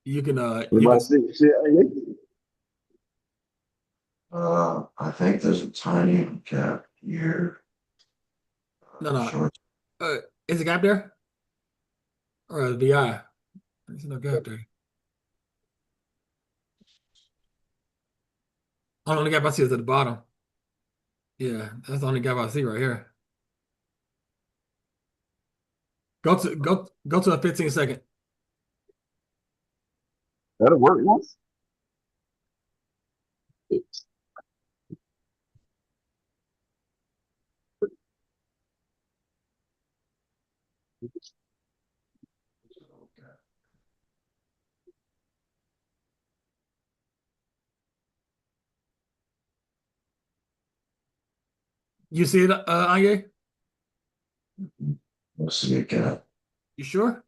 You can Anybody see it? See it? I think there's a tiny gap here. no. Short. Is it gap there? Or a VI? There's no gap there. Oh, the only gap I see is at the bottom. Yeah, that's the only gap I see right here. Go to a 15-second. That'll work once. You see it, Anye? Let's see a gap. You sure?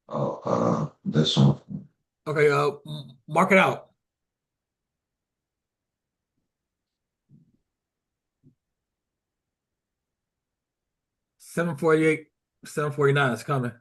Oh, this one. Okay, mark it out. 748, 749 is coming.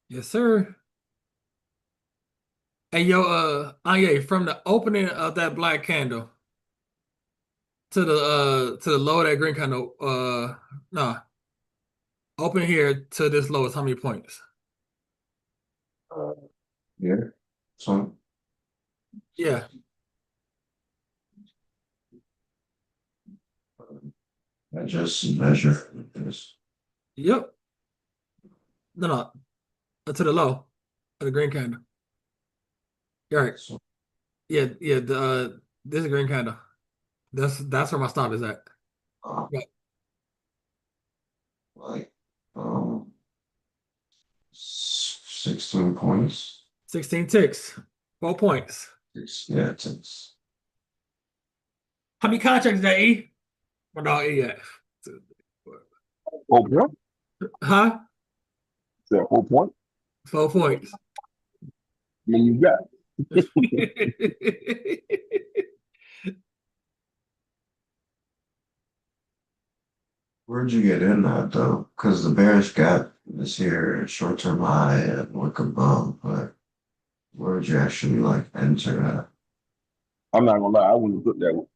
Yes, sir. Hey, yo, Anye, from the opening of that black candle to the low of that green candle, no, open here to this low is how many points? Here. This one. Yeah. I just measure this. Yep. No, to the low of the green candle. You're right. So, Yeah, this is a green candle. That's where my stop is at. Yeah. like, 16 points. 16 ticks, 4 points. Yeah, it's How many contracts is that, E? Or no, E at? Oh, yeah. Huh? Is that 4 point? 4 points. I mean, you got. Where'd you get in that though? Because the bearish gap is here, short-term high and look above, but where'd you actually like enter at? I'm not gonna lie. I wouldn't put that one.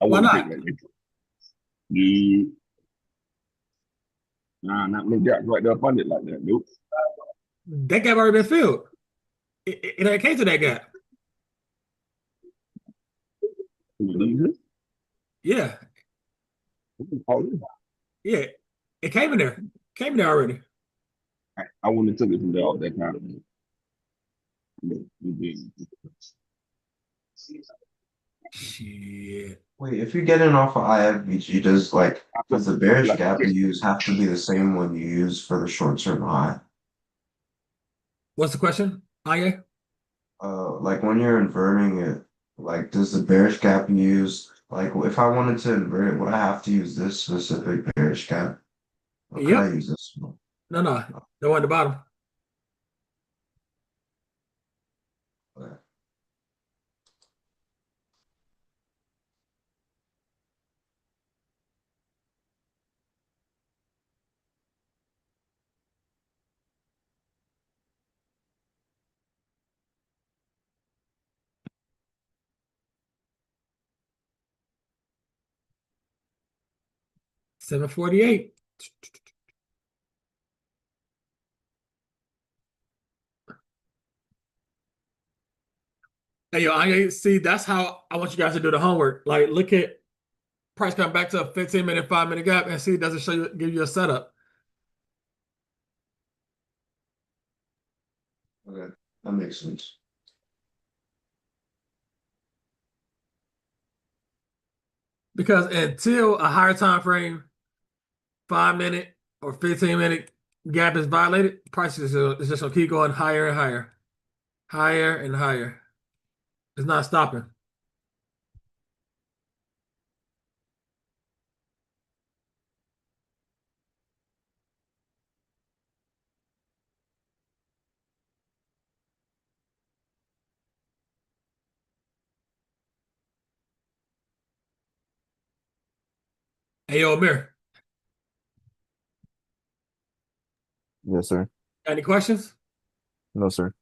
I Why wouldn't not? pick that one. Yeah. Nah, not many gaps right there funded like that, dude. That gap already been filled. It ain't came to that gap. Mhm. Yeah, Oh, yeah. It came in there. Came in there already. I wouldn't have took it from there all that time. You did. Shit. Wait, if you get in off of IFBG, does the bearish gap you use have to be the same one you use for the short-term high? What's the question? Anya? Like when you're inverting it, like does the bearish gap you use, like if I wanted to invert it, would I have to use this specific bearish gap? Or could I Yep. use this one? No. The one at the bottom. Okay. 748. Hey, yo, Anya, see, that's how I want you guys to do the homework. Like, look at price come back to a 15-minute, 5-minute gap, and see, it doesn't show you, give you a setup. Okay, that makes sense. Because until a higher time frame, 5-minute or 15-minute gap is violated, prices is just gonna keep going higher and higher, higher and higher. It's not stopping. Hey, yo, Amir, Yes, sir. any questions? No, sir.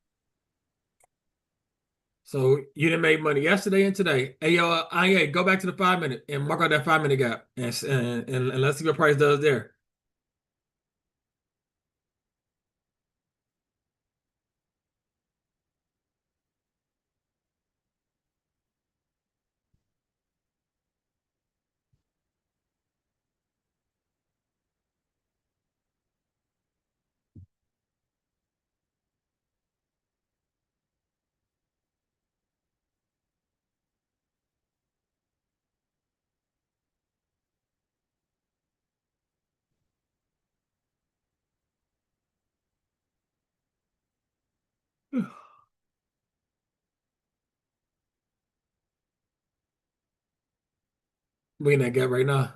So you didn't make money yesterday and today. Hey, yo, IA, go back to the 5-minute and mark out that 5-minute gap, and let's see what price does there. We in that gap right now.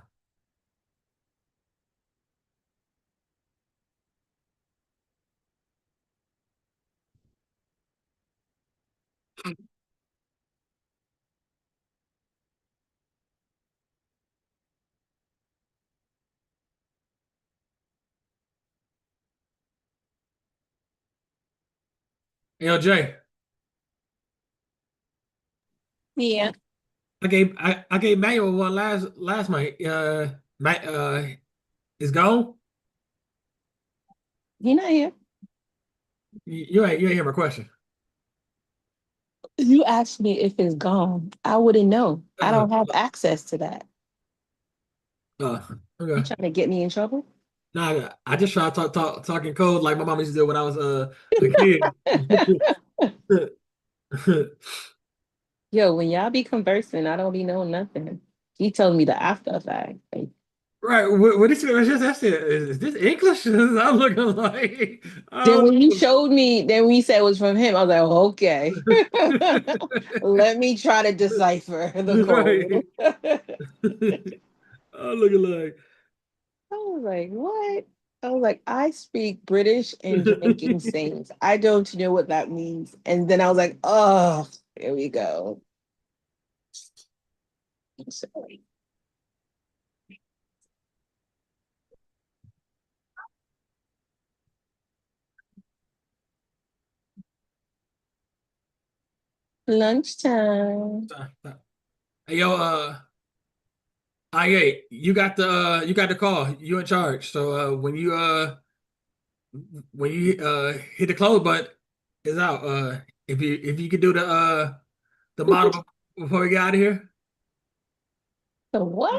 Yo, Jay, Yeah. I gave Manuel one last night. It's gone. He not here. You ain't hear my question. You asked me if it's gone. I wouldn't know. I Uh, don't have access to that. uh, You okay. trying to get me in trouble? Nah, I just try to talking code like my mom used to do when I was a kid. Yo, when y'all be conversing, I don't be knowing nothing. He told me the after effect. Like, Right. What is it? That's it. Is this English? I'm looking like. then Oh. when you showed me, then we said it was from him. I was like, okay. Let me try to decipher the code. Right. I'm looking like. I was like, what? I was like, I speak British and Jamaican sings. I don't know what that means. And then I was like, oh, here we go. Sorry. Lunchtime. Hey, yo, IA, you got the call. You in charge. So when you hit the close button, it's out. If you could do the model before we get out of here. So what?